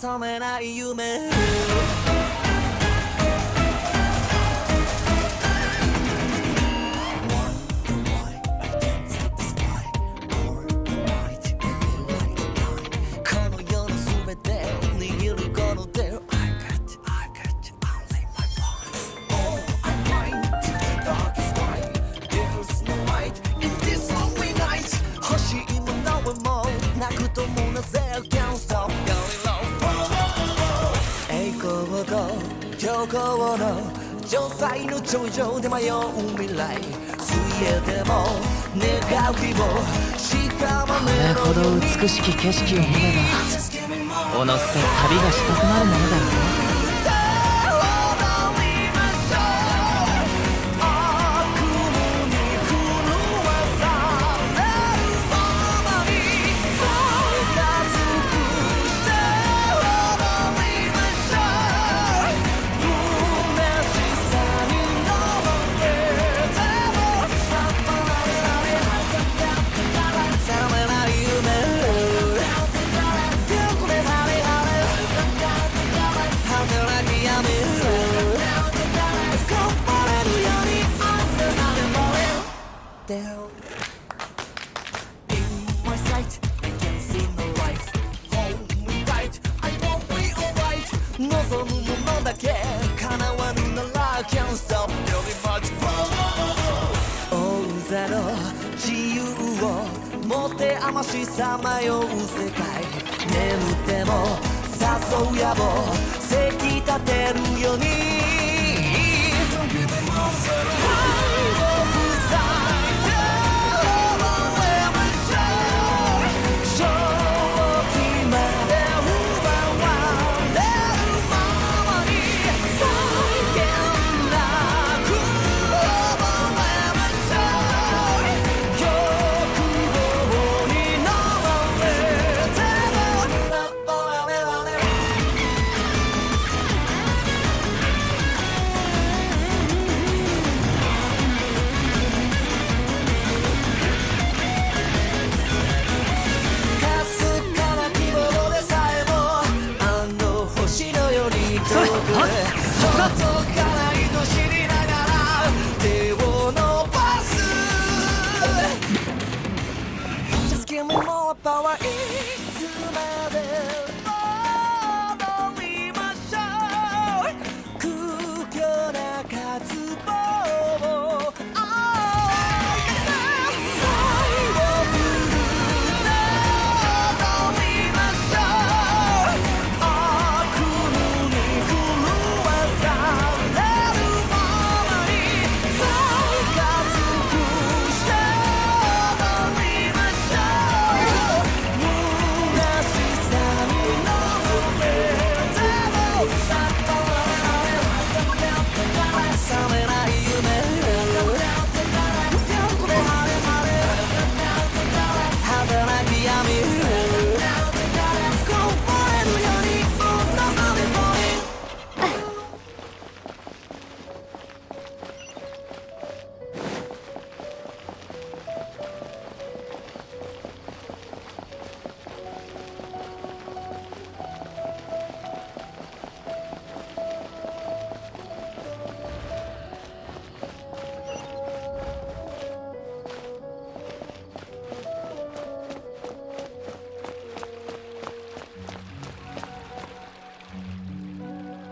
覚めない夢虚構の城塞の頂上で迷う未来水泳でも願う希望しかもこれほど美しき景色を見ればおのずと旅がしたくなるものだよね。望むものだけ叶わぬなら Can't stop really much more 大空の自由を持て余しさまよう世界眠っても誘う野望せき立てるように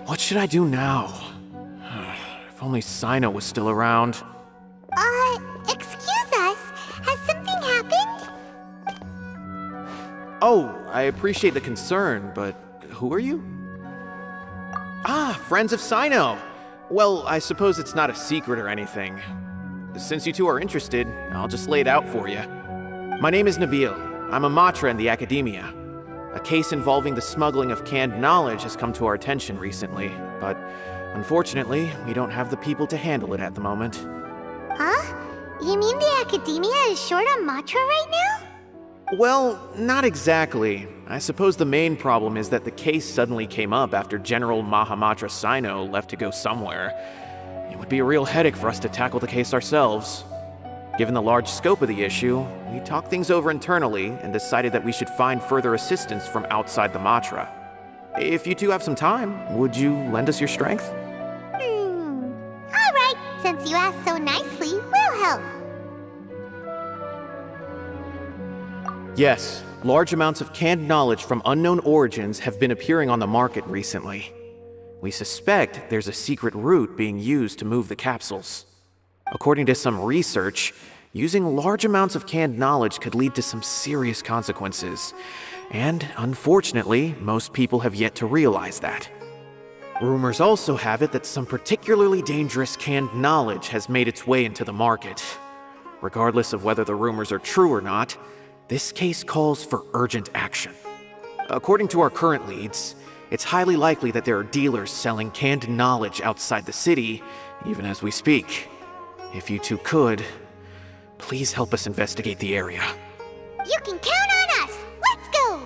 What should I do now? If only Cyno was still around. Excuse us. Has something happened? Oh, I appreciate the concern, but who are you? Ah, friends of Cyno! Well, I suppose it's not a secret or anything. Since you two are interested, I'll just lay it out for you. My name is Nabil. I'm a matra in the academia. A case involving the smuggling of canned knowledge has come to our attention recently, but unfortunately, we don't have the people to handle it at the moment. Huh? You mean the academia is short on matra right now? Well, not exactly. I suppose the main problem is that the case suddenly came up after General Mahamatra Cyno left to go somewhere. It would be a real headache for us to tackle the case ourselves. Given the large scope of the issue, we talked things over internally and decided that we should find further assistance from outside the Matra. If you two have some time, would you lend us your strength? Alright, since you asked so nicely, we'll help. Yes, large amounts of canned knowledge from unknown origins have been appearing on the market recently. We suspect there's a secret route being used to move the capsules. According to some research, using large amounts of canned knowledge could lead to some serious consequences. And unfortunately, most people have yet to realize that. Rumors also have it that some particularly dangerous canned knowledge has made its way into the market. Regardless of whether the rumors are true or not, this case calls for urgent action. According to our current leads, it's highly likely that there are dealers selling canned knowledge outside the city, even as we speak. If you two could, please help us investigate the area. You can count on us! Let's go!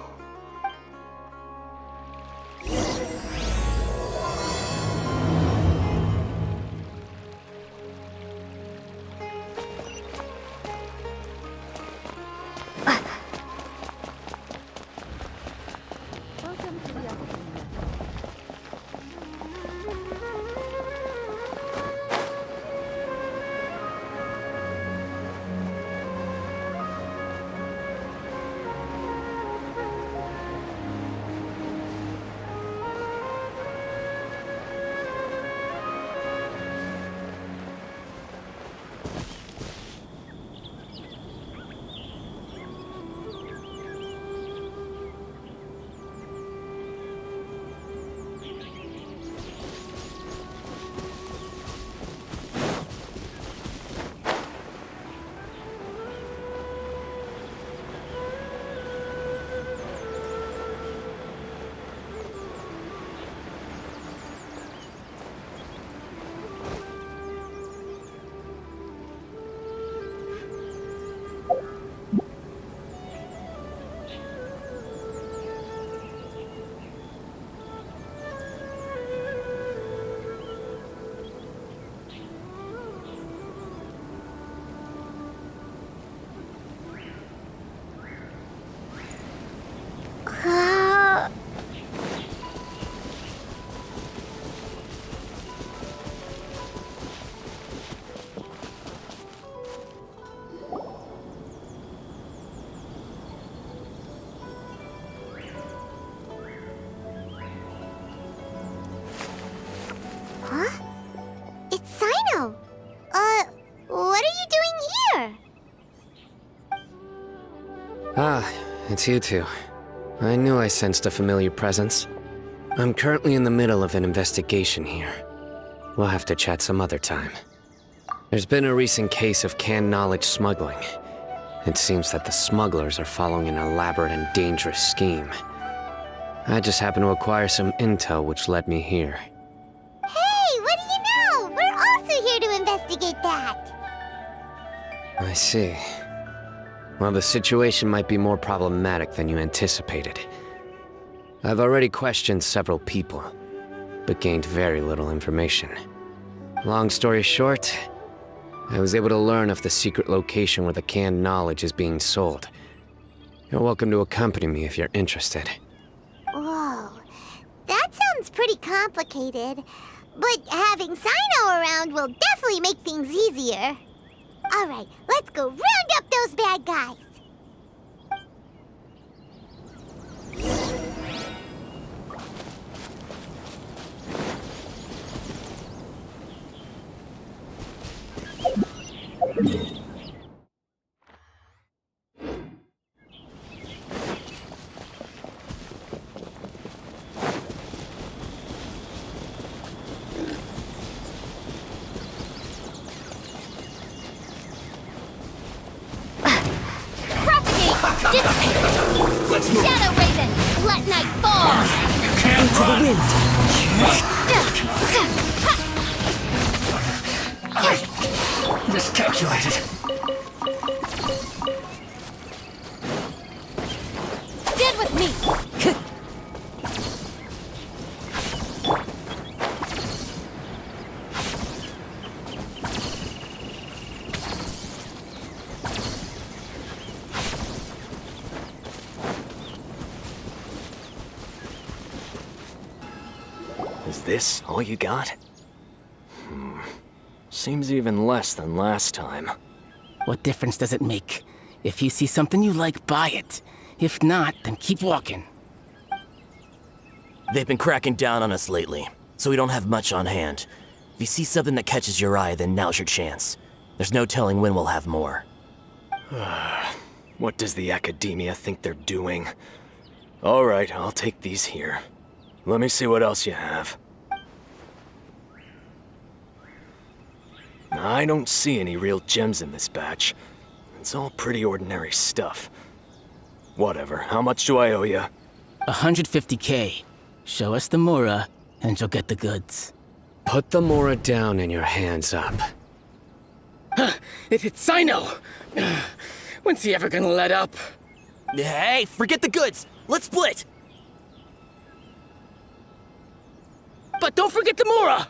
It's Cyno! What are you doing here? Ah, it's you two. I knew I sensed a familiar presence. I'm currently in the middle of an investigation here. We'll have to chat some other time. There's been a recent case of canned knowledge smuggling. It seems that the smugglers are following an elaborate and dangerous scheme. I just happened to acquire some intel which led me here. Hey, what do you know? We're also here to investigate that. I see. Well, the situation might be more problematic than you anticipated. I've already questioned several people, but gained very little information. Long story short, I was able to learn of the secret location where the canned knowledge is being sold. You're welcome to accompany me if you're interested. Whoa, that sounds pretty complicated. But having Cyno around will definitely make things easier. Alright, let's go round up those bad guys. Shadow Raven, let night fall! Into the wind. Miscalculated. Stand with me! this all you got? Seems even less than last time. What difference does it make? If you see something you like, buy it. If not, then keep walking. They've been cracking down on us lately, so we don't have much on hand. If you see something that catches your eye, then now's your chance. There's no telling when we'll have more. What does the Academia think they're doing? Alright, I'll take these here. Let me see what else you have. I don't see any real gems in this batch. It's all pretty ordinary stuff. Whatever, how much do I owe you? 150K. Show us the Mora, and you'll get the goods. Put the Mora down and your hands up. It hit Cyno! When's he ever gonna let up? Hey, forget the goods! Let's split! But don't forget the Mora!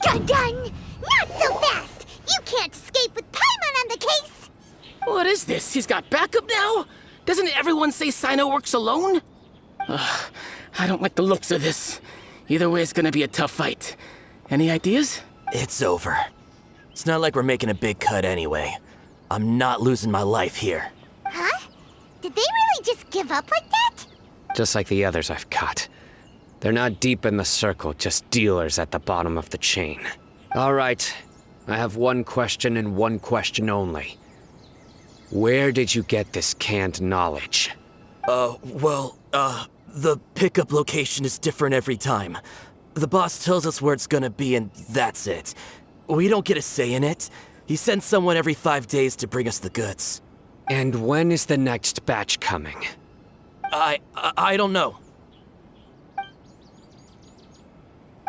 Dun dun! Not so fast! You can't escape with Paimon on the case! What is this? He's got backup now? Doesn't everyone say Cyno works alone? I don't like the looks of this. Either way, it's gonna be a tough fight. Any ideas? It's over. It's not like we're making a big cut anyway. I'm not losing my life here. Huh? Did they really just give up like that? Just like the others I've caught. They're not deep in the circle, just dealers at the bottom of the chain. Alright, I have one question and one question only. Where did you get this canned knowledge? The pickup location is different every time. The boss tells us where it's gonna be and that's it. We don't get a say in it. He sends someone every 5 days to bring us the goods. And when is the next batch coming? I don't know.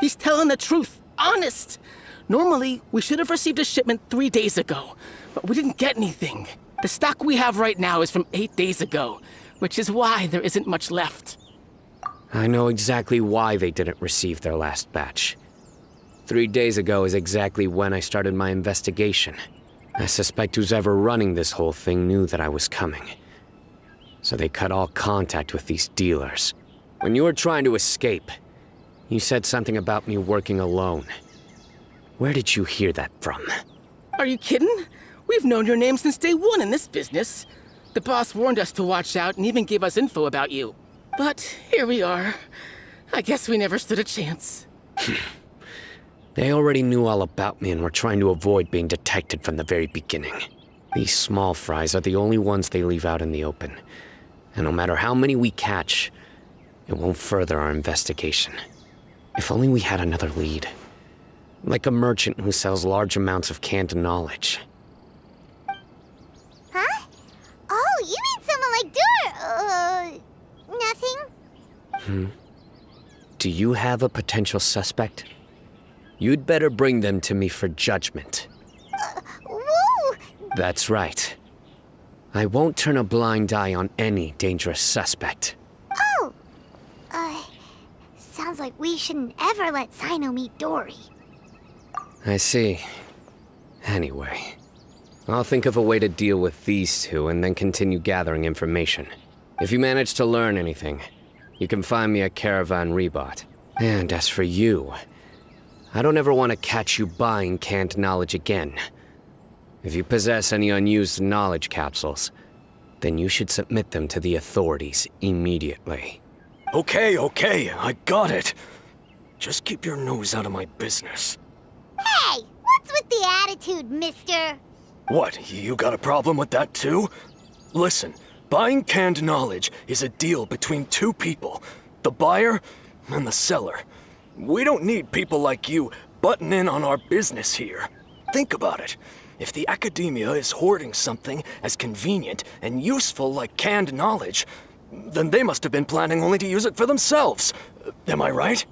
He's telling the truth. Honest. Normally, we should have received a shipment 3 days ago, but we didn't get anything. The stock we have right now is from 8 days ago, which is why there isn't much left. I know exactly why they didn't receive their last batch. 3 days ago is exactly when I started my investigation. I suspect who's ever running this whole thing knew that I was coming. So they cut all contact with these dealers. When you were trying to escape, you said something about me working alone. Where did you hear that from? Are you kidding? We've known your name since day one in this business. The boss warned us to watch out and even gave us info about you. But here we are. I guess we never stood a chance. They already knew all about me and were trying to avoid being detected from the very beginning. These small fries are the only ones they leave out in the open. And no matter how many we catch, it won't further our investigation. If only we had another lead. Like a merchant who sells large amounts of canned knowledge. Huh? Oh, you mean someone like nothing? Do you have a potential suspect? You'd better bring them to me for judgment. Woo! That's right. I won't turn a blind eye on any dangerous suspect. Oh! Sounds like we shouldn't ever let Cyno meet Dory. I see. Anyway, I'll think of a way to deal with these two and then continue gathering information. If you manage to learn anything, you can find me at Caravan Rebot. And as for you, I don't ever want to catch you buying canned knowledge again. If you possess any unused knowledge capsules, then you should submit them to the authorities immediately. Okay, I got it. Just keep your nose out of my business. Hey! What's with the attitude, mister? What, you got a problem with that too? Listen, buying canned knowledge is a deal between two people, the buyer and the seller. We don't need people like you butting in on our business here. Think about it. If the Academia is hoarding something as convenient and useful like canned knowledge, then they must have been planning only to use it for themselves. Am I right?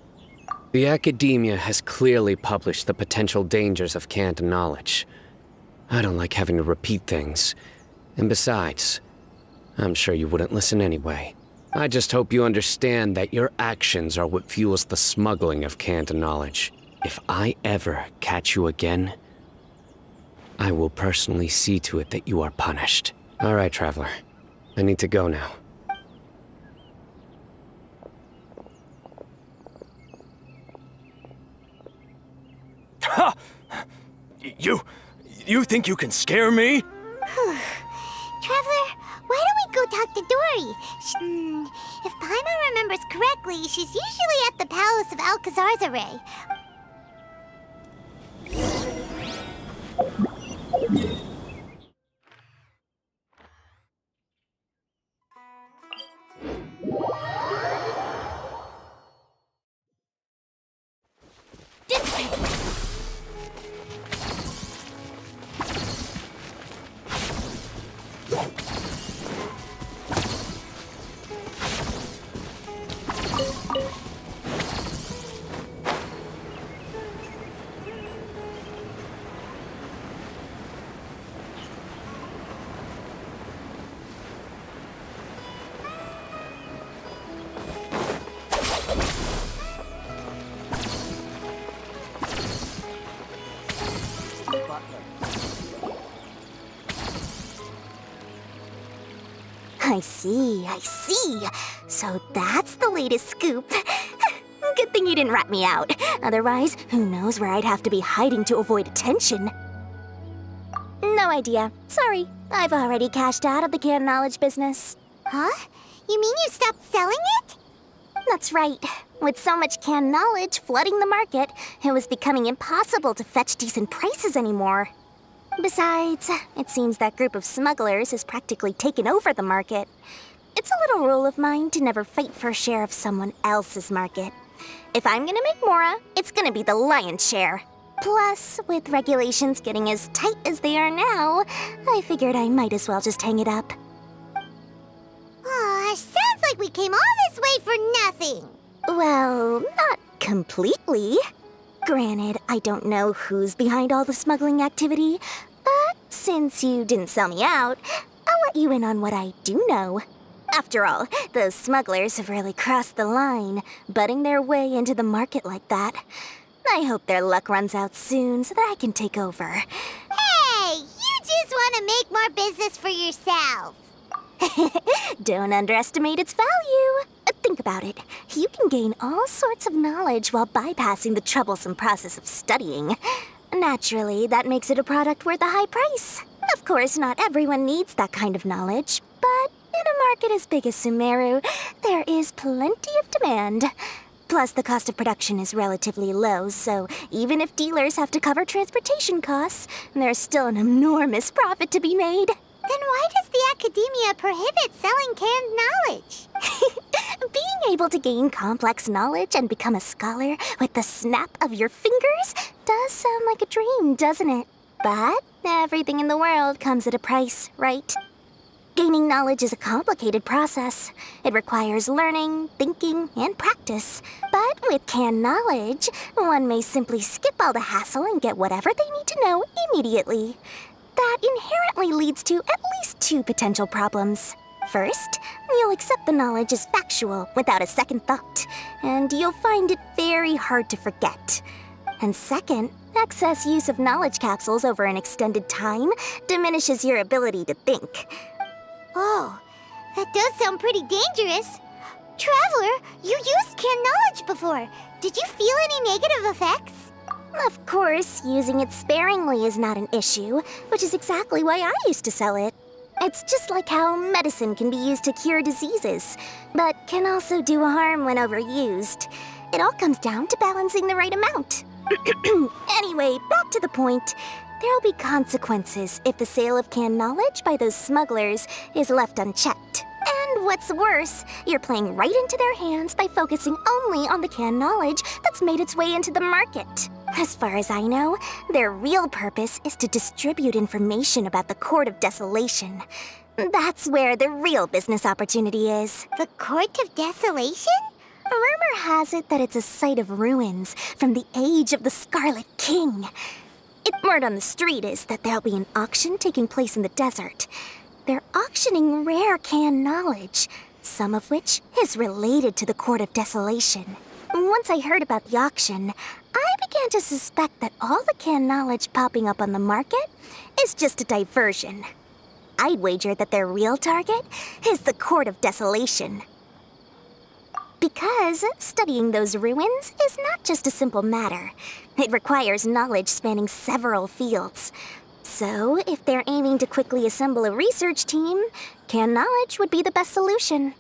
The Academia has clearly published the potential dangers of canned knowledge. I don't like having to repeat things. And besides, I'm sure you wouldn't listen anyway. I just hope you understand that your actions are what fuels the smuggling of canned knowledge. If I ever catch you again, I will personally see to it that you are punished. All right, Traveler. I need to go now. Ha! You think you can scare me? Traveler, why don't we go talk to Dory? If Paimon remembers correctly, she's usually at the Palace of Alcazar's. This way! I see. So that's the latest scoop. Good thing you didn't rat me out. Otherwise, who knows where I'd have to be hiding to avoid attention. No idea. Sorry. I've already cashed out of the canned knowledge business. Huh? You mean you stopped selling it? That's right. With so much canned knowledge flooding the market, it was becoming impossible to fetch decent prices anymore. Besides, it seems that group of smugglers has practically taken over the market. It's a little rule of mine to never fight for a share of someone else's market. If I'm gonna make Mora, it's gonna be the lion's share. Plus, with regulations getting as tight as they are now, I figured I might as well just hang it up. Aw, sounds like we came all this way for nothing. Well, not completely. Granted, I don't know who's behind all the smuggling activity, but since you didn't sell me out, I'll let you in on what I do know. After all, those smugglers have really crossed the line, butting their way into the market like that. I hope their luck runs out soon so that I can take over. Hey, you just want to make more business for yourself. Don't underestimate its value. Think about it. You can gain all sorts of knowledge while bypassing the troublesome process of studying. Naturally, that makes it a product worth a high price. Of course, not everyone needs that kind of knowledge, but in a market as big as Sumeru, there is plenty of demand. Plus, the cost of production is relatively low, so even if dealers have to cover transportation costs, there's still an enormous profit to be made. Then why does the academia prohibit selling canned knowledge? Being able to gain complex knowledge and become a scholar with the snap of your fingers does sound like a dream, doesn't it? But everything in the world comes at a price, right? Gaining knowledge is a complicated process. It requires learning, thinking, and practice. But with canned knowledge, one may simply skip all the hassle and get whatever they need to know immediately. That inherently leads to at least two potential problems. First, you'll accept the knowledge as factual without a second thought, and you'll find it very hard to forget. And second, excess use of knowledge capsules over an extended time diminishes your ability to think. Oh, that does sound pretty dangerous. Traveler, you used canned knowledge before. Did you feel any negative effects? Of course, using it sparingly is not an issue, which is exactly why I used to sell it. It's just like how medicine can be used to cure diseases, but can also do harm when overused. It all comes down to balancing the right amount. Anyway, back to the point. There'll be consequences if the sale of canned knowledge by those smugglers is left unchecked. And what's worse, you're playing right into their hands by focusing only on the canned knowledge that's made its way into the market. As far as I know, their real purpose is to distribute information about the Court of Desolation. That's where the real business opportunity is. The Court of Desolation? Rumor has it that it's a site of ruins from the age of the Scarlet King. Word on the street is that there'll be an auction taking place in the desert. They're auctioning rare canned knowledge, some of which is related to the Court of Desolation. Once I heard about the auction, I began to suspect that all the canned knowledge popping up on the market is just a diversion. I'd wager that their real target is the Court of Desolation. Because studying those ruins is not just a simple matter. It requires knowledge spanning several fields. So, if they're aiming to quickly assemble a research team, canned knowledge would be the best solution.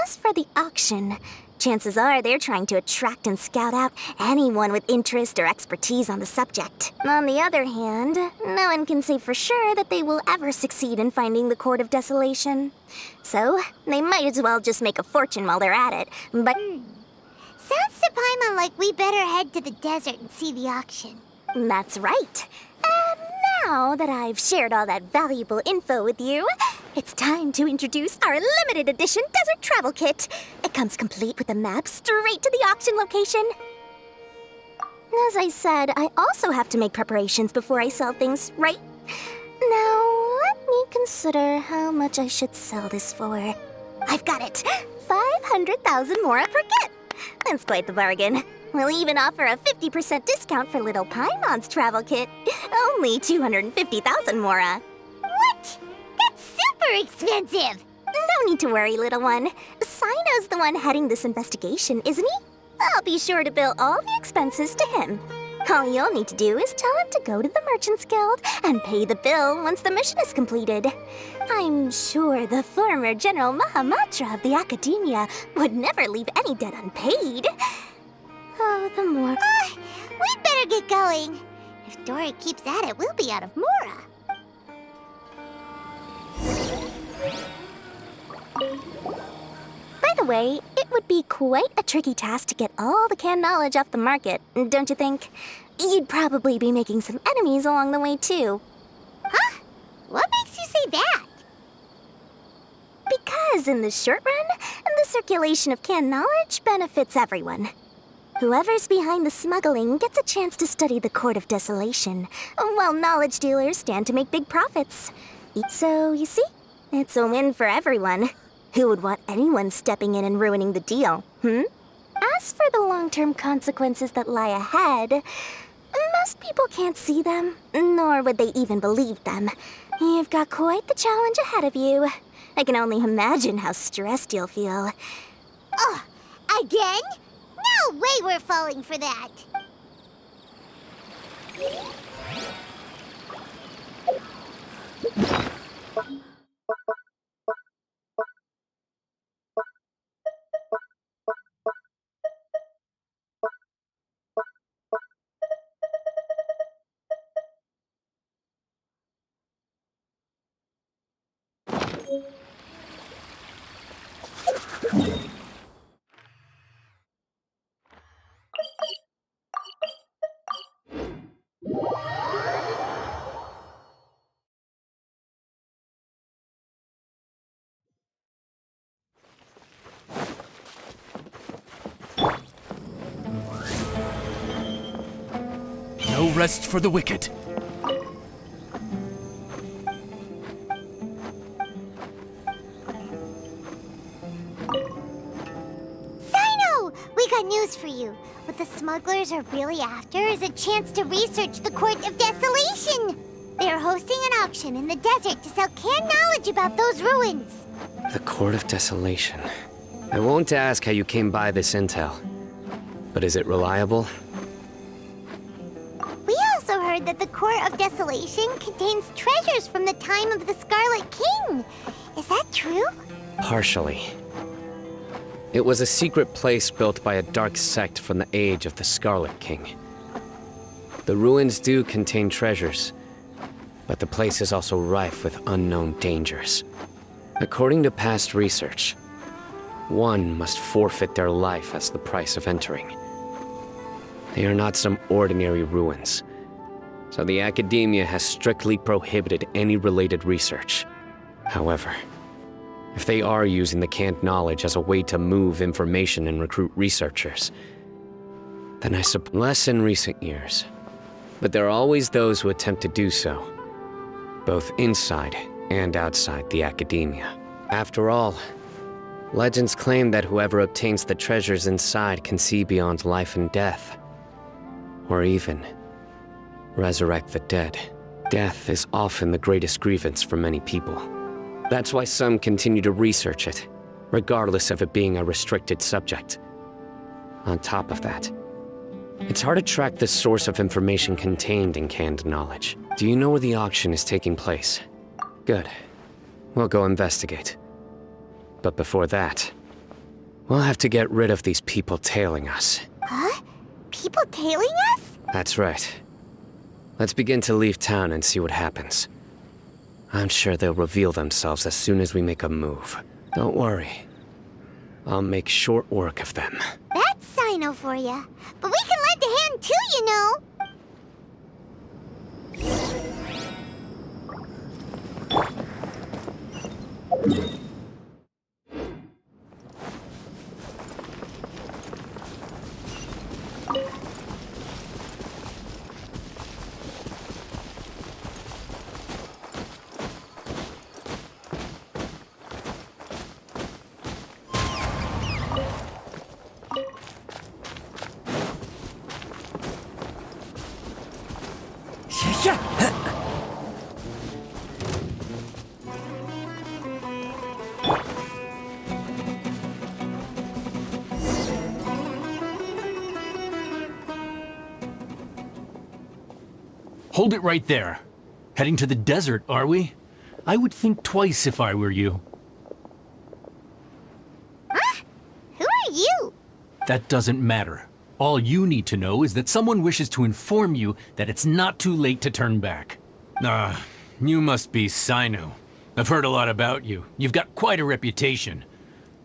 As for the auction, chances are they're trying to attract and scout out anyone with interest or expertise on the subject. On the other hand, no one can say for sure that they will ever succeed in finding the Court of Desolation. So, they might as well just make a fortune while they're at it, but... Sounds to Paimon like we better head to the desert and see the auction. That's right. And now that I've shared all that valuable info with you, it's time to introduce our limited edition desert travel kit. It comes complete with a map straight to the auction location. As I said, I also have to make preparations before I sell things, right? Now, let me consider how much I should sell this for. I've got it! 500,000 mora per kit! That's quite the bargain. We'll even offer a 50% discount for little Paimon's travel kit. Only 250,000 mora. What? That's super expensive! No need to worry, little one. Cyno's the one heading this investigation, isn't he? I'll be sure to bill all the expenses to him. All you'll need to do is tell him to go to the Merchants Guild and pay the bill once the mission is completed. I'm sure the former General Mahamatra of the Academia would never leave any debt unpaid. Oh, the more... We'd better get going. If Dory keeps at it, we'll be out of mora. By the way, it would be quite a tricky task to get all the canned knowledge off the market, don't you think? You'd probably be making some enemies along the way, too. Huh? What makes you say that? Because in the short run, the circulation of canned knowledge benefits everyone. Whoever's behind the smuggling gets a chance to study the Court of Desolation, while knowledge dealers stand to make big profits. So, you see, it's a win for everyone. Who would want anyone stepping in and ruining the deal, As for the long-term consequences that lie ahead, most people can't see them, nor would they even believe them. You've got quite the challenge ahead of you. I can only imagine how stressed you'll feel. Oh, again? No way we're falling for that. No rest for the wicked. Cyno! We got news for you. What the smugglers are really after is a chance to research the Court of Desolation. They are hosting an auction in the desert to sell canned knowledge about those ruins. The Court of Desolation. I won't ask how you came by this intel, but is it reliable? We also heard that the Court of Desolation contains treasures from the time of the Scarlet King. Is that true? Partially. It was a secret place built by a dark sect from the age of the Scarlet King. The ruins do contain treasures, but the place is also rife with unknown dangers. According to past research, one must forfeit their life as the price of entering. They are not some ordinary ruins, so the Academia has strictly prohibited any related research. However, if they are using the canned knowledge as a way to move information and recruit researchers, then I suppose less in recent years. But there are always those who attempt to do so, both inside and outside the Academia. After all, legends claim that whoever obtains the treasures inside can see beyond life and death, or even resurrect the dead. Death is often the greatest grievance for many people. That's why some continue to research it, regardless of it being a restricted subject. On top of that, it's hard to track the source of information contained in canned knowledge. Do you know where the auction is taking place? Good. We'll go investigate. But before that, we'll have to get rid of these people tailing us. Huh? People tailing us? That's right. Let's begin to leave town and see what happens. I'm sure they'll reveal themselves as soon as we make a move. Don't worry. I'll make short work of them. That's Cyno for ya. But we can lend a hand too, you know. Hold it right there. Heading to the desert, are we? I would think twice if I were you. Huh? Who are you? That doesn't matter. All you need to know is that someone wishes to inform you that it's not too late to turn back. You must be Cyno. I've heard a lot about you. You've got quite a reputation.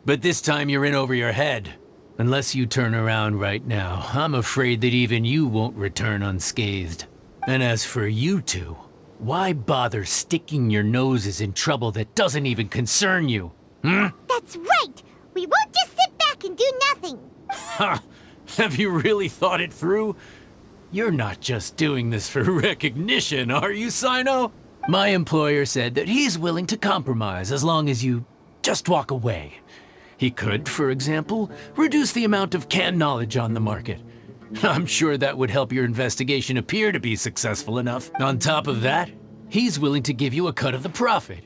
But this time you're in over your head. Unless you turn around right now, I'm afraid that even you won't return unscathed. And as for you two, why bother sticking your noses in trouble that doesn't even concern you? That's right! We won't just sit back and do nothing! Ha! Have you really thought it through? You're not just doing this for recognition, are you, Cyno? My employer said that he's willing to compromise as long as you just walk away. He could, for example, reduce the amount of canned knowledge on the market. I'm sure that would help your investigation appear to be successful enough. On top of that, he's willing to give you a cut of the profit.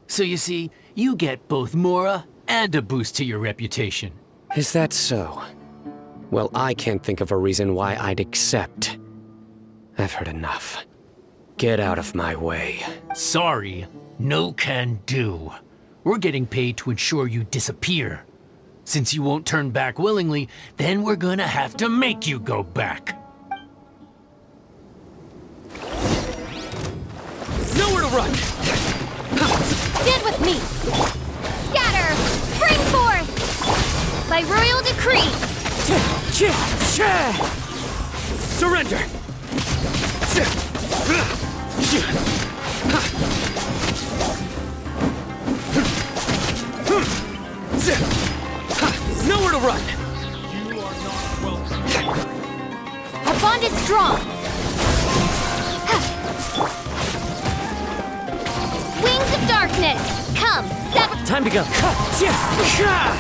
So you see, you get both Mora and a boost to your reputation. Is that so? Well, I can't think of a reason why I'd accept. I've heard enough. Get out of my way. Sorry, no can do. We're getting paid to ensure you disappear. Since you won't turn back willingly, then we're gonna have to make you go back. Nowhere to run! Stand with me! Scatter! Spring forth! By royal decree! Surrender! Nowhere to run! You are not welcome. Our bond is strong! Wings of darkness! Come, sever— Time to go. Futile!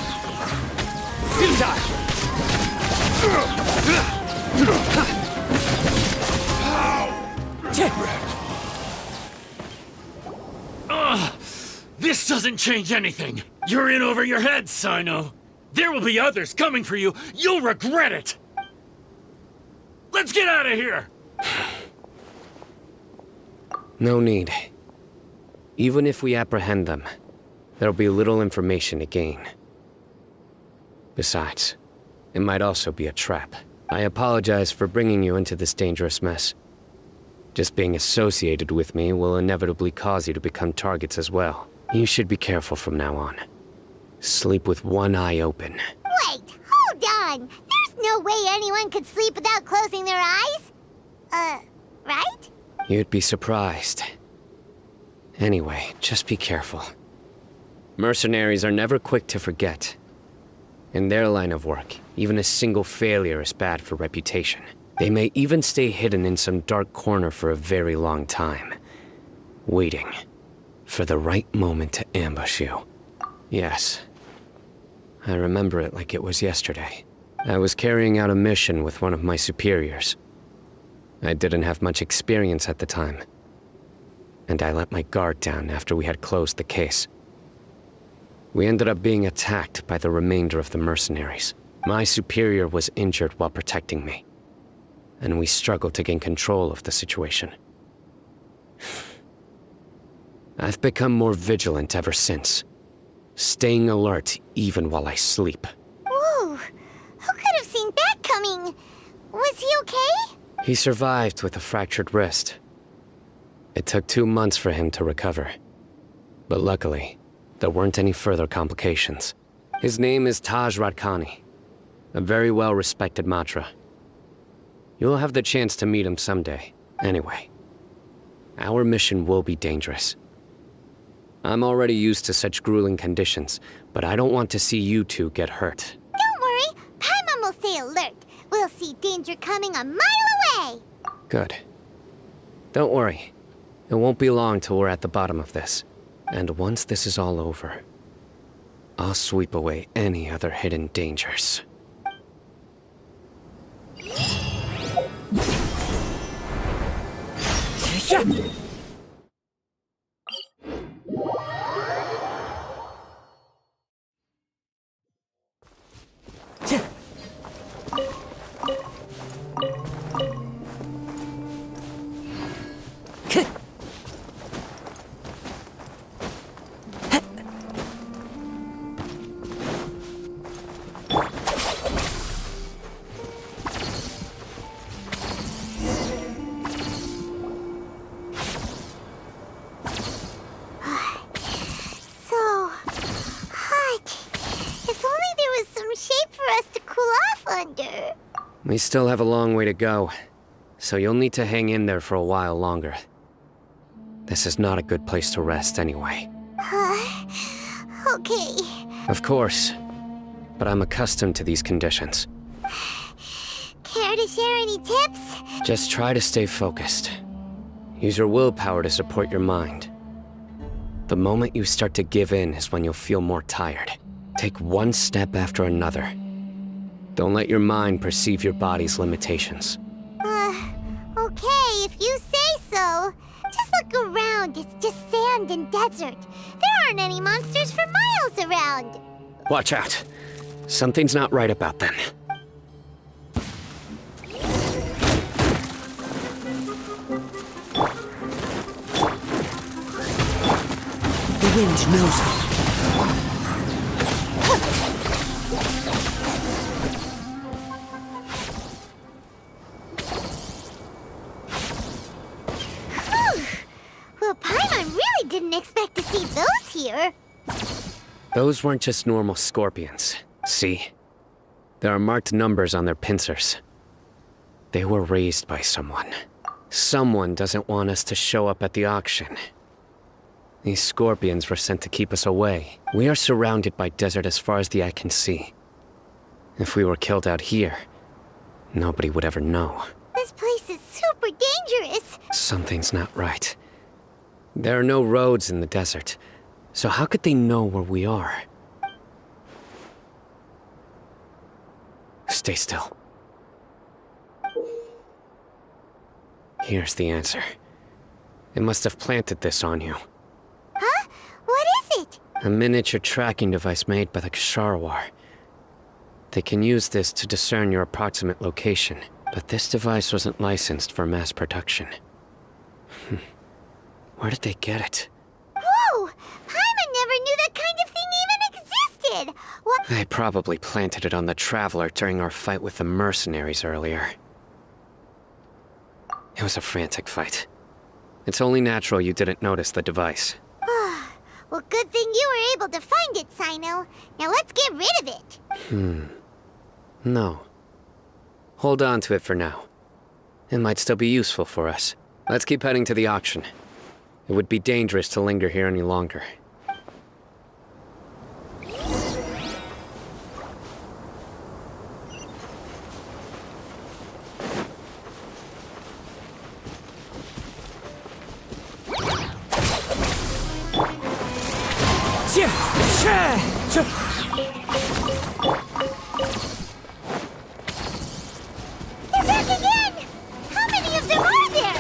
This doesn't change anything. You're in over your head, Cyno. There will be others coming for you. You'll regret it. Let's get out of here. No need. Even if we apprehend them, there'll be little information to gain. Besides, it might also be a trap. I apologize for bringing you into this dangerous mess. Just being associated with me will inevitably cause you to become targets as well. You should be careful from now on. Sleep with one eye open. Wait, hold on! There's no way anyone could sleep without closing their eyes? Right? You'd be surprised. Anyway, just be careful. Mercenaries are never quick to forget. In their line of work, even a single failure is bad for reputation. They may even stay hidden in some dark corner for a very long time, waiting for the right moment to ambush you. Yes, I remember it like it was yesterday. I was carrying out a mission with one of my superiors. I didn't have much experience at the time, and I let my guard down after we had closed the case. We ended up being attacked by the remainder of the mercenaries. My superior was injured while protecting me, and we struggled to gain control of the situation. I've become more vigilant ever since, staying alert even while I sleep. Whoa! Who could have seen that coming? Was he okay? He survived with a fractured wrist. It took 2 months for him to recover. But luckily, there weren't any further complications. His name is Taj Radkani, a very well-respected Matra. You'll have the chance to meet him someday. Anyway, our mission will be dangerous. I'm already used to such grueling conditions, but I don't want to see you two get hurt. Don't worry, Paimon will stay alert. We'll see danger coming a mile away. Good. Don't worry. It won't be long till we're at the bottom of this. And once this is all over, I'll sweep away any other hidden dangers. So hot. If only there was some shade for us to cool off under. We still have a long way to go, so you'll need to hang in there for a while longer. This is not a good place to rest anyway. Okay. Of course, but I'm accustomed to these conditions. Care to share any tips? Just try to stay focused. Use your willpower to support your mind. The moment you start to give in is when you'll feel more tired. Take one step after another. Don't let your mind perceive your body's limitations. Okay, if you say so. Just look around, it's just sand and desert. There aren't any monsters for miles around. Watch out. Something's not right about them. The wind knows me. Well, Paimon really didn't expect to see those here. Those weren't just normal scorpions. See? There are marked numbers on their pincers. They were raised by someone. Someone doesn't want us to show up at the auction. These scorpions were sent to keep us away. We are surrounded by desert as far as the eye can see. If we were killed out here, nobody would ever know. This place is super dangerous. Something's not right. There are no roads in the desert, so how could they know where we are? Stay still. Here's the answer. It must have planted this on you. Huh? What is it? A miniature tracking device made by the Ksharawar. They can use this to discern your approximate location, but this device wasn't licensed for mass production. Where did they get it? Whoa! Paimon never knew that kind of thing even existed! What? They probably planted it on the Traveler during our fight with the mercenaries earlier. It was a frantic fight. It's only natural you didn't notice the device. Well, good thing you were able to find it, Cyno. Now let's get rid of it. No. Hold on to it for now. It might still be useful for us. Let's keep heading to the auction. It would be dangerous to linger here any longer. They're back again! How many of them are there?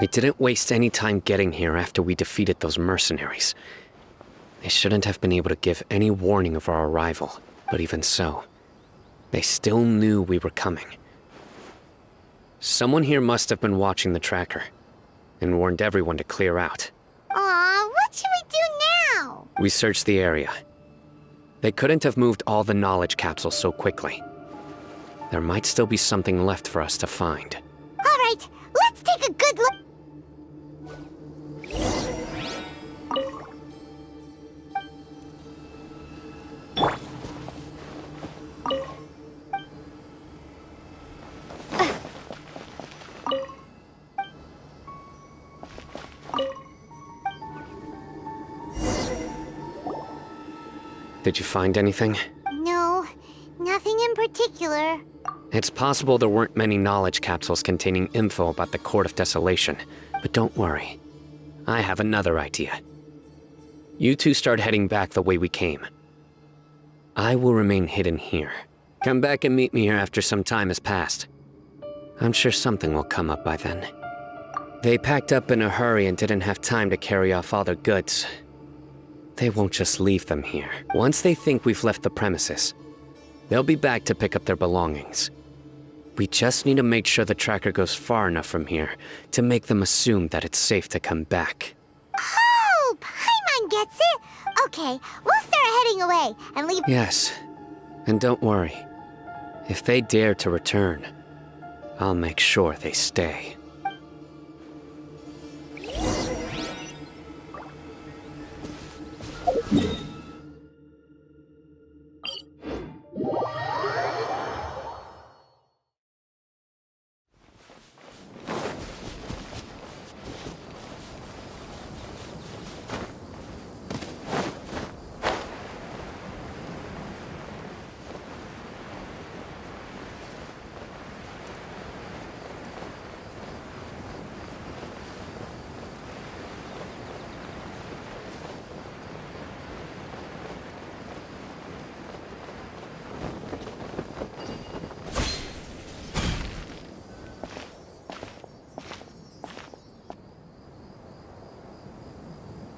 We didn't waste any time getting here after we defeated those mercenaries. They shouldn't have been able to give any warning of our arrival, but even so, they still knew we were coming. Someone here must have been watching the tracker, and warned everyone to clear out. Aw, what should we do now? We searched the area. They couldn't have moved all the knowledge capsules so quickly. There might still be something left for us to find. All right, let's take a good look. Did you find anything? No, nothing in particular. It's possible there weren't many knowledge capsules containing info about the Court of Desolation, but don't worry. I have another idea. You two start heading back the way we came. I will remain hidden here. Come back and meet me here after some time has passed. I'm sure something will come up by then. They packed up in a hurry and didn't have time to carry off all their goods. They won't just leave them here. Once they think we've left the premises, they'll be back to pick up their belongings. We just need to make sure the tracker goes far enough from here to make them assume that it's safe to come back. Oh, Paimon gets it. Okay, we'll start heading away and leave. Yes, and don't worry. If they dare to return, I'll make sure they stay.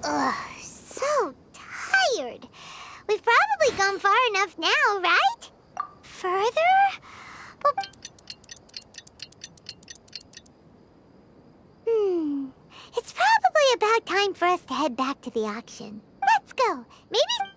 Ugh, so tired. We've probably gone far enough now, right? Further? But... It's probably about time for us to head back to the auction. Let's go. Maybe...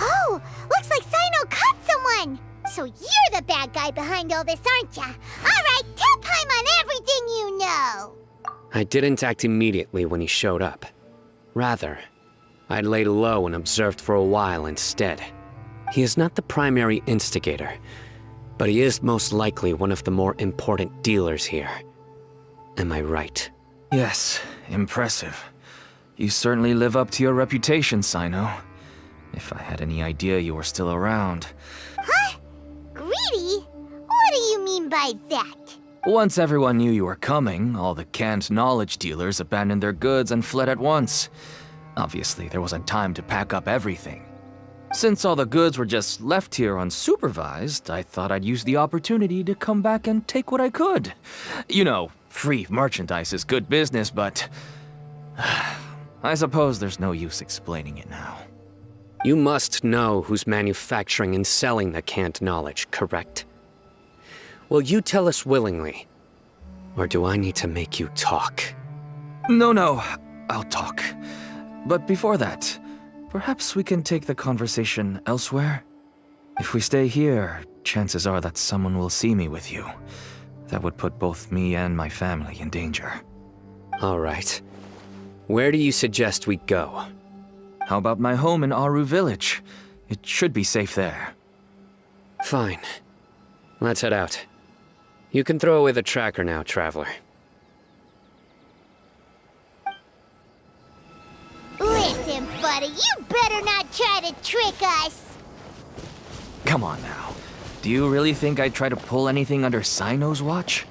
Oh, looks like Cyno caught someone! So you're the bad guy behind all this, aren't ya? Alright, tell Paimon everything you know! I didn't act immediately when he showed up. Rather, I laid low and observed for a while instead. He is not the primary instigator, but he is most likely one of the more important dealers here. Am I right? Yes, impressive. You certainly live up to your reputation, Cyno. If I had any idea you were still around. Huh? Greedy? What do you mean by that? Once everyone knew you were coming, all the canned knowledge dealers abandoned their goods and fled at once. Obviously, there wasn't time to pack up everything. Since all the goods were just left here unsupervised, I thought I'd use the opportunity to come back and take what I could. You know, free merchandise is good business, but... I suppose there's no use explaining it now. You must know who's manufacturing and selling the canned knowledge, correct? Will you tell us willingly? Or do I need to make you talk? No, I'll talk. But before that, perhaps we can take the conversation elsewhere? If we stay here, chances are that someone will see me with you. That would put both me and my family in danger. All right. Where do you suggest we go? How about my home in Aru Village? It should be safe there. Fine. Let's head out. You can throw away the tracker now, traveler. Listen, buddy, you better not try to trick us. Come on now. Do you really think I'd try to pull anything under Cyno's watch?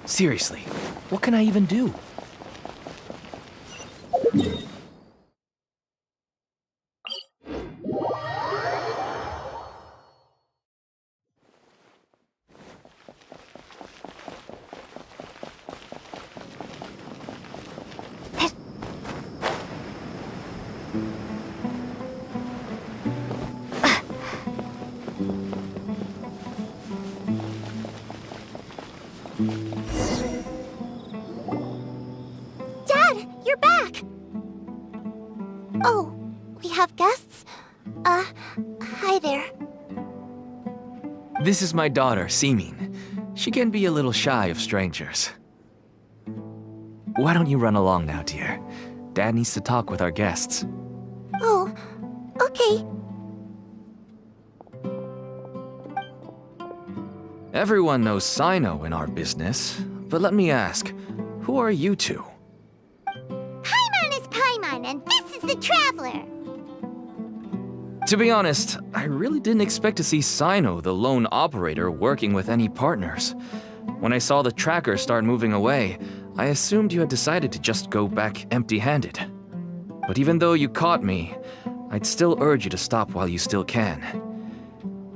Seriously, what can I even do? Dad, you're back! Oh, we have guests? Hi there. This is my daughter, Simin. She can be a little shy of strangers. Why don't you run along now, dear? Dad needs to talk with our guests. Oh, okay. Everyone knows Cyno in our business, but let me ask, who are you two? Paimon is Paimon, and this is the Traveler. To be honest, I really didn't expect to see Cyno, the lone operator, working with any partners. When I saw the tracker start moving away, I assumed you had decided to just go back empty-handed. But even though you caught me, I'd still urge you to stop while you still can.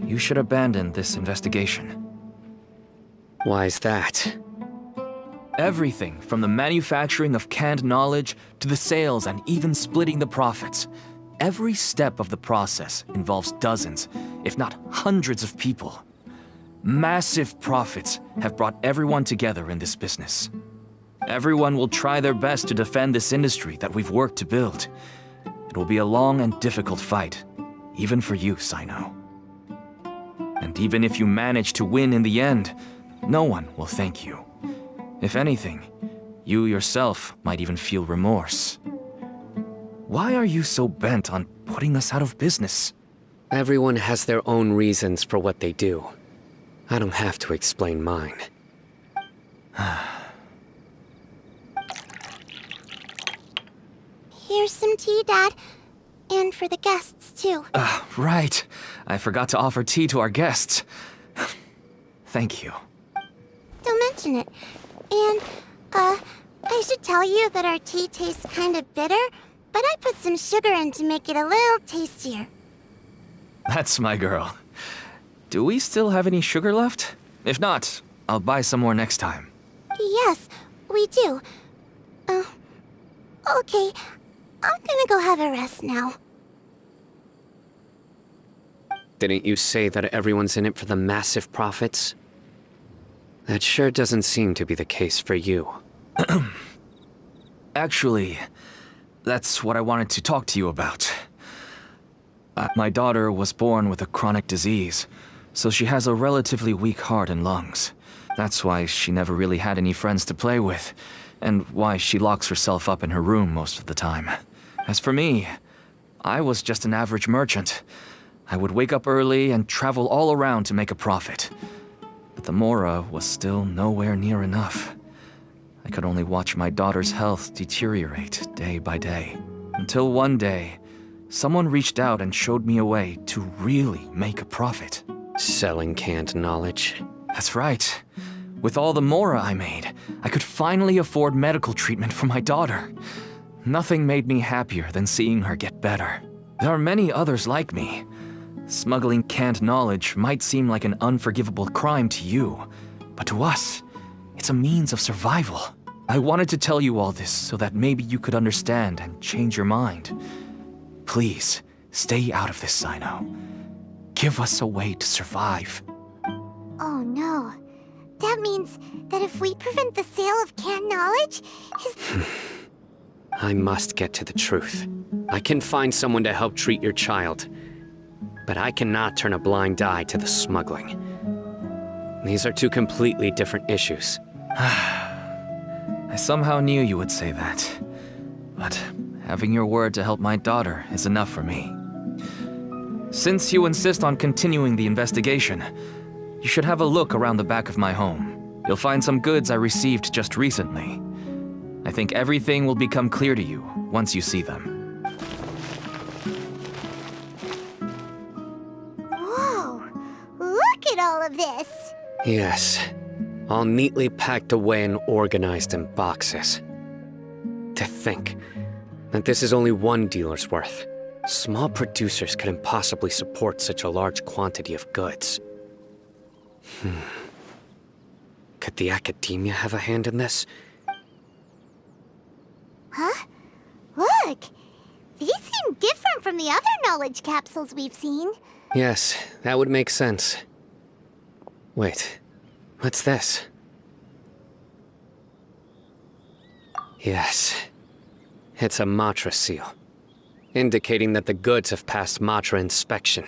You should abandon this investigation. Why is that? Everything from the manufacturing of canned knowledge to the sales and even splitting the profits. Every step of the process involves dozens, if not hundreds of people. Massive profits have brought everyone together in this business. Everyone will try their best to defend this industry that we've worked to build. It will be a long and difficult fight, even for you, Cyno. And even if you manage to win in the end, no one will thank you. If anything, you yourself might even feel remorse. Why are you so bent on putting us out of business? Everyone has their own reasons for what they do. I don't have to explain mine. Here's some tea, Dad. And for the guests, too. Right. I forgot to offer tea to our guests. Thank you. Don't mention it. And, I should tell you that our tea tastes kind of bitter, but I put some sugar in to make it a little tastier. That's my girl. Do we still have any sugar left? If not, I'll buy some more next time. Yes, we do. Okay. I'm gonna go have a rest now. Didn't you say that everyone's in it for the massive profits? That sure doesn't seem to be the case for you. Actually, that's what I wanted to talk to you about. My daughter was born with a chronic disease, so she has a relatively weak heart and lungs. That's why she never really had any friends to play with, and why she locks herself up in her room most of the time. As for me, I was just an average merchant. I would wake up early and travel all around to make a profit. But the Mora was still nowhere near enough. I could only watch my daughter's health deteriorate day by day. Until one day, someone reached out and showed me a way to really make a profit. Selling canned knowledge. That's right. With all the Mora I made, I could finally afford medical treatment for my daughter. Nothing made me happier than seeing her get better. There are many others like me. Smuggling canned knowledge might seem like an unforgivable crime to you, but to us, it's a means of survival. I wanted to tell you all this so that maybe you could understand and change your mind. Please, stay out of this, Cyno. Give us a way to survive. Oh no. That means that if we prevent the sale of canned knowledge, I must get to the truth. I can find someone to help treat your child, but I cannot turn a blind eye to the smuggling. These are two completely different issues. I somehow knew you would say that. but having your word to help my daughter is enough for me. Since you insist on continuing the investigation, you should have a look around the back of my home. You'll find some goods I received just recently. I think everything will become clear to you once you see them. Whoa! Look at all of this! Yes, all neatly packed away and organized in boxes. To think that this is only one dealer's worth. Small producers couldn't possibly support such a large quantity of goods. Could the academia have a hand in this? Huh? Look! These seem different from the other knowledge capsules we've seen. Yes, that would make sense. Wait, what's this? Yes, it's a Matra seal, indicating that the goods have passed Matra inspection.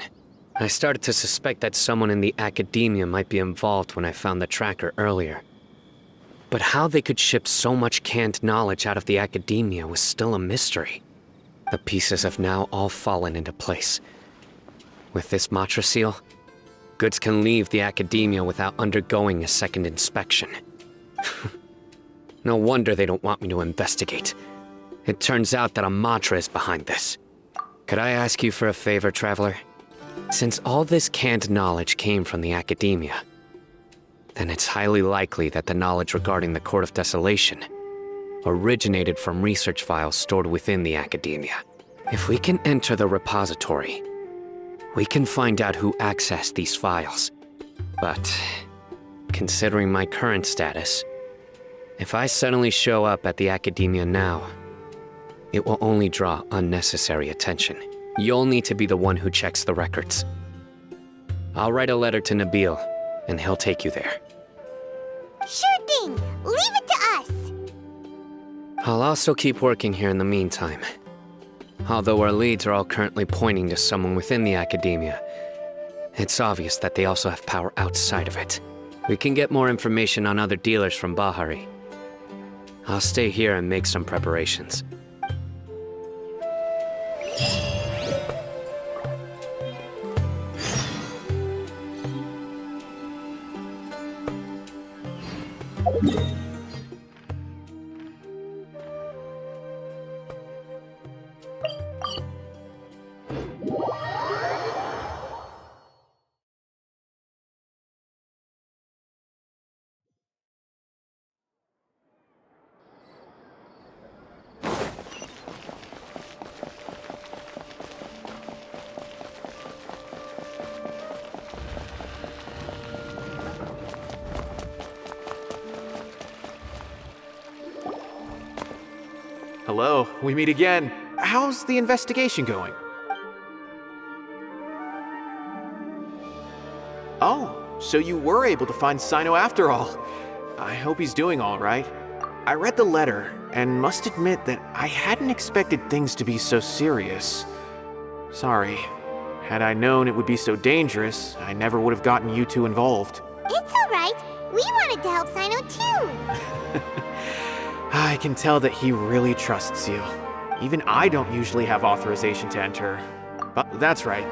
I started to suspect that someone in the academia might be involved when I found the tracker earlier. But how they could ship so much canned knowledge out of the academia was still a mystery. The pieces have now all fallen into place. With this Matra seal, goods can leave the academia without undergoing a second inspection. No wonder they don't want me to investigate. It turns out that a Matra is behind this. Could I ask you for a favor, Traveler? Since all this canned knowledge came from the academia, then it's highly likely that the knowledge regarding the Court of Desolation originated from research files stored within the academia. If we can enter the repository, we can find out who accessed these files. But, considering my current status, if I suddenly show up at the academia now, it will only draw unnecessary attention. You'll need to be the one who checks the records. I'll write a letter to Nabil, and he'll take you there. Sure thing! Leave it to us! I'll also keep working here in the meantime. Although our leads are all currently pointing to someone within the academia, it's obvious that they also have power outside of it. We can get more information on other dealers from Bahari. I'll stay here and make some preparations. Hello, we meet again. How's the investigation going? Oh, so you were able to find Cyno after all. I hope he's doing all right. I read the letter and must admit that I hadn't expected things to be so serious. Sorry. Had I known it would be so dangerous, I never would have gotten you two involved. It's alright. We wanted to help Cyno too. I can tell that he really trusts you. Even I don't usually have authorization to enter. But that's right.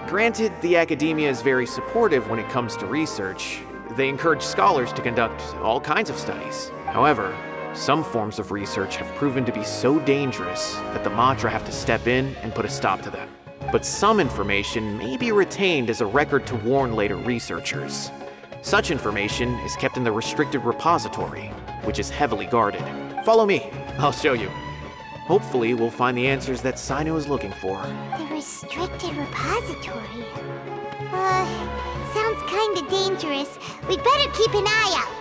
Granted, the academia is very supportive when it comes to research. They encourage scholars to conduct all kinds of studies. However, some forms of research have proven to be so dangerous that the Matra have to step in and put a stop to them. But some information may be retained as a record to warn later researchers. Such information is kept in the restricted repository, which is heavily guarded. Follow me, I'll show you. Hopefully, we'll find the answers that Cyno is looking for. The restricted repository. Sounds kinda dangerous. We'd better keep an eye out.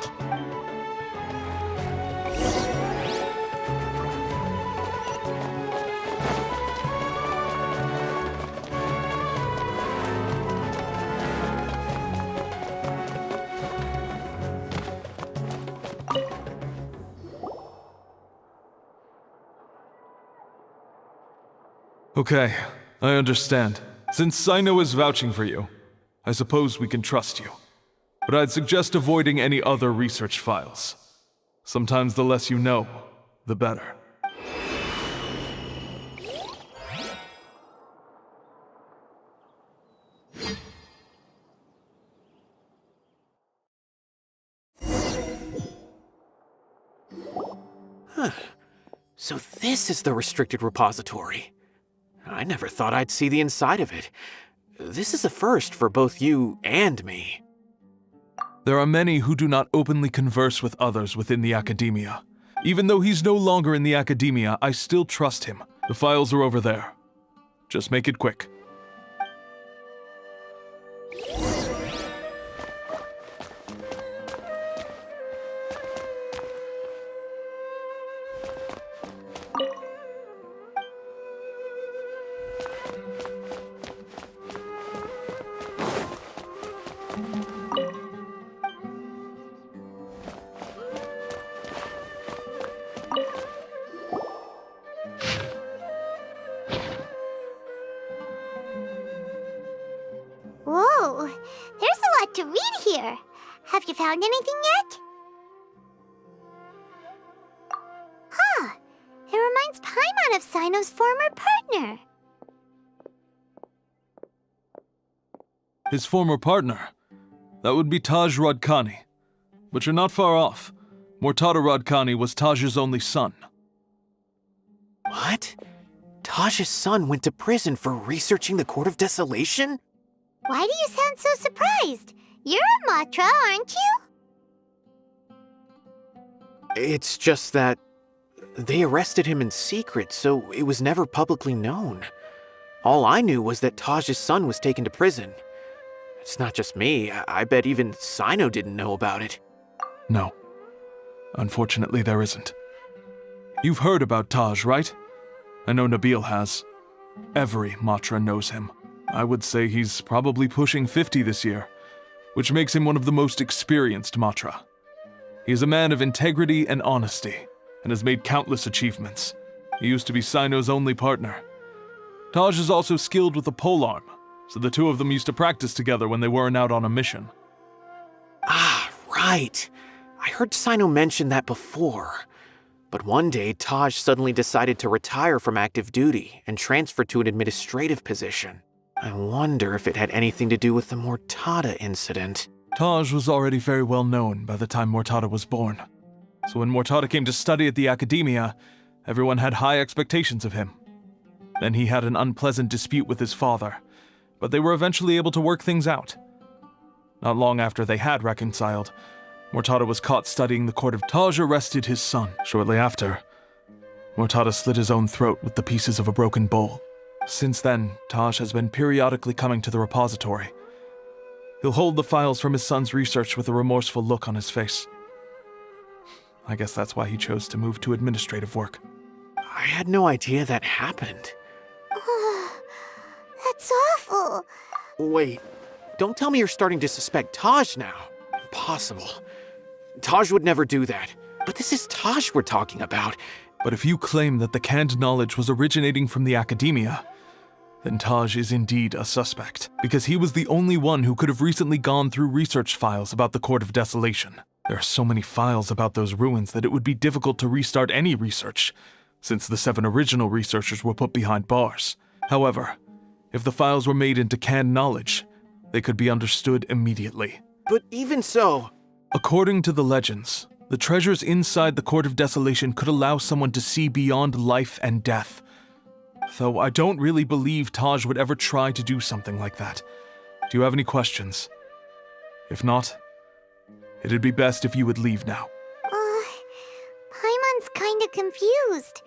Okay, I understand. Since Cyno is vouching for you, I suppose we can trust you. But I'd suggest avoiding any other research files. Sometimes the less you know, the better. So this is the restricted repository. I never thought I'd see the inside of it. This is a first for both you and me. There are many who do not openly converse with others within the academia. Even though he's no longer in the academia, I still trust him. The files are over there. Just make it quick. Whoa, there's a lot to read here. Have you found anything yet? Huh, it reminds Paimon of Cyno's former partner. His former partner? That would be Taj Radkani. But you're not far off. Mortada Radkani was Taj's only son. What? Taj's son went to prison for researching the Court of Desolation? Why do you sound so surprised? You're a Matra, aren't you? It's just that they arrested him in secret, so it was never publicly known. All I knew was that Taj's son was taken to prison. It's not just me. I bet even Cyno didn't know about it. No. Unfortunately, there isn't. You've heard about Taj, right? I know Nabil has. Every Matra knows him. I would say he's probably pushing 50 this year, which makes him one of the most experienced Matra. He is a man of integrity and honesty, and has made countless achievements. He used to be Cyno's only partner. Taj is also skilled with the polearm, so the two of them used to practice together when they weren't out on a mission. Ah, right. I heard Cyno mention that before. But one day, Taj suddenly decided to retire from active duty and transfer to an administrative position. I wonder if it had anything to do with the Mortada incident. Taj was already very well known by the time Mortada was born. So when Mortada came to study at the academia, everyone had high expectations of him. Then he had an unpleasant dispute with his father, but they were eventually able to work things out. Not long after they had reconciled, Mortada was caught studying the court of Taj arrested his son. Shortly after, Mortada slit his own throat with the pieces of a broken bowl. Since then, Taj has been periodically coming to the repository. He'll hold the files from his son's research with a remorseful look on his face. I guess that's why he chose to move to administrative work. I had no idea that happened. That's awful. Wait, don't tell me you're starting to suspect Taj now. Impossible. Taj would never do that. But this is Taj we're talking about. But if you claim that the canned knowledge was originating from the academia, then Taj is indeed a suspect, because he was the only one who could have recently gone through research files about the Court of Desolation. There are so many files about those ruins that it would be difficult to restart any research, since the 7 original researchers were put behind bars. However, if the files were made into canned knowledge, they could be understood immediately. But even so... According to the legends, the treasures inside the Court of Desolation could allow someone to see beyond life and death. Though I don't really believe Taj would ever try to do something like that. Do you have any questions? If not, it'd be best if you would leave now. Paimon's kinda confused.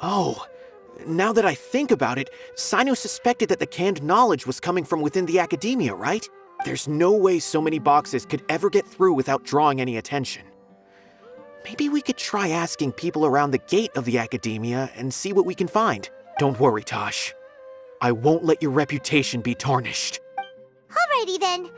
Oh, now that I think about it, Cyno suspected that the canned knowledge was coming from within the academia, right? There's no way so many boxes could ever get through without drawing any attention. Maybe we could try asking people around the gate of the academia and see what we can find. Don't worry, Tosh. I won't let your reputation be tarnished. Alrighty then,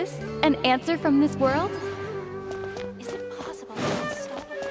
this? An answer from this world? Is it possible to stop a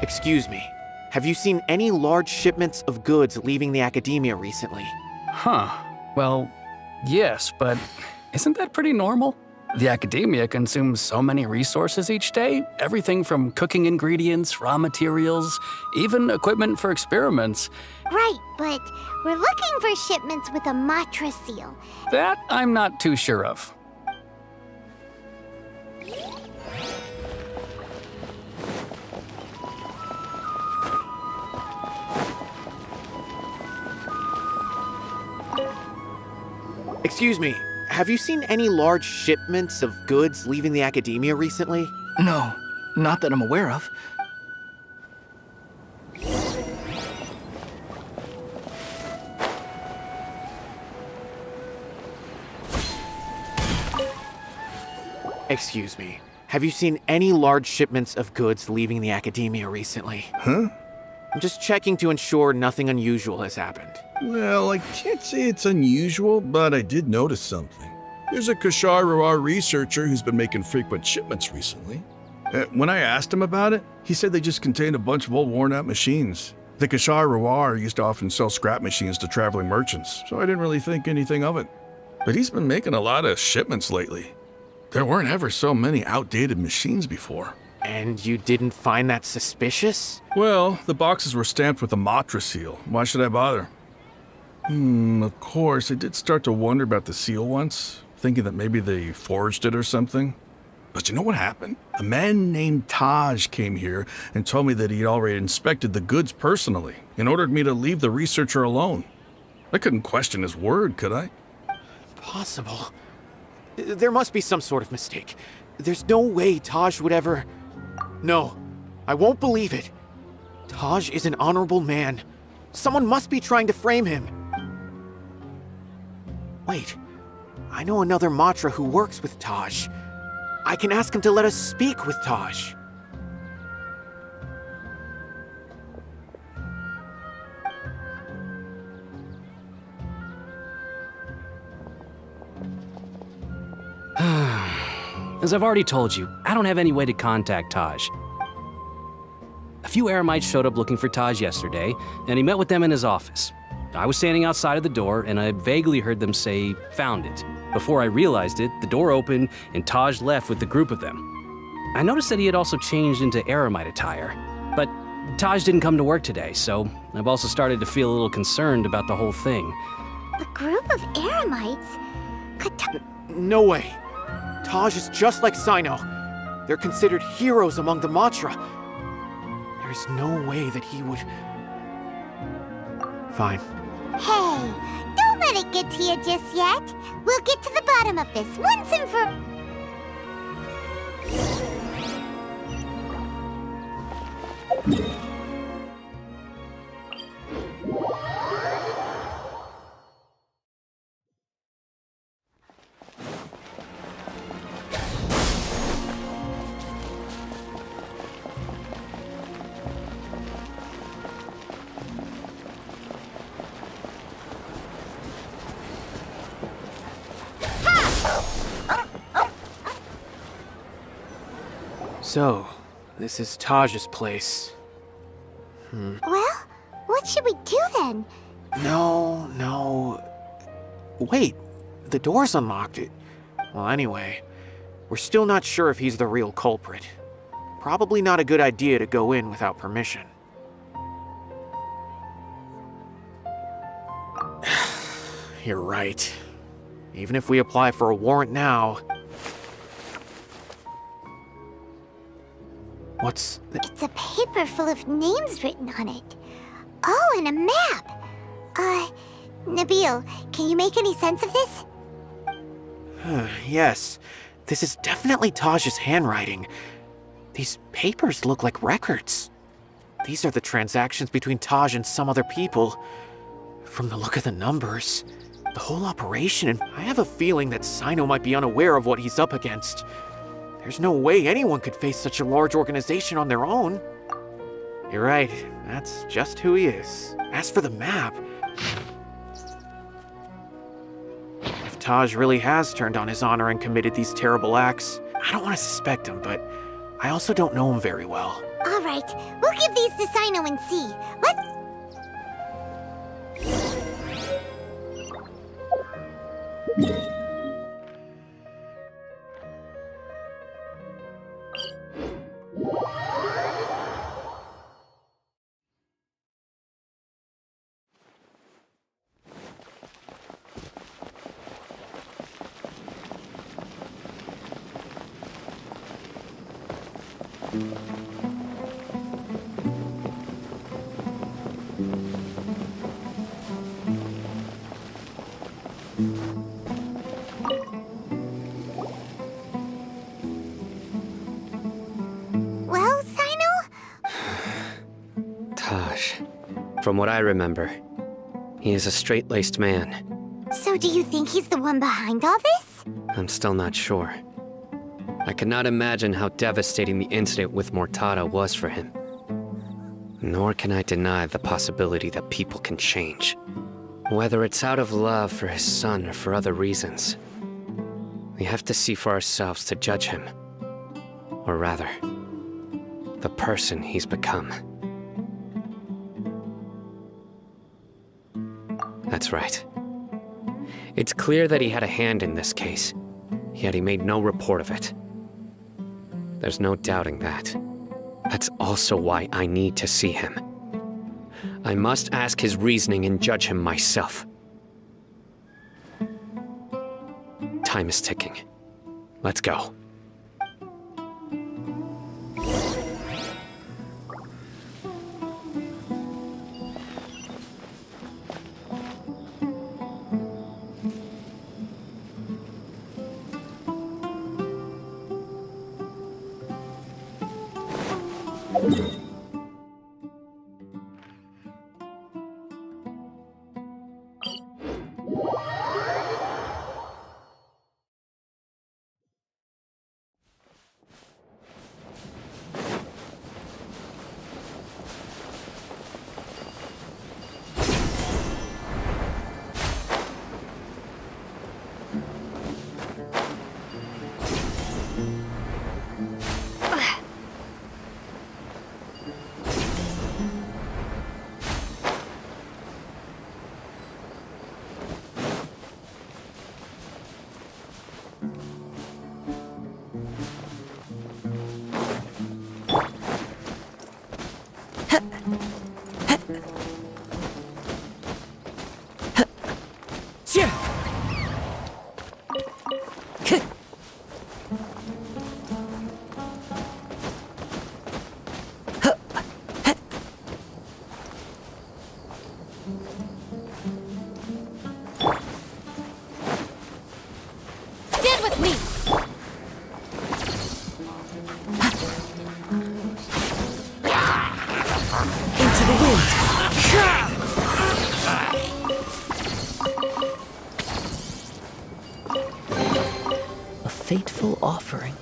Excuse me. Have you seen any large shipments of goods leaving the academia recently? Huh. Well, yes, but isn't that pretty normal? The academia consumes so many resources each day, everything from cooking ingredients, raw materials, even equipment for experiments. Right, but we're looking for shipments with a Matra seal. That I'm not too sure of. Excuse me, have you seen any large shipments of goods leaving the academia recently? No, not that I'm aware of. Excuse me, have you seen any large shipments of goods leaving the academia recently? Huh? I'm just checking to ensure nothing unusual has happened. Well, I can't say it's unusual, but I did notice something. There's a Kashar researcher who's been making frequent shipments recently. When I asked him about it, he said they just contained a bunch of old worn-out machines. The Kashar used to often sell scrap machines to traveling merchants, so I didn't really think anything of it. But he's been making a lot of shipments lately. There weren't ever so many outdated machines before. And you didn't find that suspicious? Well, the boxes were stamped with a Matra seal. Why should I bother? Of course, I did start to wonder about the seal once, thinking that maybe they forged it or something. But you know what happened? A man named Taj came here and told me that he'd already inspected the goods personally and ordered me to leave the researcher alone. I couldn't question his word, could I? Possible. There must be some sort of mistake. There's no way Taj would ever... No, I won't believe it. Taj is an honorable man. Someone must be trying to frame him. Wait, I know another Matra who works with Taj. I can ask him to let us speak with Taj. As I've already told you, I don't have any way to contact Taj. A few Eremites showed up looking for Taj yesterday, and he met with them in his office. I was standing outside of the door, and I vaguely heard them say, "Found it." Before I realized it, the door opened, and Taj left with the group of them. I noticed that he had also changed into Eremite attire. But Taj didn't come to work today, so I've also started to feel a little concerned about the whole thing. A group of Eremites? Could No way. Taj is just like Cyno. They're considered heroes among the Matra. There's no way that he would... Fine. Hey, don't let let it get to you just yet. We'll get to the bottom of this once and for... So, this is Taj's place. Well, what should we do then? No. Wait, the door's unlocked. Well, anyway, we're still not sure if he's the real culprit. Probably not a good idea to go in without permission. You're right. Even if we apply for a warrant now... What's... It's a paper full of names written on it. Oh, and a map. Nabil, can you make any sense of this? Yes, this is definitely Taj's handwriting. These papers look like records. These are the transactions between Taj and some other people. From the look of the numbers, the whole operation, and I have a feeling that Cyno might be unaware of what he's up against. There's no way anyone could face such a large organization on their own. You're right, that's just who he is. As for the map, if Taj really has turned on his honor and committed these terrible acts, I don't want to suspect him, but I also don't know him very well. All right, we'll give these to Cyno and see. Let's... Well, Cyno? Taj. From what I remember, he is a straight-laced man. So do you think he's the one behind all this? I'm still not sure. I cannot imagine how devastating the incident with Mortada was for him. Nor can I deny the possibility that people can change. Whether it's out of love for his son or for other reasons. We have to see for ourselves to judge him. Or rather, the person he's become. That's right. It's clear that he had a hand in this case, yet he made no report of it. There's no doubting that. That's also why I need to see him. I must ask his reasoning and judge him myself. Time is ticking. Let's go. offering.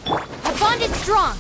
Our bond is strong.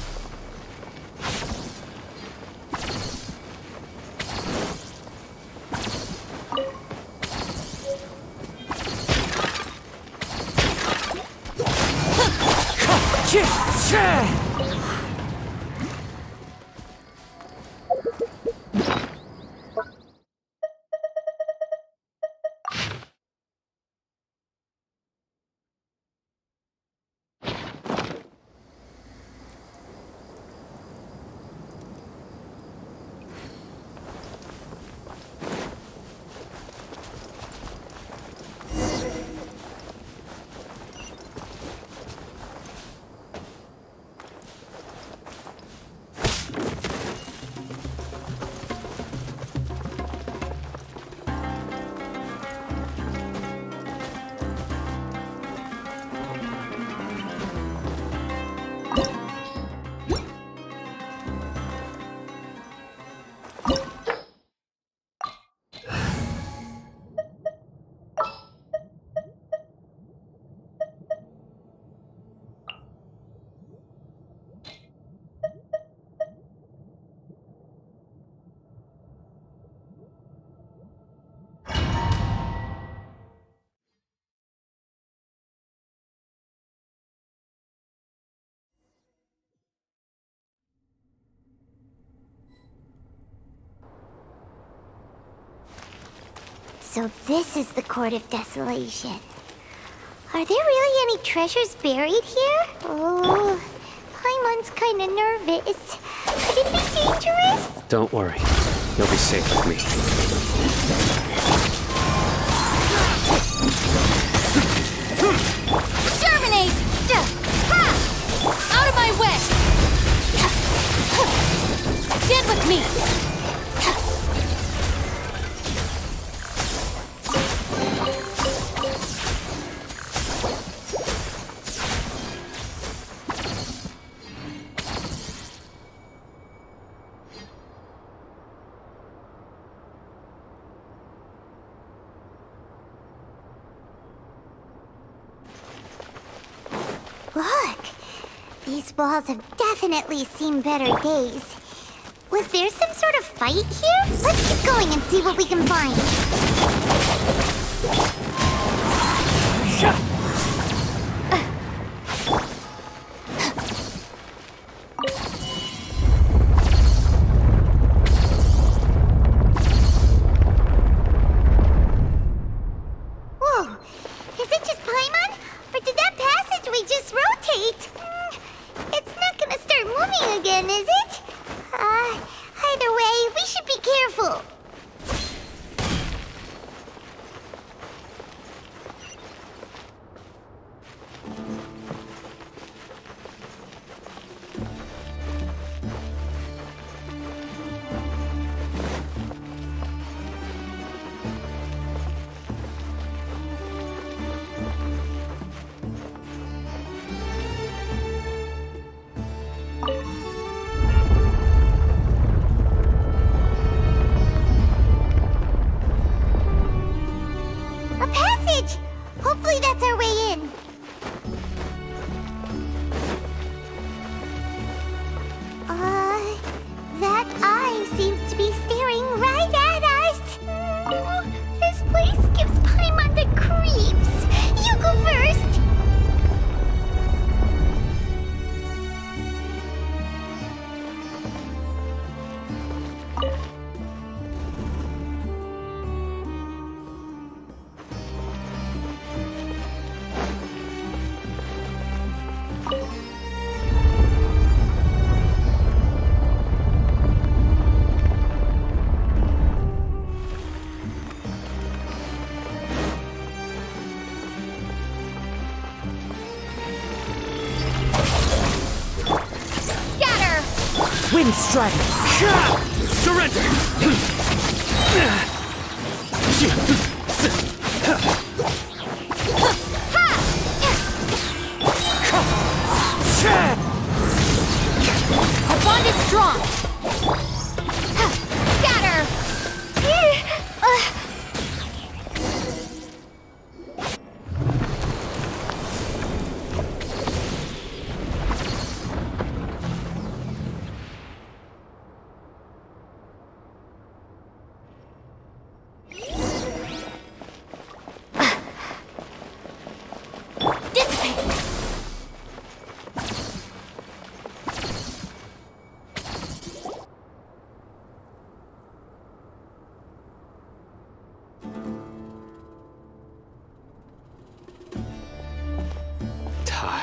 So this is the Court of Desolation. Are there really any treasures buried here? Oh, Paimon's kinda nervous. Could it be dangerous? Don't worry. You'll be safe with me. Germinate! Ha! Out of my way! Stand with me! Look! These walls have definitely seen better days. Was there some sort of fight here? Let's keep going and see what we can find. Whoa! Is it just Paimon? Or did that passageway just rotate? It's not gonna start moving again, is it? Either way, we should be careful. A passage! Hopefully that's our way in. That eye seems to be staring right at us. This place gives Paimon the creeps. You go first. Wind strike! Surrender! Our bond is strong! Scatter!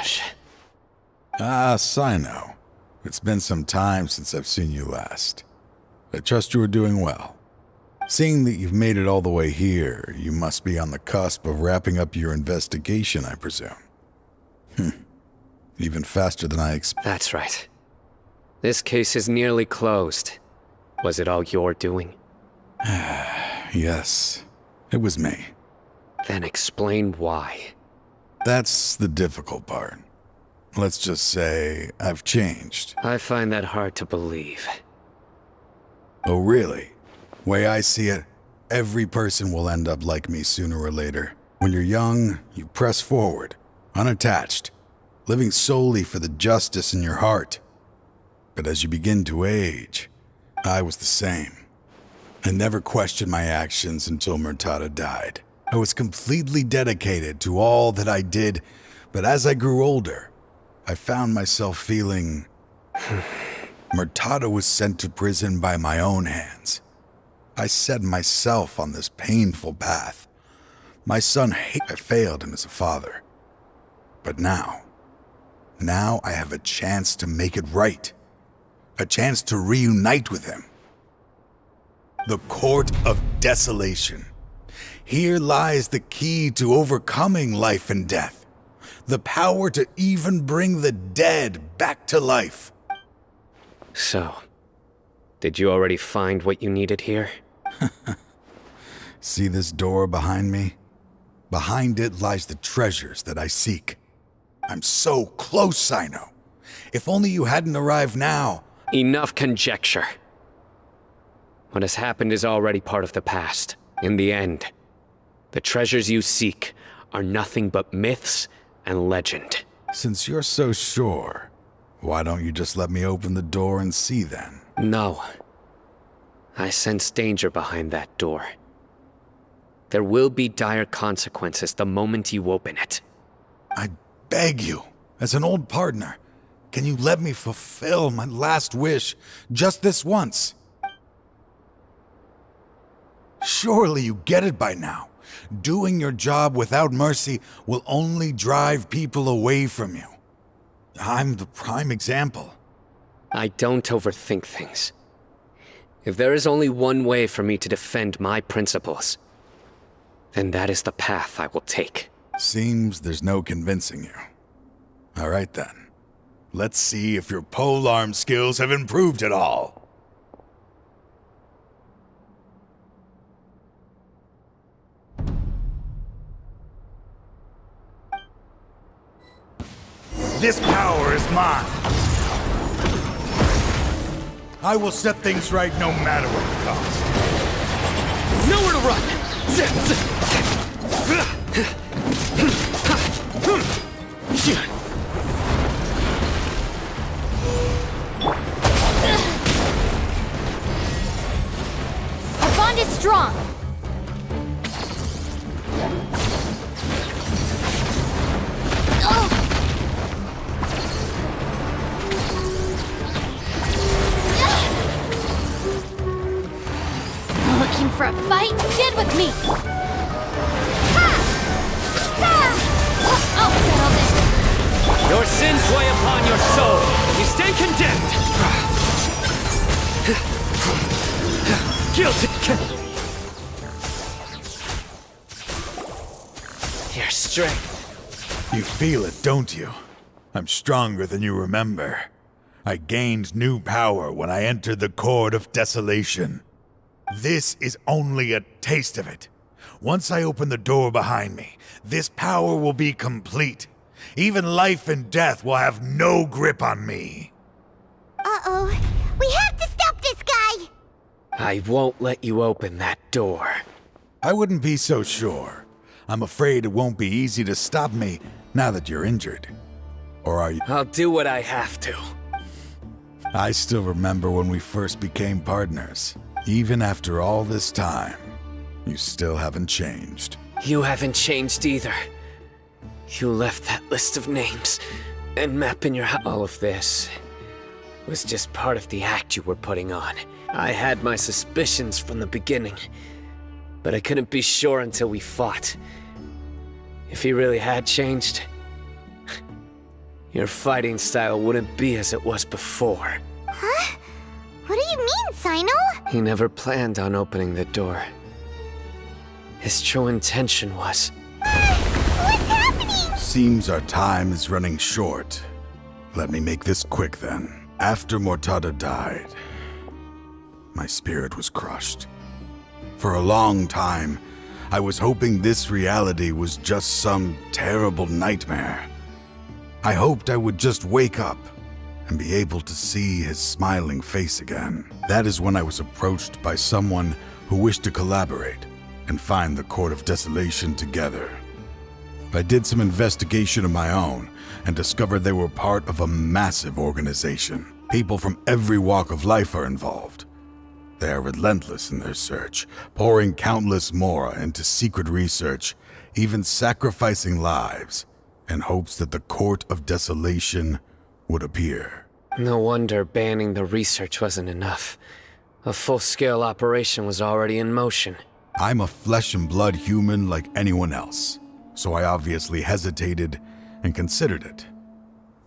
Tosh. Ah, Cyno. It's been some time since I've seen you last. I trust you are doing well. Seeing that you've made it all the way here, you must be on the cusp of wrapping up your investigation, I presume. Even faster than I expected. That's right. This case is nearly closed. Was it all your doing? Yes, it was me. Then explain why. That's the difficult part. Let's just say I've changed. I find that hard to believe. Oh, really? Way I see it, every person will end up like me sooner or later. When you're young, you press forward, unattached, living solely for the justice in your heart. But as you begin to age, I was the same. I never questioned my actions until Murtada died. I was completely dedicated to all that I did, but as I grew older, I found myself feeling... Murtada was sent to prison by my own hands. I set myself on this painful path. My son I failed him as a father. But now I have a chance to make it right. A chance to reunite with him. The Court of Desolation. Here lies the key to overcoming life and death. The power to even bring the dead back to life. So, did you already find what you needed here? See this door behind me? Behind it lies the treasures that I seek. I'm so close, Cyno. If only you hadn't arrived now. Enough conjecture. What has happened is already part of the past. In the end, the treasures you seek are nothing but myths and legend. Since you're so sure, why don't you just let me open the door and see then? No. I sense danger behind that door. There will be dire consequences the moment you open it. I beg you, as an old partner, can you let me fulfill my last wish just this once? Surely you get it by now. Doing your job without mercy will only drive people away from you. I'm the prime example. I don't overthink things. If there is only one way for me to defend my principles, then that is the path I will take. Seems there's no convincing you. All right then. Let's see if your polearm skills have improved at all. This power is mine. I will set things right no matter what it costs. Nowhere to run! Our bond is strong. Looking for a fight? Get with me! I'll settle this. Your sins weigh upon your soul. You stand condemned. Guilty. Your strength. You feel it, don't you? I'm stronger than you remember. I gained new power when I entered the Court of Desolation. This is only a taste of it. Once I open the door behind me, this power will be complete. Even life and death will have no grip on me. Uh-oh. We have to stop this guy! I won't let you open that door. I wouldn't be so sure. I'm afraid it won't be easy to stop me now that you're injured. Or are you? I'll do what I have to. I still remember when we first became partners. Even after all this time, you still haven't changed. You haven't changed either. You left that list of names and map in your house. All of this was just part of the act you were putting on. I had my suspicions from the beginning, but I couldn't be sure until we fought. If he really had changed, your fighting style wouldn't be as it was before. Huh? What do you mean, Cyno? He never planned on opening the door. His true intention was... What's happening? Seems our time is running short. Let me make this quick then. After Mortada died, my spirit was crushed. For a long time, I was hoping this reality was just some terrible nightmare. I hoped I would just wake up and be able to see his smiling face again. That is when I was approached by someone who wished to collaborate and find the Court of Desolation together. I did some investigation of my own and discovered they were part of a massive organization. People from every walk of life are involved. They are relentless in their search, pouring countless mora into secret research, even sacrificing lives in hopes that the Court of Desolation would appear. No wonder banning the research wasn't enough. A full-scale operation was already in motion. I'm a flesh and blood human like anyone else, so I obviously hesitated and considered it.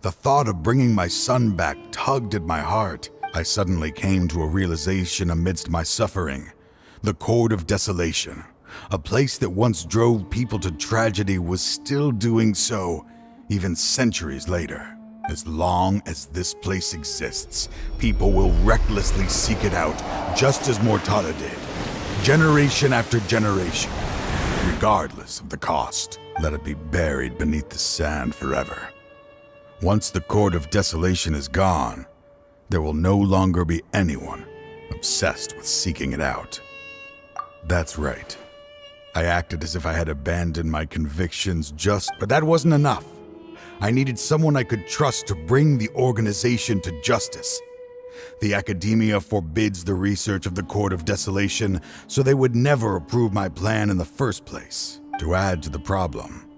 The thought of bringing my son back tugged at my heart. I suddenly came to a realization amidst my suffering. The Court of Desolation, a place that once drove people to tragedy, was still doing so, even centuries later. As long as this place exists, people will recklessly seek it out, just as Mortada did, generation after generation, regardless of the cost. Let it be buried beneath the sand forever. Once the Court of Desolation is gone, there will no longer be anyone obsessed with seeking it out. That's right. I acted as if I had abandoned my convictions but that wasn't enough. I needed someone I could trust to bring the organization to justice. The Academia forbids the research of the Court of Desolation, so they would never approve my plan in the first place. To add to the problem,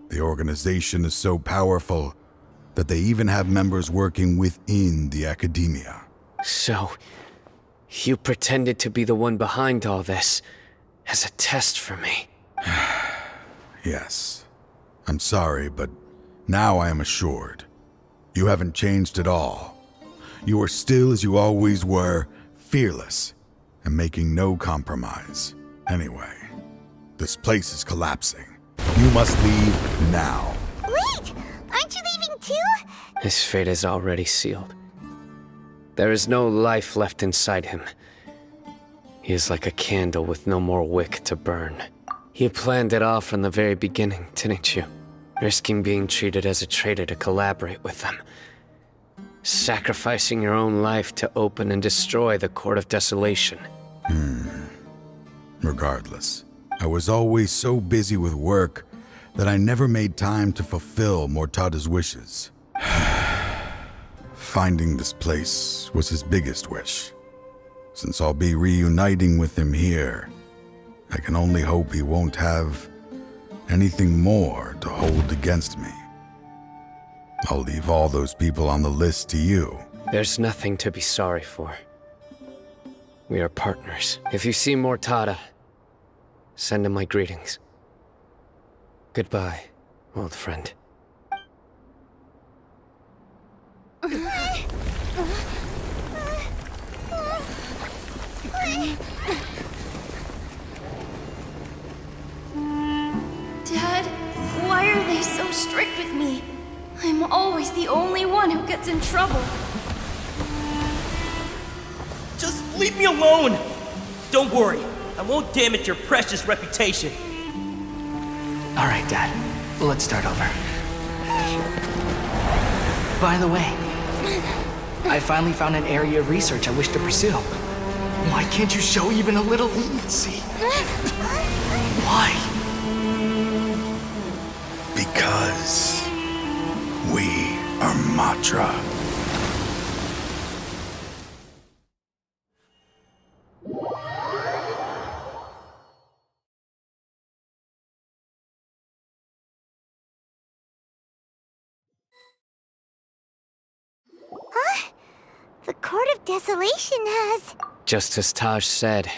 the organization is so powerful that they even have members working within the Academia. So, you pretended to be the one behind all this, as a test for me. Yes. I'm sorry, but now I am assured. You haven't changed at all. You are still as you always were, fearless, and making no compromise. Anyway, this place is collapsing. You must leave now. Wait! Aren't you leaving too? His fate is already sealed. There is no life left inside him. He is like a candle with no more wick to burn. You planned it all from the very beginning, didn't you? Risking being treated as a traitor to collaborate with them. Sacrificing your own life to open and destroy the Court of Desolation. Regardless, I was always so busy with work that I never made time to fulfill Mortada's wishes. Finding this place was his biggest wish. Since I'll be reuniting with him here, I can only hope he won't have anything more to hold against me. I'll leave all those people on the list to you. There's nothing to be sorry for. We are partners. If you see Mortada, send him my greetings. Goodbye, old friend. Dad, why are they so strict with me? I'm always the only one who gets in trouble. Just leave me alone! Don't worry, I won't damage your precious reputation. All right, Dad. Let's start over. By the way, I finally found an area of research I wish to pursue. Why can't you show even a little leniency? Why? Because we are Matra. Huh? The Court of Desolation has... Just as Taj said,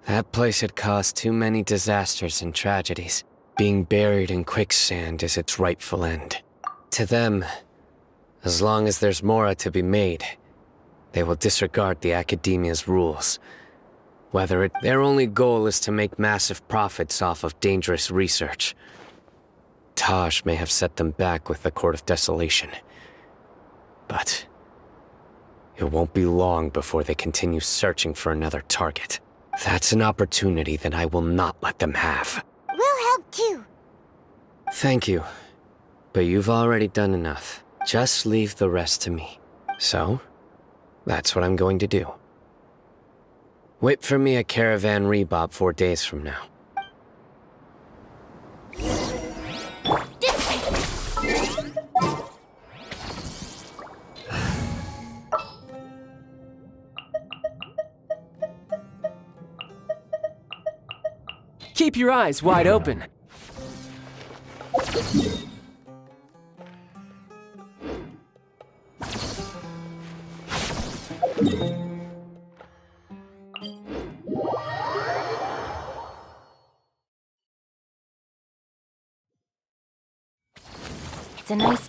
that place had caused too many disasters and tragedies. Being buried in quicksand is its rightful end. To them, as long as there's mora to be made, they will disregard the Academia's rules. Their only goal is to make massive profits off of dangerous research. Taj may have set them back with the Court of Desolation. But it won't be long before they continue searching for another target. That's an opportunity that I will not let them have. We'll help too. Thank you. But you've already done enough. Just leave the rest to me. So, that's what I'm going to do. Wait for me at Caravan Rebob 4 days from now. Keep your eyes wide open. It's a nice...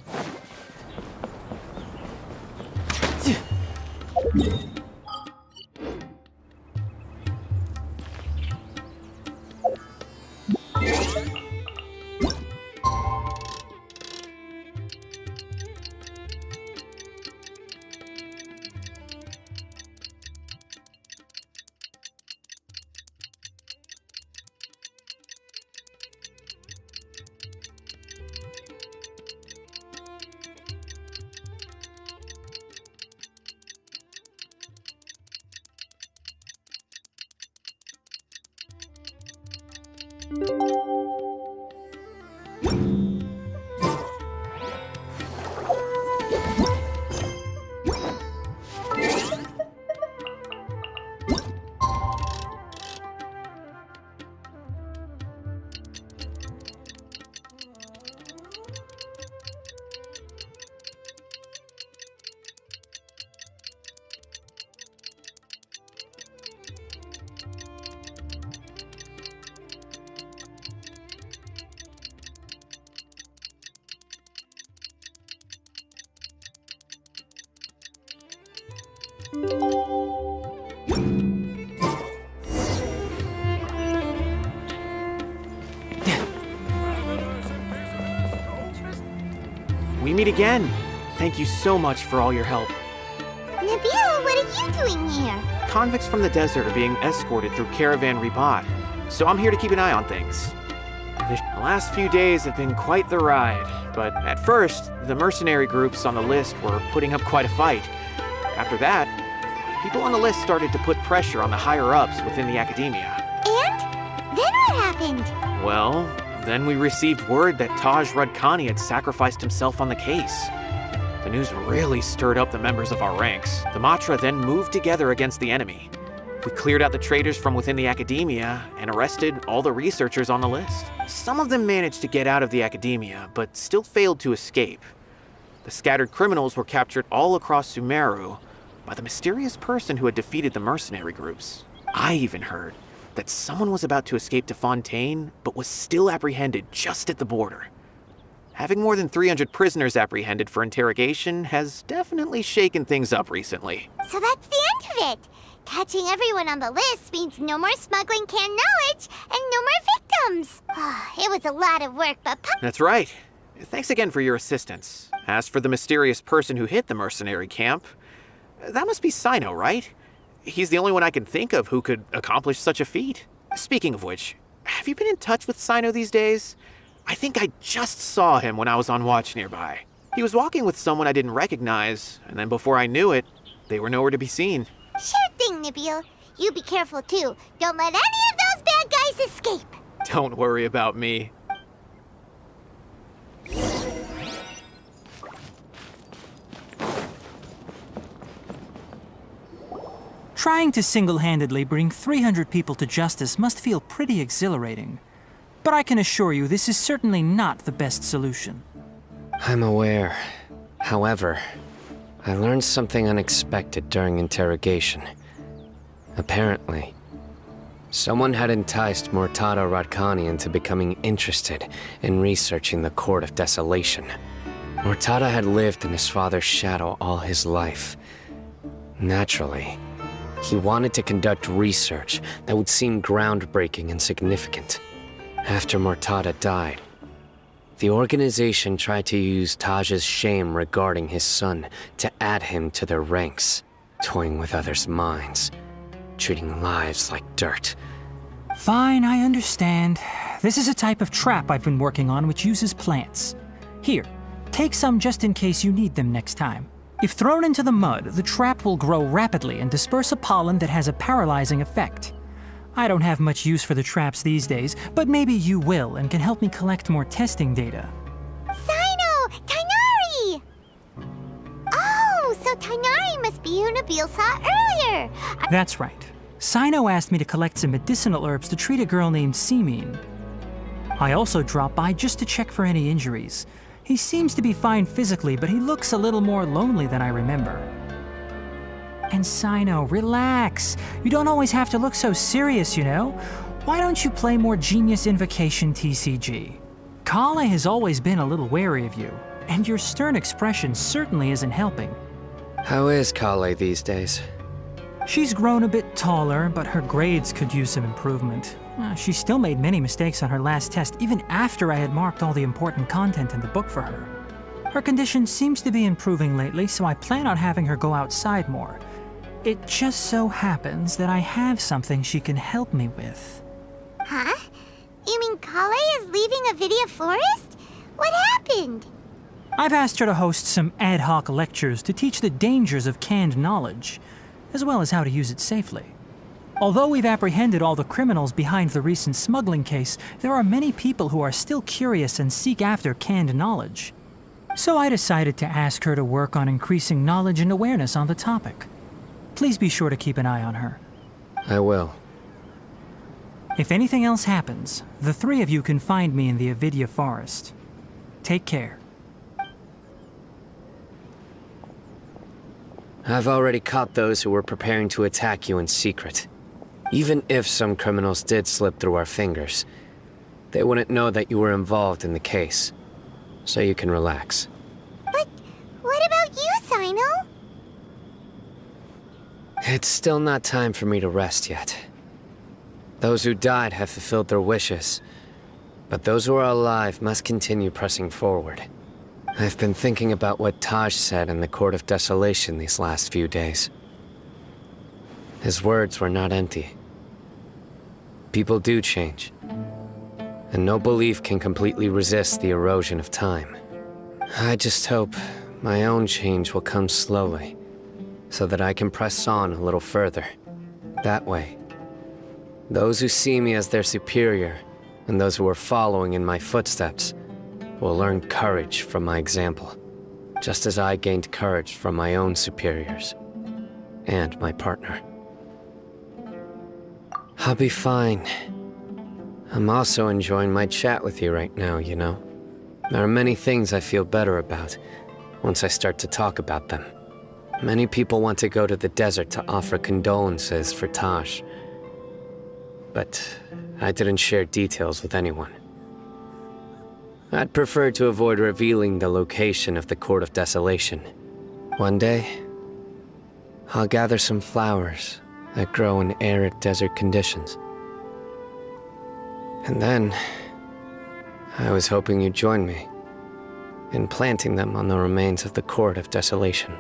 We meet again. Thank you so much for all your help. Nabil, what are you doing here? Convicts from the desert are being escorted through Caravan Rebob, so I'm here to keep an eye on things. The last few days have been quite the ride, but at first, the mercenary groups on the list were putting up quite a fight. After that, people on the list started to put pressure on the higher-ups within the Academia. And? Then what happened? Well, then we received word that Taj Rudkani had sacrificed himself on the case. The news really stirred up the members of our ranks. The Matra then moved together against the enemy. We cleared out the traitors from within the Academia and arrested all the researchers on the list. Some of them managed to get out of the Academia, but still failed to escape. The scattered criminals were captured all across Sumeru by the mysterious person who had defeated the mercenary groups. I even heard that someone was about to escape to Fontaine, but was still apprehended just at the border. Having more than 300 prisoners apprehended for interrogation has definitely shaken things up recently. So that's the end of it. Catching everyone on the list means no more smuggling canned knowledge and no more victims. It was a lot of work, but... That's right. Thanks again for your assistance. As for the mysterious person who hit the mercenary camp, that must be Cyno, right? He's the only one I can think of who could accomplish such a feat. Speaking of which, have you been in touch with Cyno these days? I think I just saw him when I was on watch nearby. He was walking with someone I didn't recognize, and then before I knew it, they were nowhere to be seen. Sure thing, Nabil. You be careful too. Don't let any of those bad guys escape. Don't worry about me. Trying to single-handedly bring 300 people to justice must feel pretty exhilarating. But I can assure you this is certainly not the best solution. I'm aware. However, I learned something unexpected during interrogation. Apparently, someone had enticed Murtada Radkani into becoming interested in researching the Court of Desolation. Mortada had lived in his father's shadow all his life. Naturally, he wanted to conduct research that would seem groundbreaking and significant. After Mortada died, the organization tried to use Taj's shame regarding his son to add him to their ranks, toying with others' minds, treating lives like dirt. Fine, I understand. This is a type of trap I've been working on which uses plants. Here, take some just in case you need them next time. If thrown into the mud, the trap will grow rapidly and disperse a pollen that has a paralyzing effect. I don't have much use for the traps these days, but maybe you will and can help me collect more testing data. Cyno! Tighnari! Oh, so Tighnari must be who Nabil saw earlier. That's right. Cyno asked me to collect some medicinal herbs to treat a girl named Simin. I also dropped by just to check for any injuries. He seems to be fine physically, but he looks a little more lonely than I remember. And Cyno, relax. You don't always have to look so serious, you know? Why don't you play more Genius Invocation TCG? Kale has always been a little wary of you, and your stern expression certainly isn't helping. How is Kale these days? She's grown a bit taller, but her grades could use some improvement. She still made many mistakes on her last test, even after I had marked all the important content in the book for her. Her condition seems to be improving lately, so I plan on having her go outside more. It just so happens that I have something she can help me with. Huh? You mean Kale is leaving Avidia Forest? What happened? I've asked her to host some ad hoc lectures to teach the dangers of canned knowledge, as well as how to use it safely. Although we've apprehended all the criminals behind the recent smuggling case, there are many people who are still curious and seek after canned knowledge. So I decided to ask her to work on increasing knowledge and awareness on the topic. Please be sure to keep an eye on her. I will. If anything else happens, the three of you can find me in the Avidia Forest. Take care. I've already caught those who were preparing to attack you in secret. Even if some criminals did slip through our fingers, they wouldn't know that you were involved in the case. So you can relax. But what about you, Cyno? It's still not time for me to rest yet. Those who died have fulfilled their wishes, but those who are alive must continue pressing forward. I've been thinking about what Taj said in the Court of Desolation these last few days. His words were not empty. People do change, and no belief can completely resist the erosion of time. I just hope my own change will come slowly, so that I can press on a little further. That way, those who see me as their superior, and those who are following in my footsteps, will learn courage from my example, just as I gained courage from my own superiors, and my partner. I'll be fine. I'm also enjoying my chat with you right now, you know? There are many things I feel better about once I start to talk about them. Many people want to go to the desert to offer condolences for Taj, but I didn't share details with anyone. I'd prefer to avoid revealing the location of the Court of Desolation. One day, I'll gather some flowers that grow in arid desert conditions. And then, I was hoping you'd join me in planting them on the remains of the Court of Desolation.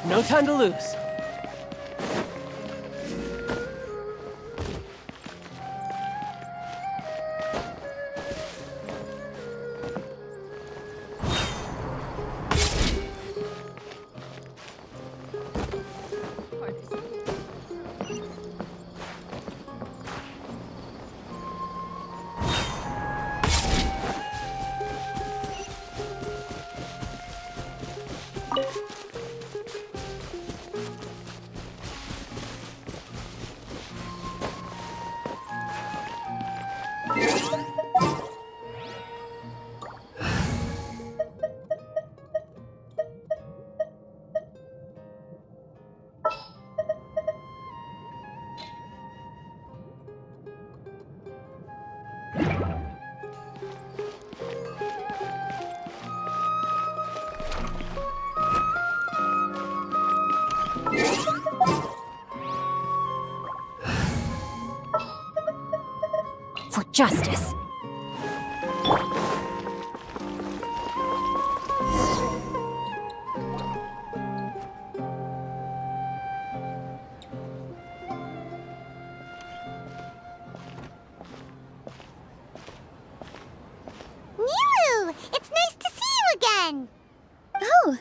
No time to lose. For justice. Nilou! It's nice to see you again! Oh,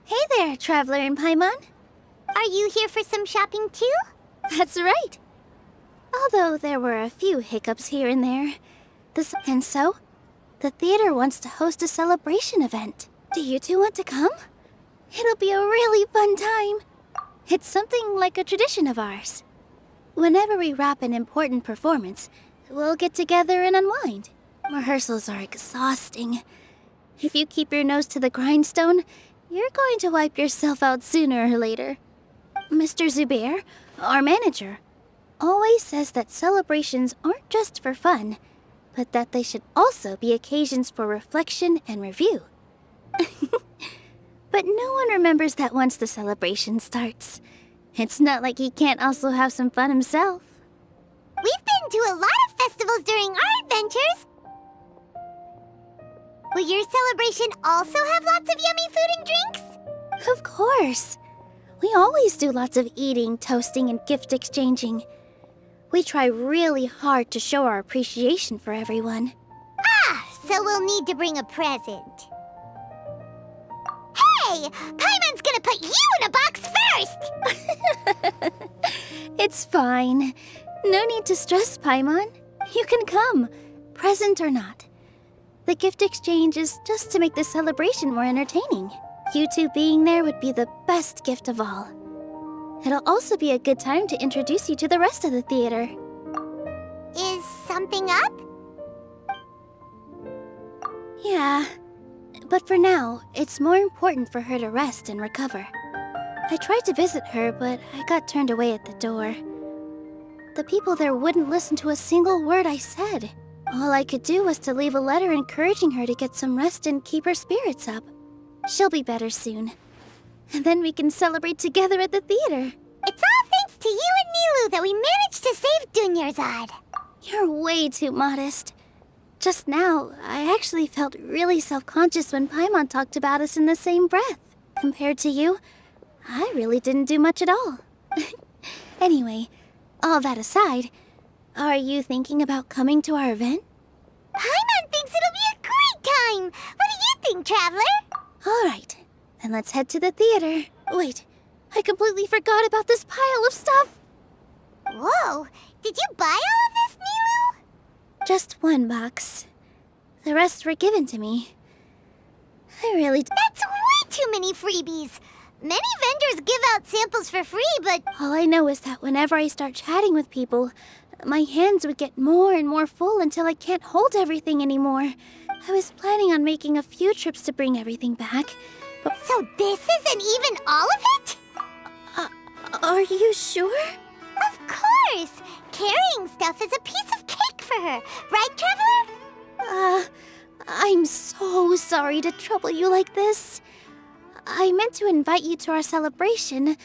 hey there, Traveler in Paimon. Are you here for some shopping too? That's right. Although there were a few hiccups here and there. And so, the theater wants to host a celebration event. Do you two want to come? It'll be a really fun time. It's something like a tradition of ours. Whenever we wrap an important performance, we'll get together and unwind. Rehearsals are exhausting. If you keep your nose to the grindstone, you're going to wipe yourself out sooner or later. Mr. Zubair, our manager, always says that celebrations aren't just for fun, but that they should also be occasions for reflection and review. But no one remembers that once the celebration starts. It's not like he can't also have some fun himself. We've been to a lot of festivals during our adventures. Will your celebration also have lots of yummy food and drinks? Of course. We always do lots of eating, toasting, and gift exchanging. We try really hard to show our appreciation for everyone. Ah, so we'll need to bring a present. Hey! Paimon's gonna put you in a box first! It's fine. No need to stress, Paimon. You can come, present or not. The gift exchange is just to make the celebration more entertaining. You two being there would be the best gift of all. It'll also be a good time to introduce you to the rest of the theater. Is something up? Yeah, but for now, it's more important for her to rest and recover. I tried to visit her, but I got turned away at the door. The people there wouldn't listen to a single word I said. All I could do was to leave a letter encouraging her to get some rest and keep her spirits up. She'll be better soon. And then we can celebrate together at the theater. It's all thanks to you and Nilou that we managed to save Dunyarzad. You're way too modest. Just now, I actually felt really self-conscious when Paimon talked about us in the same breath. Compared to you, I really didn't do much at all. Anyway, all that aside, are you thinking about coming to our event? Paimon thinks it'll be a great time! What do you think, Traveler? All right, then let's head to the theater. Wait, I completely forgot about this pile of stuff! Whoa, did you buy all of this, Nilou? Just one box. The rest were given to me. That's way too many freebies! Many vendors give out samples for free, but... All I know is that whenever I start chatting with people, my hands would get more and more full until I can't hold everything anymore. I was planning on making a few trips to bring everything back, but... So this isn't even all of it? Are you sure? Of course! Carrying stuff is a piece of cake for her, right, Traveler? I'm so sorry to trouble you like this. I meant to invite you to our celebration.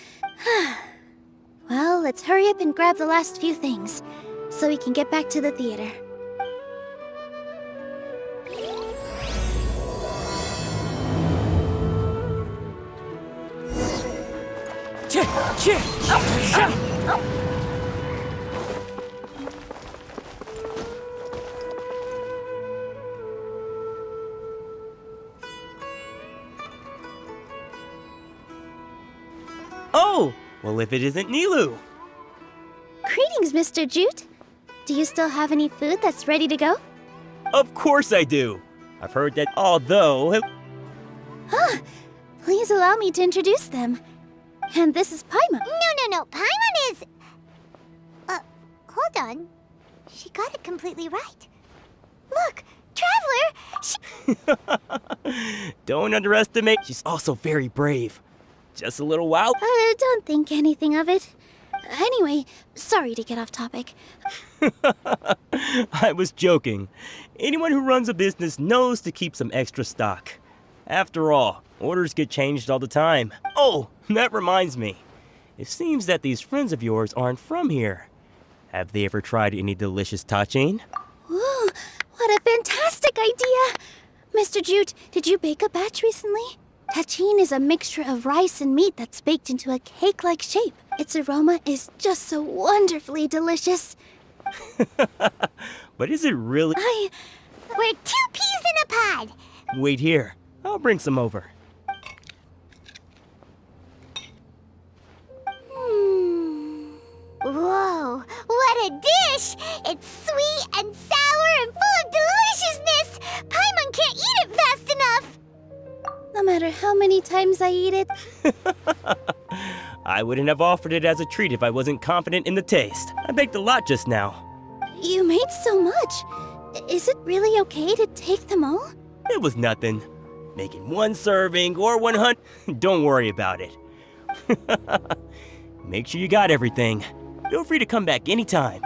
Well, let's hurry up and grab the last few things, so we can get back to the theater. Oh! Well, if it isn't Nilou! Greetings, Mr. Jute. Do you still have any food that's ready to go? Of course I do! I've heard that although... Please allow me to introduce them. And this is Paimon. No. Paimon is... hold on. She got it completely right. Look, Traveler! Don't underestimate. She's also very brave. Just a little wild. Don't think anything of it. Anyway, sorry to get off topic. I was joking. Anyone who runs a business knows to keep some extra stock. After all, orders get changed all the time. Oh, that reminds me. It seems that these friends of yours aren't from here. Have they ever tried any delicious tachin? Ooh, what a fantastic idea! Mr. Jute, did you bake a batch recently? Tachin is a mixture of rice and meat that's baked into a cake-like shape. Its aroma is just so wonderfully delicious. But is it really? We're 2 peas in a pod. Wait here. I'll bring some over. Whoa, what a dish! It's sweet and sour and full of deliciousness! Paimon can't eat it fast enough! No matter how many times I eat it. I wouldn't have offered it as a treat if I wasn't confident in the taste. I baked a lot just now. You made so much. Is it really okay to take them all? It was nothing. Making 1 serving or 100. Don't worry about it. Make sure you got everything. Feel free to come back anytime.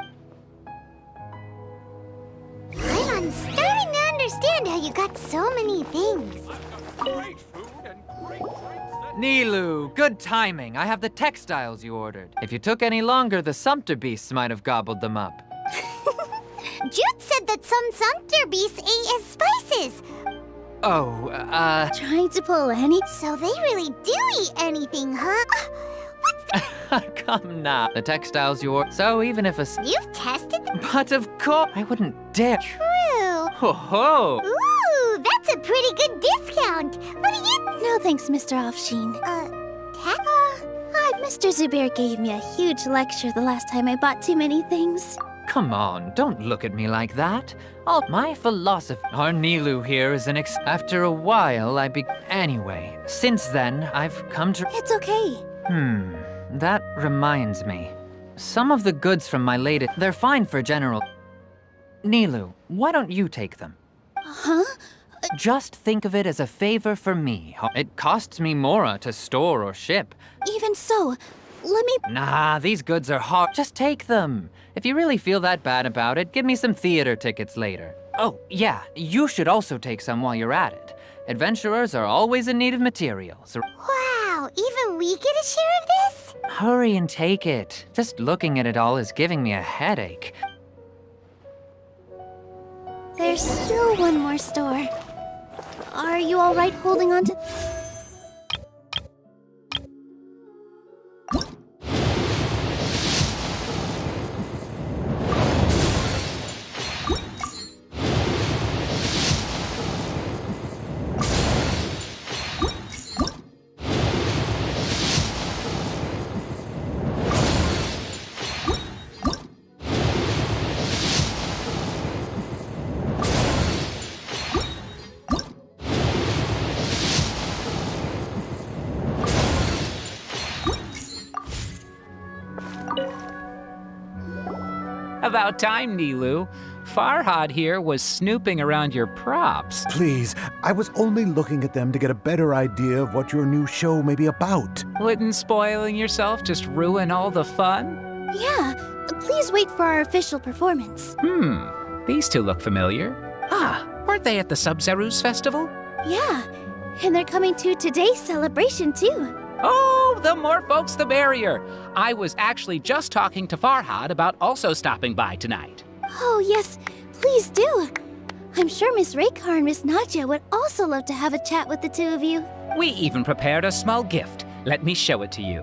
I'm starting to understand how you got so many things. Nilou, good timing. I have the textiles you ordered. If you took any longer, the Sumpter beasts might have gobbled them up. Jute said that some Sumpter beasts ate his spices. Oh, Trying to pull any? So they really do eat anything, huh? Come now. The textiles you ordered. So even if You've tested them? But of course, I wouldn't dare. True. Ho ho! Ooh, that's a pretty good discount. What do you... No thanks, Mr. Offsheen. Mr. Zubair gave me a huge lecture the last time I bought too many things. Come on, don't look at me like that. All my philosophy. Our Nilou here is After a while, Anyway, since then, I've come to... It's okay. That reminds me. Some of the goods from my latest... They're fine for general... Nilou, why don't you take them? Huh? Just think of it as a favor for me. It costs me Mora to store or ship. Even so, let me... Nah, these goods are hard. Just take them. If you really feel that bad about it, give me some theater tickets later. Oh, yeah, you should also take some while you're at it. Adventurers are always in need of materials. Wow, even we get a share of this? Hurry and take it. Just looking at it all is giving me a headache. There's still one more store. Are you all right holding on to... About time, Nilou. Farhad here was snooping around your props. Please, I was only looking at them to get a better idea of what your new show may be about. Wouldn't spoiling yourself just ruin all the fun? Yeah, please wait for our official performance. These two look familiar. Ah, weren't they at the Sub-Zerus festival? Yeah, and they're coming to today's celebration too. Oh, the more folks the merrier. I was actually just talking to Farhad about also stopping by tonight. Oh yes, please do. I'm sure Miss Raykar and Miss Nadja would also love to have a chat with the two of you. We even prepared a small gift. Let me show it to you.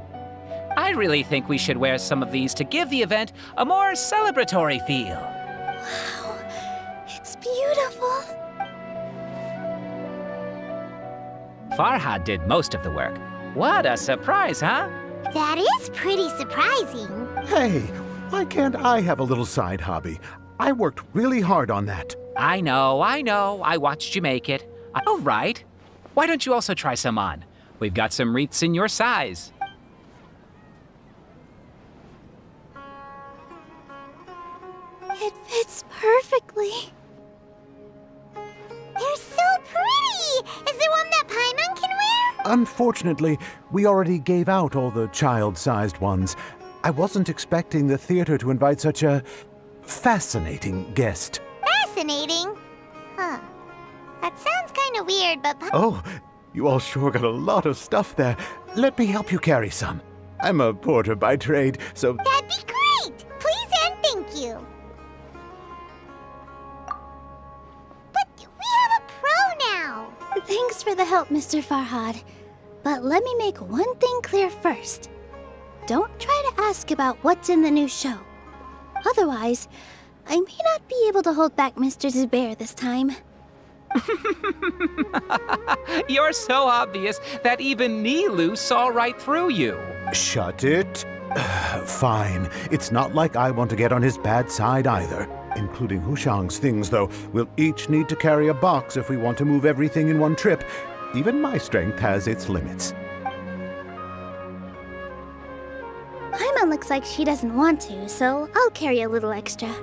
I really think we should wear some of these to give the event a more celebratory feel. Wow, it's beautiful. Farhad did most of the work. What a surprise, huh? That is pretty surprising. Hey, why can't I have a little side hobby? I worked really hard on that. I know. I watched you make it. All right. Why don't you also try some on? We've got some wreaths in your size. It fits perfectly. They're so pretty! Is there one that Paimon can wear? Unfortunately, we already gave out all the child-sized ones. I wasn't expecting the theater to invite such a fascinating guest. Fascinating? Huh. That sounds kind of weird, but Oh, you all sure got a lot of stuff there. Let me help you carry some. I'm a porter by trade, so... That'd be great! Please and thank you. But we have a pro now. Thanks for the help, Mr. Farhad. But let me make one thing clear first. Don't try to ask about what's in the new show. Otherwise, I may not be able to hold back Mr. Zubair this time. You're so obvious that even Nilou saw right through you. Shut it. Fine. It's not like I want to get on his bad side either. Including Hushang's things, though. We'll each need to carry a box if we want to move everything in one trip. Even my strength has its limits. Paimon looks like she doesn't want to, so I'll carry a little extra.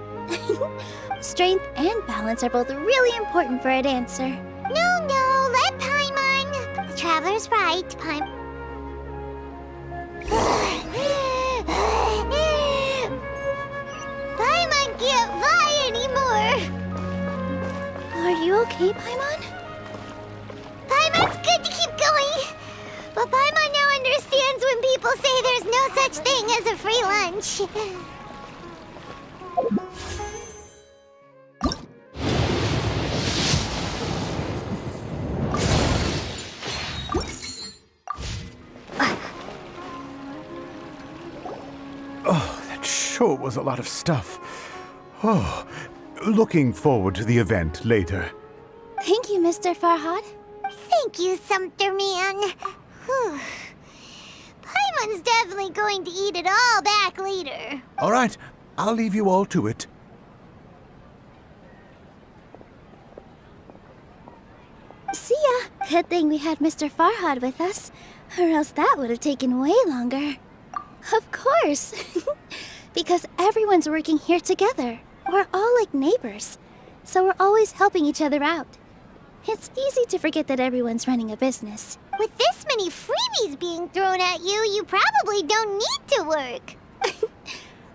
Strength and balance are both really important for a dancer. No, let Paimon. The traveler's right, Paimon can't fly anymore. Are you okay, Paimon? Paimon's good to keep going. But Paimon now understands when people say there's no such thing as a free lunch. Oh, that sure was a lot of stuff. Oh, looking forward to the event later. Thank you, Mr. Farhad. Thank you, Sumpter Man. Whew. Paimon's definitely going to eat it all back later. All right, I'll leave you all to it. See ya. Good thing we had Mr. Farhad with us, or else that would have taken way longer. Of course. Because everyone's working here together. We're all like neighbors, so we're always helping each other out. It's easy to forget that everyone's running a business. With this many freebies being thrown at you, you probably don't need to work.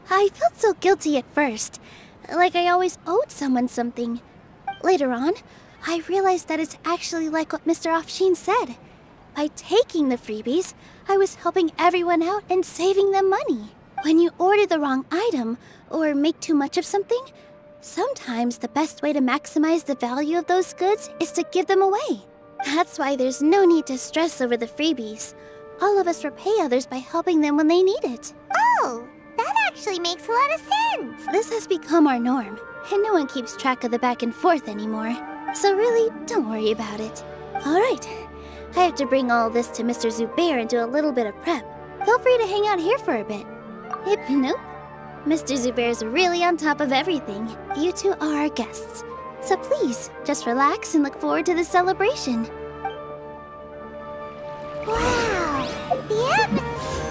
I felt so guilty at first, like I always owed someone something. Later on, I realized that it's actually like what Mr. Afshin said. By taking the freebies, I was helping everyone out and saving them money. When you order the wrong item, or make too much of something, sometimes the best way to maximize the value of those goods is to give them away. That's why there's no need to stress over the freebies. All of us repay others by helping them when they need it. Oh, that actually makes a lot of sense. This has become our norm, and no one keeps track of the back and forth anymore. So really, don't worry about it. All right, I have to bring all this to Mr. Zubair and do a little bit of prep. Feel free to hang out here for a bit. Nope. Mr. Zubair's really on top of everything. You two are our guests. So please, just relax and look forward to the celebration. Wow, the atmosphere.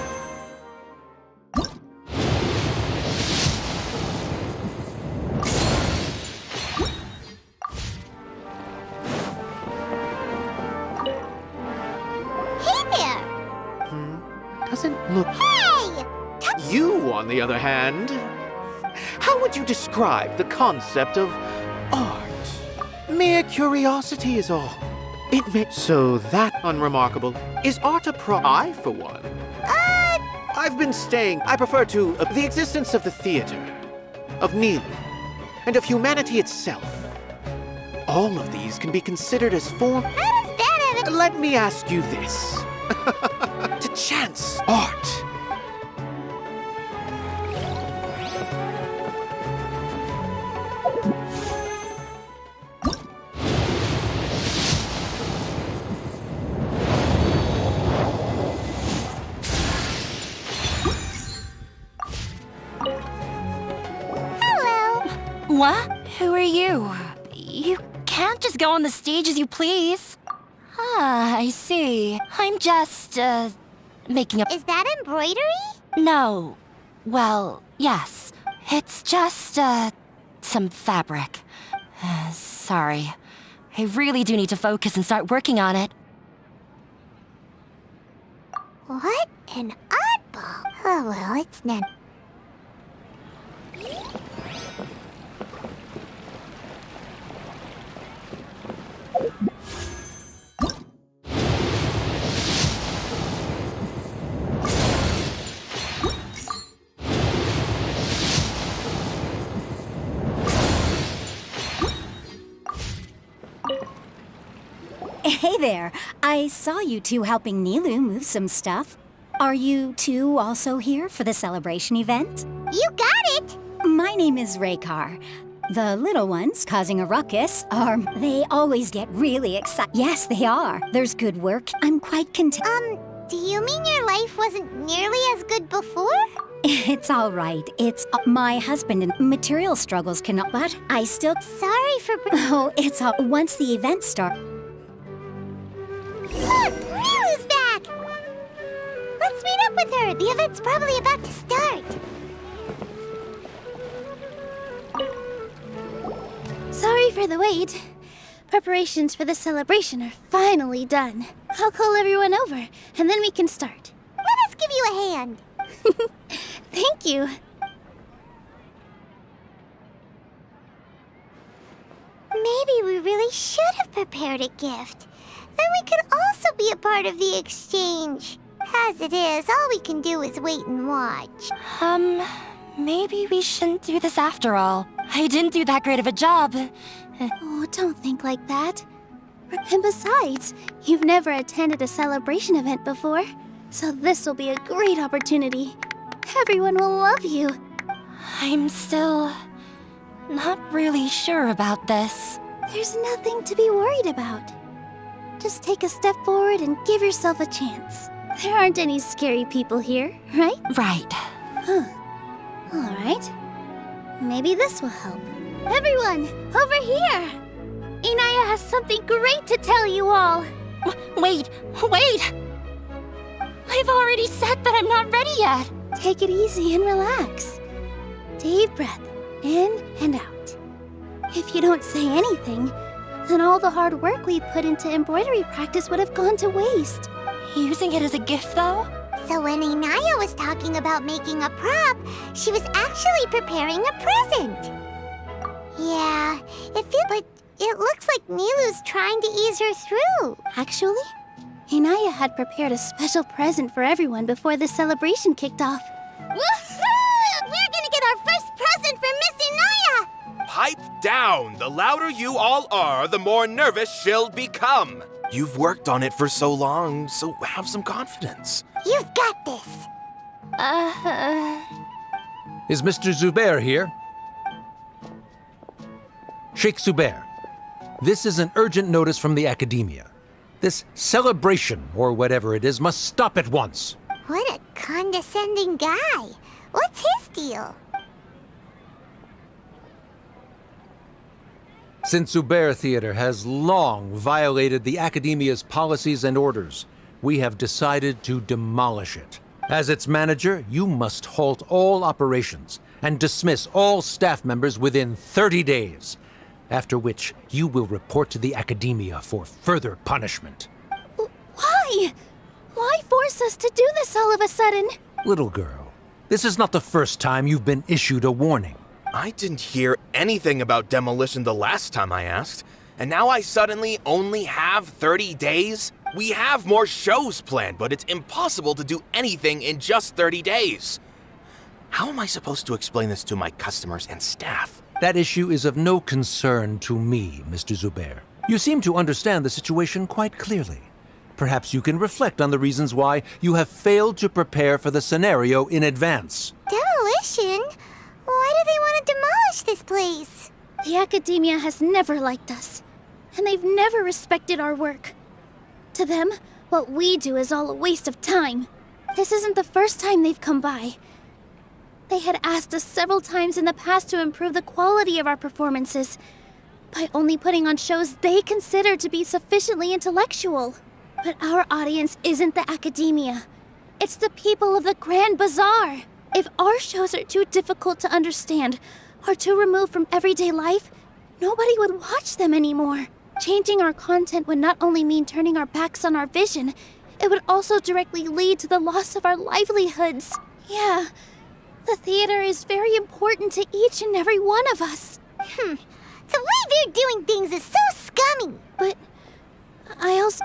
Hey there! Doesn't look... Hey! You, on the other hand, how would you describe the concept of art? Mere curiosity is all. It may... So that unremarkable. Is art a I, for one. I've been staying... I prefer to... the existence of the theater, of Nilou, and of humanity itself. All of these can be considered as form... How does that have a... Let me ask you this. To chance art. What? Who are you? You can't just go on the stage as you please. Ah, I see. I'm just, making a... Is that embroidery? No. Well, yes. It's just, some fabric. Sorry. I really do need to focus and start working on it. What an oddball. Oh well, it's not. Hey there. I saw you two helping Nilou move some stuff. Are you two also here for the celebration event? You got it! My name is Raykar. The little ones causing a ruckus are... They always get really excited. Yes, they are. There's good work. I'm quite content. Do you mean your life wasn't nearly as good before? It's all right. It's my husband and material struggles cannot... But I still... Sorry for... Oh, it's all... Once the event starts... Look! Nilou's back! Let's meet up with her. The event's probably about to start. Sorry for the wait. Preparations for the celebration are finally done. I'll call everyone over, and then we can start. Let us give you a hand. Thank you. Maybe we really should have prepared a gift. Then we could also be a part of the exchange. As it is, all we can do is wait and watch. Maybe we shouldn't do this after all. I didn't do that great of a job. Oh, don't think like that. And besides, you've never attended a celebration event before, so this will be a great opportunity. Everyone will love you. I'm still not really sure about this. There's nothing to be worried about. Just take a step forward and give yourself a chance. There aren't any scary people here, right? Right. Huh. All right. Maybe this will help. Everyone, over here! Inaya has something great to tell you all. Wait! I've already said that I'm not ready yet. Take it easy and relax. Deep breath, in and out. If you don't say anything, then all the hard work we put into embroidery practice would have gone to waste. Using it as a gift, though? So when Inaya was talking about making a prop, she was actually preparing a present. Yeah, but it looks like Nilou's trying to ease her through. Actually, Inaya had prepared a special present for everyone before the celebration kicked off. Woohoo! We're gonna get our first present from Miss Inaya! Pipe down! The louder you all are, the more nervous she'll become. You've worked on it for so long, so have some confidence. You've got this. Is Mr. Zubair here? Sheikh Zubair, this is an urgent notice from the Academia. This celebration, or whatever it is, must stop at once. What a condescending guy. What's his deal? Since Zubair Theater has long violated the Academia's policies and orders, we have decided to demolish it. As its manager, you must halt all operations and dismiss all staff members within 30 days, after which you will report to the Academia for further punishment. Why? Why force us to do this all of a sudden? Little girl, this is not the first time you've been issued a warning. I didn't hear anything about demolition the last time I asked, and now I suddenly only have 30 days? We have more shows planned, but it's impossible to do anything in just 30 days. How am I supposed to explain this to my customers and staff? That issue is of no concern to me, Mr. Zubair. You seem to understand the situation quite clearly. Perhaps you can reflect on the reasons why you have failed to prepare for the scenario in advance. Demolition? Why do they want to demolish this place? The Academia has never liked us, and they've never respected our work. To them, what we do is all a waste of time. This isn't the first time they've come by. They had asked us several times in the past to improve the quality of our performances, by only putting on shows they consider to be sufficiently intellectual. But our audience isn't the academia. It's the people of the Grand Bazaar. If our shows are too difficult to understand or too removed from everyday life, nobody would watch them anymore. Changing our content would not only mean turning our backs on our vision, it would also directly lead to the loss of our livelihoods. Yeah, the theater is very important to each and every one of us. The way they're doing things is so scummy. But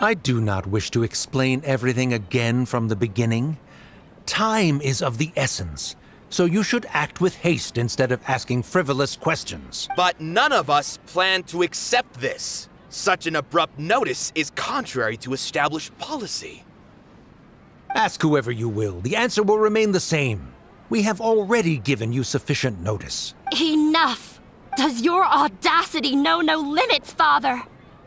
I do not wish to explain everything again from the beginning. Time is of the essence, so you should act with haste instead of asking frivolous questions. But none of us plan to accept this. Such an abrupt notice is contrary to established policy. Ask whoever you will, the answer will remain the same. We have already given you sufficient notice. Enough! Does your audacity know no limits, Father?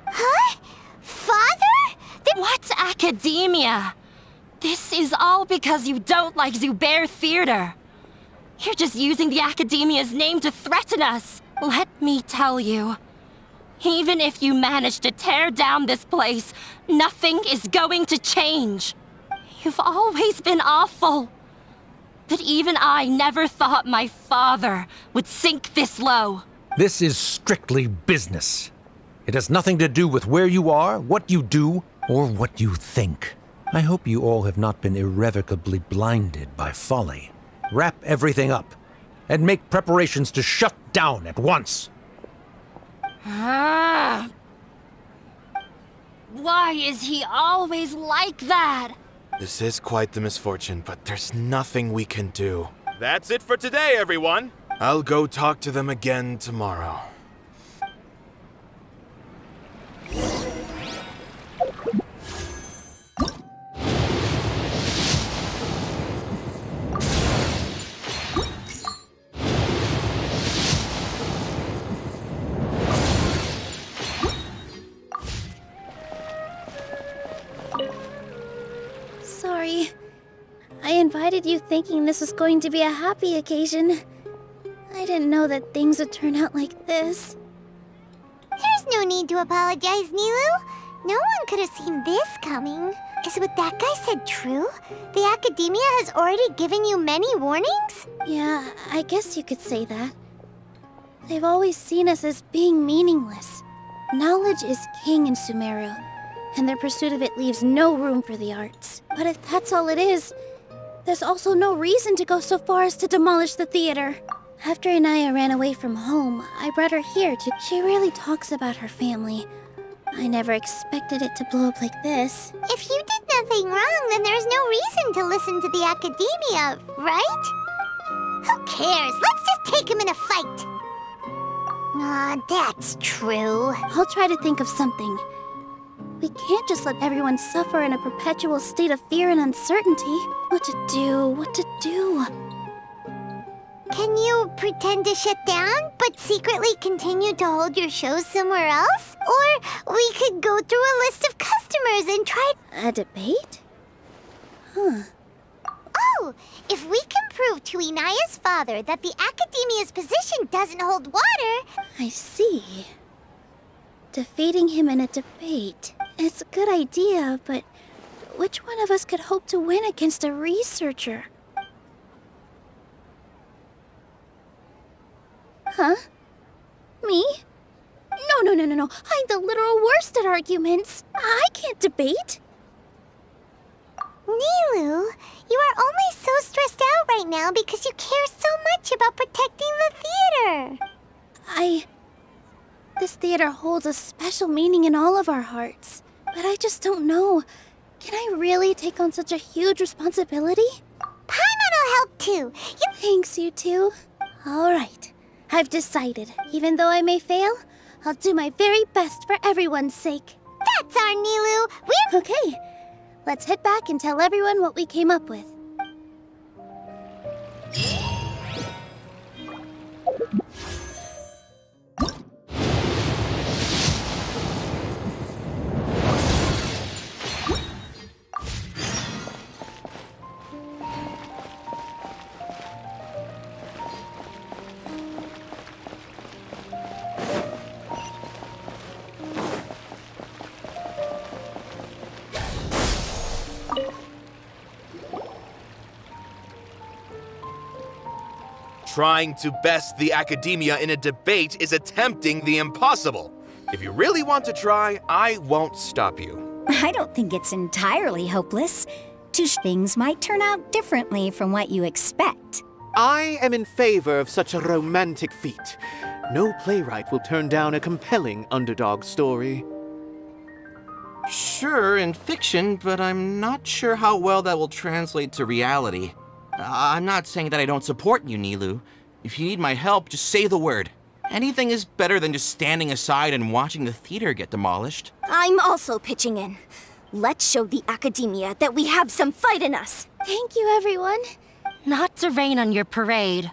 Huh? Father? What's academia? This is all because you don't like Zubair Theater. You're just using the academia's name to threaten us. Let me tell you, even if you manage to tear down this place, nothing is going to change. You've always been awful. But even I never thought my father would sink this low. This is strictly business. It has nothing to do with where you are, what you do, or what you think. I hope you all have not been irrevocably blinded by folly. Wrap everything up, and make preparations to shut down at once. Why is he always like that? This is quite the misfortune, but there's nothing we can do. That's it for today, everyone. I'll go talk to them again tomorrow. Sorry. I invited you thinking this was going to be a happy occasion. I didn't know that things would turn out like this. There's no need to apologize, Nilou. No one could have seen this coming. Is what that guy said true? The academia has already given you many warnings? Yeah, I guess you could say that. They've always seen us as being meaningless. Knowledge is king in Sumeru, and their pursuit of it leaves no room for the arts. But if that's all it is, there's also no reason to go so far as to demolish the theater. After Inaya ran away from home, I brought her here to... She really talks about her family. I never expected it to blow up like this. If you did nothing wrong, then there's no reason to listen to the academia, right? Who cares? Let's just take him in a fight. That's true. I'll try to think of something. We can't just let everyone suffer in a perpetual state of fear and uncertainty. What to do? Can you pretend to shut down, but secretly continue to hold your shows somewhere else? Or we could go through a list of customers and try... A debate? Huh. Oh, if we can prove to Inaya's father that the academia's position doesn't hold water... I see. Defeating him in a debate. It's a good idea, but which one of us could hope to win against a researcher? Huh? Me? No. I'm the literal worst at arguments. I can't debate. Nilou, you are only so stressed out right now because you care so much about protecting the theater. This theater holds a special meaning in all of our hearts. But I just don't know. Can I really take on such a huge responsibility? Paimon'll help too. Thanks, you two. All right. I've decided. Even though I may fail, I'll do my very best for everyone's sake. That's our Nilou. Okay. Let's head back and tell everyone what we came up with. Trying to best the academia in a debate is attempting the impossible. If you really want to try, I won't stop you. I don't think it's entirely hopeless. Things might turn out differently from what you expect. I am in favor of such a romantic feat. No playwright will turn down a compelling underdog story. Sure, in fiction, but I'm not sure how well that will translate to reality. I'm not saying that I don't support you, Nilou. If you need my help, just say the word. Anything is better than just standing aside and watching the theater get demolished. I'm also pitching in. Let's show the academia that we have some fight in us. Thank you, everyone. Not to rain on your parade,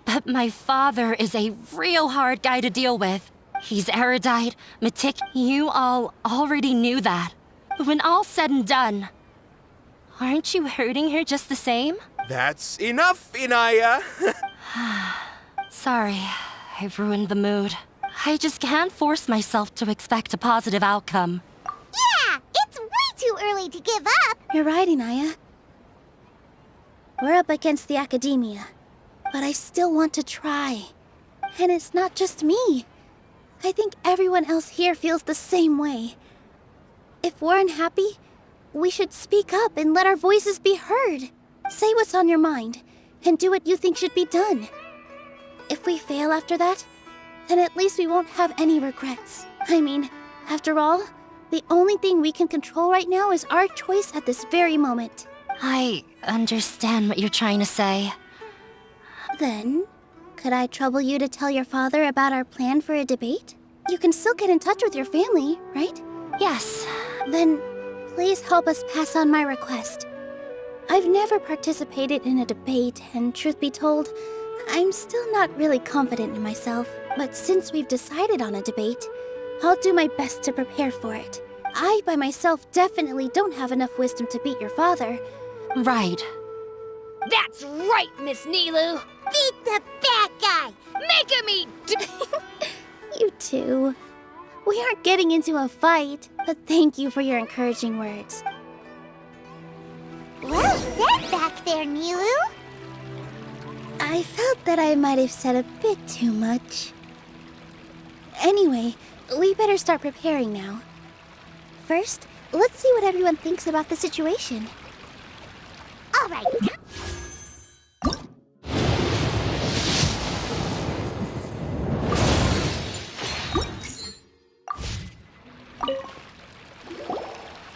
but my father is a real hard guy to deal with. He's erudite, You all already knew that. But when all's said and done, aren't you hurting her just the same? That's enough, Inaya. Sorry, I've ruined the mood. I just can't force myself to expect a positive outcome. Yeah, it's way too early to give up. You're right, Inaya. We're up against the academia, but I still want to try. And it's not just me. I think everyone else here feels the same way. If we're unhappy, we should speak up and let our voices be heard. Say what's on your mind, and do what you think should be done. If we fail after that, then at least we won't have any regrets. I mean, after all, the only thing we can control right now is our choice at this very moment. I understand what you're trying to say. Then, could I trouble you to tell your father about our plan for a debate? You can still get in touch with your family, right? Yes. Then, please help us pass on my request. I've never participated in a debate, and truth be told, I'm still not really confident in myself. But since we've decided on a debate, I'll do my best to prepare for it. I, by myself, definitely don't have enough wisdom to beat your father. Right. That's right, Miss Nilou. Beat the bad guy. Make him eat. You too. We aren't getting into a fight, but thank you for your encouraging words. Well said back there, Nilou. I felt that I might have said a bit too much. Anyway, we better start preparing now. First, let's see what everyone thinks about the situation. All right.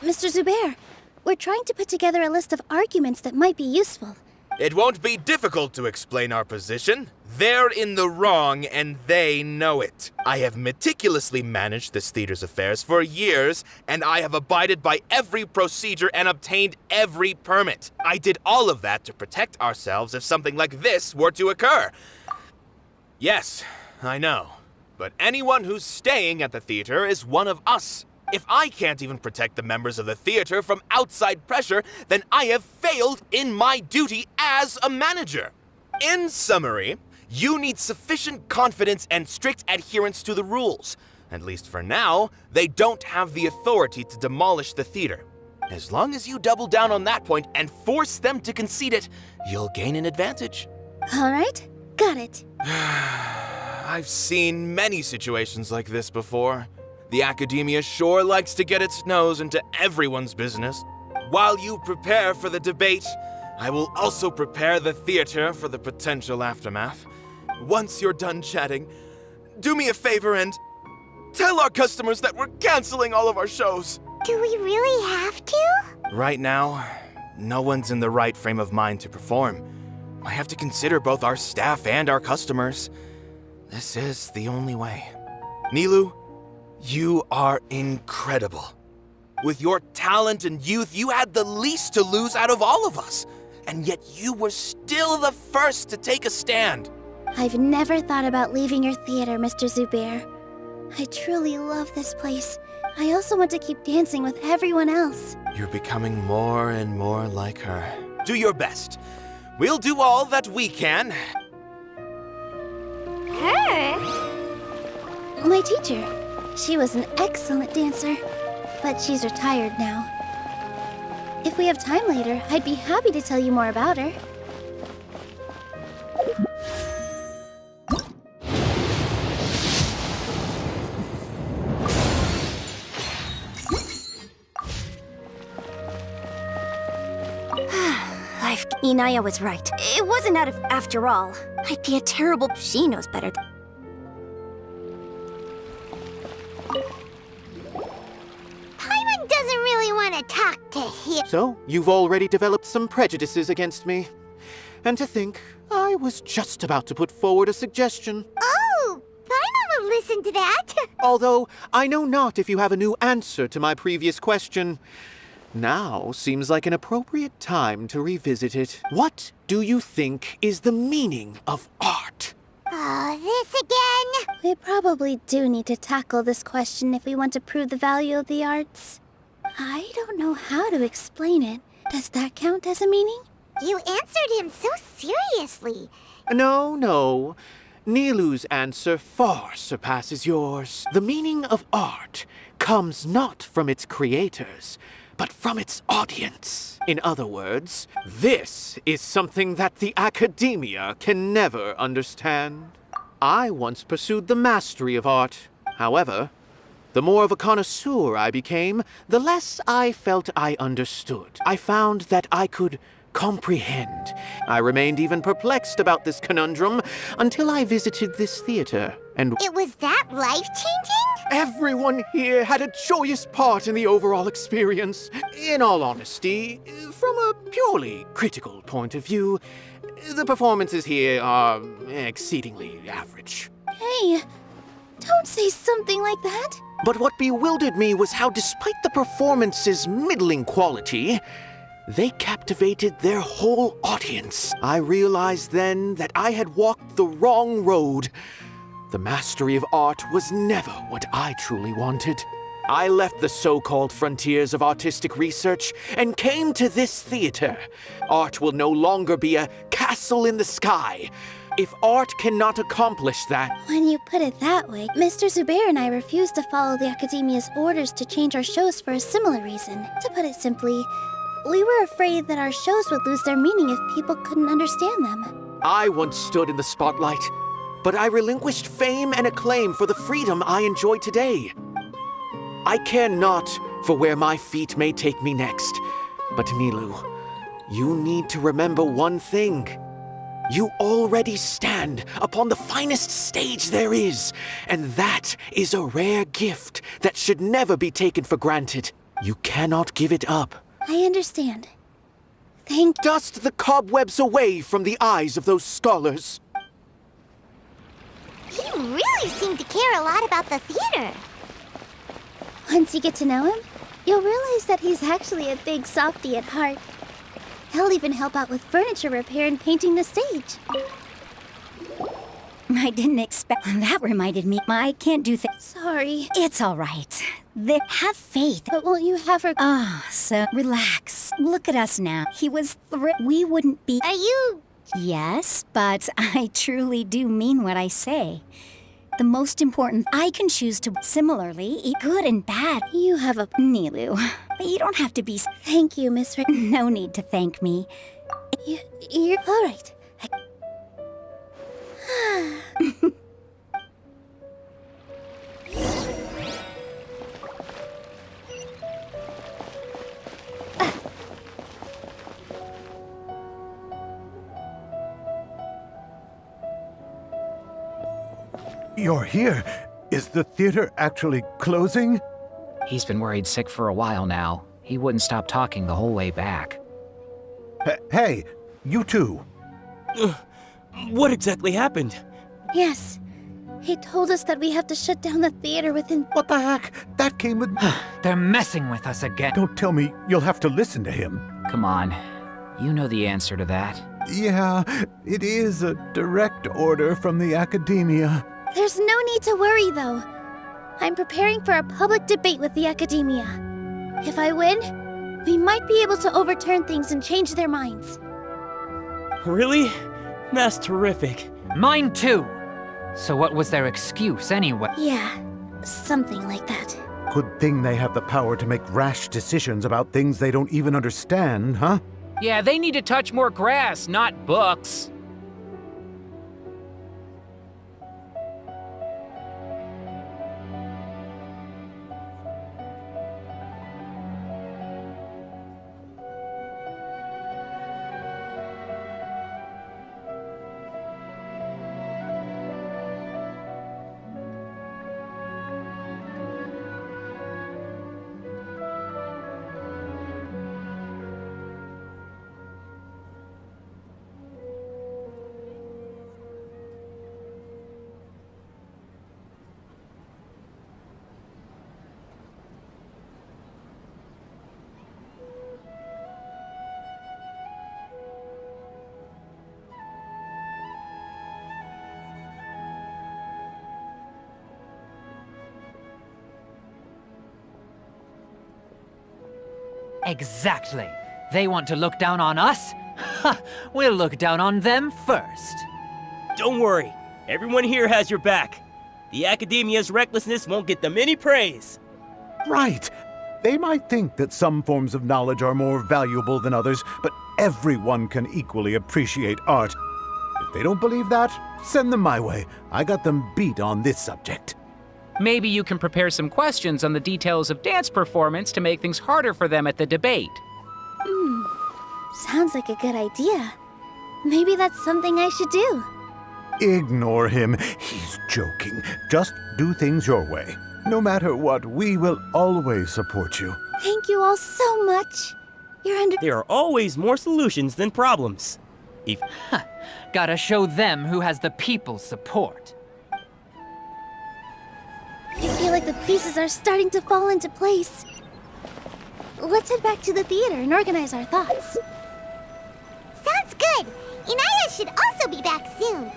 Mr. Zubair, we're trying to put together a list of arguments that might be useful. It won't be difficult to explain our position. They're in the wrong, and they know it. I have meticulously managed this theater's affairs for years, and I have abided by every procedure and obtained every permit. I did all of that to protect ourselves if something like this were to occur. Yes, I know. But anyone who's staying at the theater is one of us. If I can't even protect the members of the theater from outside pressure, then I have failed in my duty as a manager. In summary, you need sufficient confidence and strict adherence to the rules. At least for now, they don't have the authority to demolish the theater. As long as you double down on that point and force them to concede it, you'll gain an advantage. All right, got it. I've seen many situations like this before. The academia sure likes to get its nose into everyone's business. While you prepare for the debate, I will also prepare the theater for the potential aftermath. Once you're done chatting, do me a favor and tell our customers that we're canceling all of our shows. Do we really have to? Right now, no one's in the right frame of mind to perform. I have to consider both our staff and our customers. This is the only way. Nilou, you are incredible. With your talent and youth, you had the least to lose out of all of us. And yet you were still the first to take a stand. I've never thought about leaving your theater, Mr. Zubair. I truly love this place. I also want to keep dancing with everyone else. You're becoming more and more like her. Do your best. We'll do all that we can. Her? My teacher. She was an excellent dancer, but she's retired now. If we have time later, I'd be happy to tell you more about her. Inaya was right. It wasn't after all. I'd be a terrible... She knows better. Paimon doesn't really want to talk to him. So, you've already developed some prejudices against me. And to think, I was just about to put forward a suggestion. Oh, Paimon will listen to that. Although, I know not if you have a new answer to my previous question. Now seems like an appropriate time to revisit it. What do you think is the meaning of art? Oh, this again? We probably do need to tackle this question if we want to prove the value of the arts. I don't know how to explain it. Does that count as a meaning? You answered him so seriously. No. Nilou's answer far surpasses yours. The meaning of art comes not from its creators, but from its audience. In other words, this is something that the academia can never understand. I once pursued the mastery of art. However, the more of a connoisseur I became, the less I felt I understood. I found that I could comprehend. I remained even perplexed about this conundrum until I visited this theater, and It was that life-changing? everyone here had a joyous part in the overall experience. In all honesty, from a purely critical point of view, the performances here are exceedingly average. Hey, don't say something like that. But what bewildered me was how, despite the performance's middling quality, they captivated their whole audience. I realized then that I had walked the wrong road. The mastery of art was never what I truly wanted. I left the so-called frontiers of artistic research and came to this theater. Art will no longer be a castle in the sky. If art cannot accomplish that... When you put it that way, Mr. Zubair and I refused to follow the Academia's orders to change our shows for a similar reason. To put it simply, we were afraid that our shows would lose their meaning if people couldn't understand them. I once stood in the spotlight, but I relinquished fame and acclaim for the freedom I enjoy today. I care not for where my feet may take me next, but Nilou, you need to remember one thing. You already stand upon the finest stage there is, and that is a rare gift that should never be taken for granted. You cannot give it up. I understand. Dust the cobwebs away from the eyes of those scholars. He really seemed to care a lot about the theater. Once you get to know him, you'll realize that he's actually a big softie at heart. He'll even help out with furniture repair and painting the stage. I didn't expect... That reminded me. I can't do things. Sorry. It's all right. Have faith. But won't you have her... So relax. Look at us now. He was we wouldn't be... Are you... Yes, but I truly do mean what I say. The most important, I can choose to similarly eat good and bad. You have a... Nilou, you don't have to be... Thank you, Miss Rick. No need to thank me. You're... All right. You're here. Is the theater actually closing? He's been worried sick for a while now. He wouldn't stop talking the whole way back. Hey, you two. What exactly happened? Yes. He told us that we have to shut down the theater within... What the heck? That came with... They're messing with us again. Don't tell me you'll have to listen to him. Come on. You know the answer to that. Yeah, it is a direct order from the Academia. There's no need to worry, though. I'm preparing for a public debate with the Academia. If I win, we might be able to overturn things and change their minds. Really? That's terrific. Mine too. So what was their excuse anyway? Yeah, something like that. Good thing they have the power to make rash decisions about things they don't even understand, huh? Yeah, they need to touch more grass, not books. Exactly. They want to look down on us? Ha! We'll look down on them first. Don't worry, everyone here has your back. The Academia's recklessness won't get them any praise. Right. They might think that some forms of knowledge are more valuable than others, but everyone can equally appreciate art. If they don't believe that, send them my way. I got them beat on this subject. Maybe you can prepare some questions on the details of dance performance to make things harder for them at the debate. Sounds like a good idea. Maybe that's something I should do. Ignore him. He's joking. Just do things your way. No matter what, we will always support you. Thank you all so much. There are always more solutions than problems. If Gotta show them who has the people's support. I feel like the pieces are starting to fall into place. Let's head back to the theater and organize our thoughts. Sounds good. Inaya should also be back soon.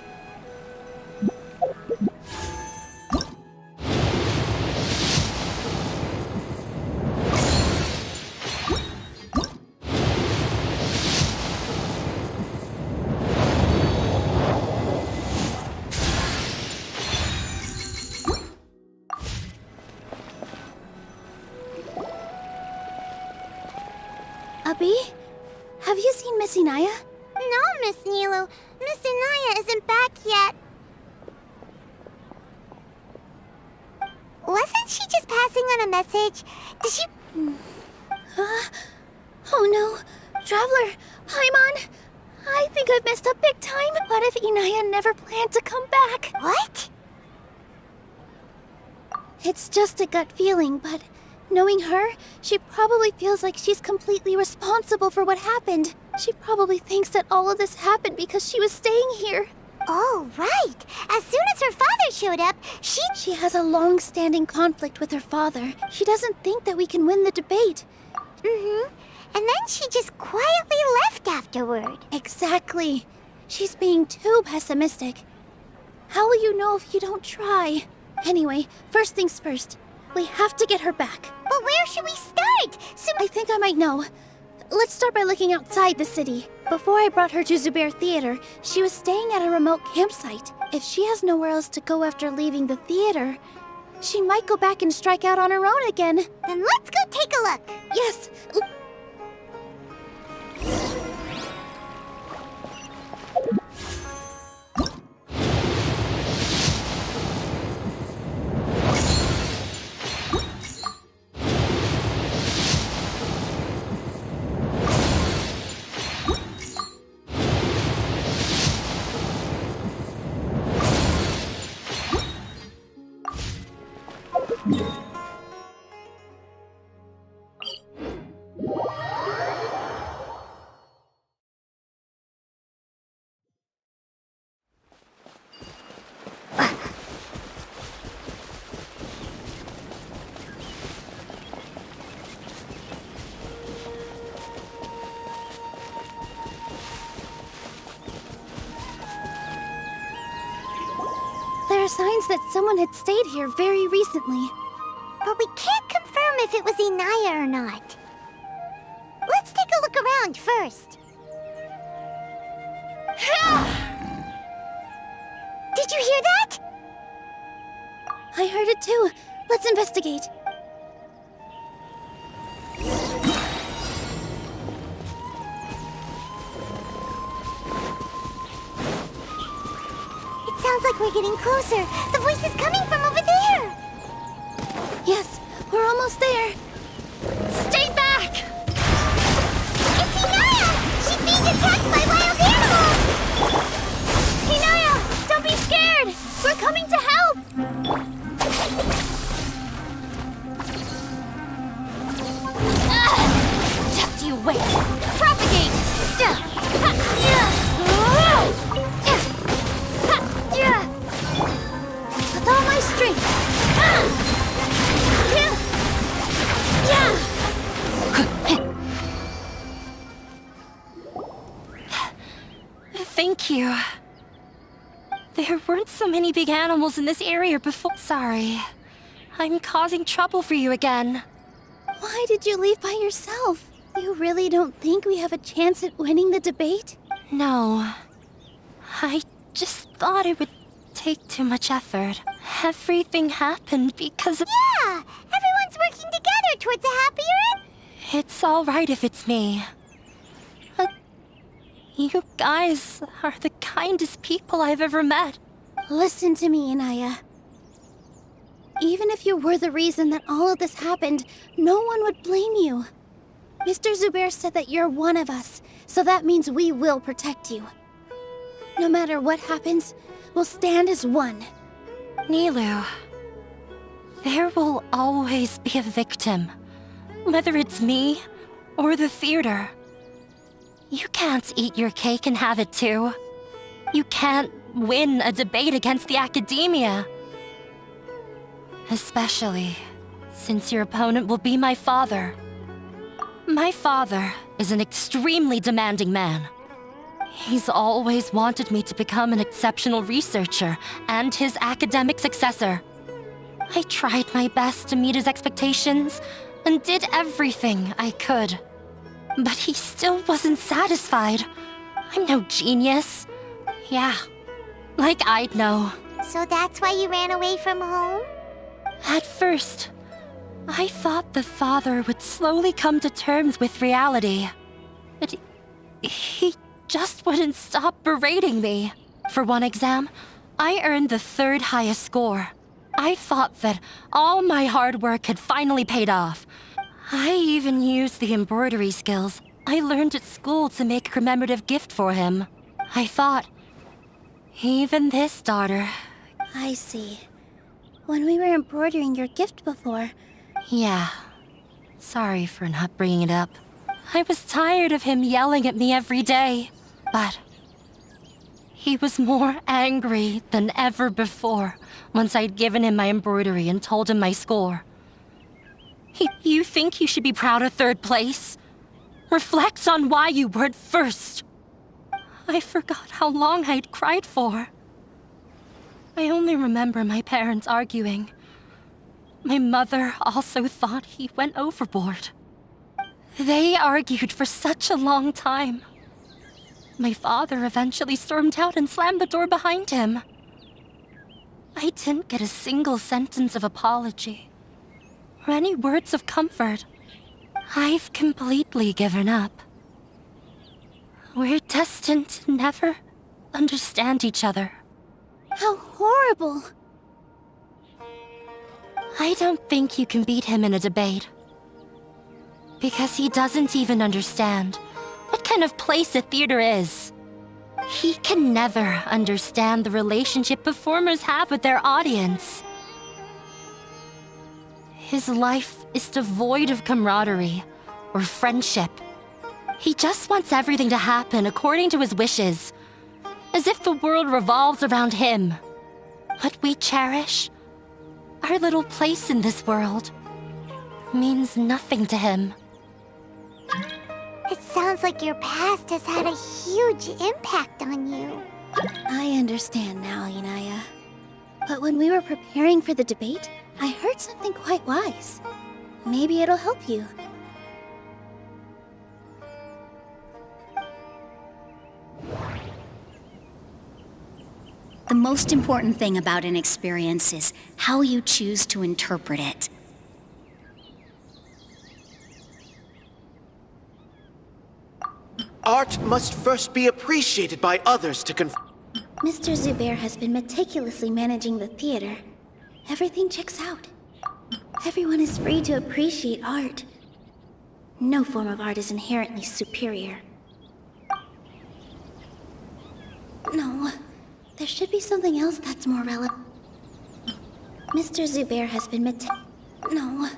Abby, have you seen Miss Inaya? No, Miss Nilou. Miss Inaya isn't back yet. Wasn't she just passing on a message? Did she... Oh no. Traveler, Paimon, I think I've messed up big time. What if Inaya never planned to come back? What? It's just a gut feeling, but knowing her, she probably feels like she's completely responsible for what happened. She probably thinks that all of this happened because she was staying here. Oh, right. As soon as her father showed up, She has a long-standing conflict with her father. She doesn't think that we can win the debate. Mm-hmm. And then she just quietly left afterward. Exactly. She's being too pessimistic. How will you know if you don't try? Anyway, first things first. We have to get her back. But where should we start? I think I might know. Let's start by looking outside the city. Before I brought her to Zubair Theater, she was staying at a remote campsite. If she has nowhere else to go after leaving the theater, she might go back and strike out on her own again. Then let's go take a look. Yes. There are signs that someone had stayed here very recently. But we can't confirm if it was Inaya or not. Let's take a look around first. Did you hear that? I heard it too. Let's investigate. It sounds like we're getting closer. The voice is coming from over there. Yes, we're almost there. Stay back! It's Inaya! She's being attacked by wild animals! Inaya, don't be scared! We're coming to help! Just you wait. Propagate! With all my strength. Thank you. There weren't so many big animals in this area before. Sorry. I'm causing trouble for you again. Why did you leave by yourself? You really don't think we have a chance at winning the debate? No. I just thought it would take too much effort. Everything happened because of... Yeah! Everyone's working together towards a happier end. It's all right if it's me. But you guys are the kindest people I've ever met. Listen to me, Inaya. Even if you were the reason that all of this happened, no one would blame you. Mr. Zubair said that you're one of us, so that means we will protect you. No matter what happens, we'll stand as one. Nilou, there will always be a victim, whether it's me or the theater. You can't eat your cake and have it too. You can't win a debate against the academia. Especially since your opponent will be my father. My father is an extremely demanding man. He's always wanted me to become an exceptional researcher and his academic successor. I tried my best to meet his expectations and did everything I could. But he still wasn't satisfied. I'm no genius. Yeah, like I'd know. So that's why you ran away from home? At first, I thought the father would slowly come to terms with reality. But he just wouldn't stop berating me. For one exam, I earned the 3rd highest score. I thought that all my hard work had finally paid off. I even used the embroidery skills I learned at school to make a commemorative gift for him. I thought, even this daughter... I see. When we were embroidering your gift before... Yeah. Sorry for not bringing it up. I was tired of him yelling at me every day. But... he was more angry than ever before once I'd given him my embroidery and told him my score. You think you should be proud of 3rd place? Reflect on why you weren't 1st. I forgot how long I'd cried for. I only remember my parents arguing. My mother also thought he went overboard. They argued for such a long time. My father eventually stormed out and slammed the door behind him. I didn't get a single sentence of apology or any words of comfort. I've completely given up. We're destined to never understand each other. How horrible! I don't think you can beat him in a debate. Because he doesn't even understand what kind of place a theater is. He can never understand the relationship performers have with their audience. His life is devoid of camaraderie or friendship. He just wants everything to happen according to his wishes, as if the world revolves around him. What we cherish, our little place in this world, means nothing to him. It sounds like your past has had a huge impact on you. I understand now, Inaya. But when we were preparing for the debate, I heard something quite wise. Maybe it'll help you. The most important thing about an experience is how you choose to interpret it. Art must first be appreciated by others to Mr. Zubair has been meticulously managing the theater. Everything checks out. Everyone is free to appreciate art. No form of art is inherently superior. No, there should be something else that's more relevant. Mr. Zubair has been No.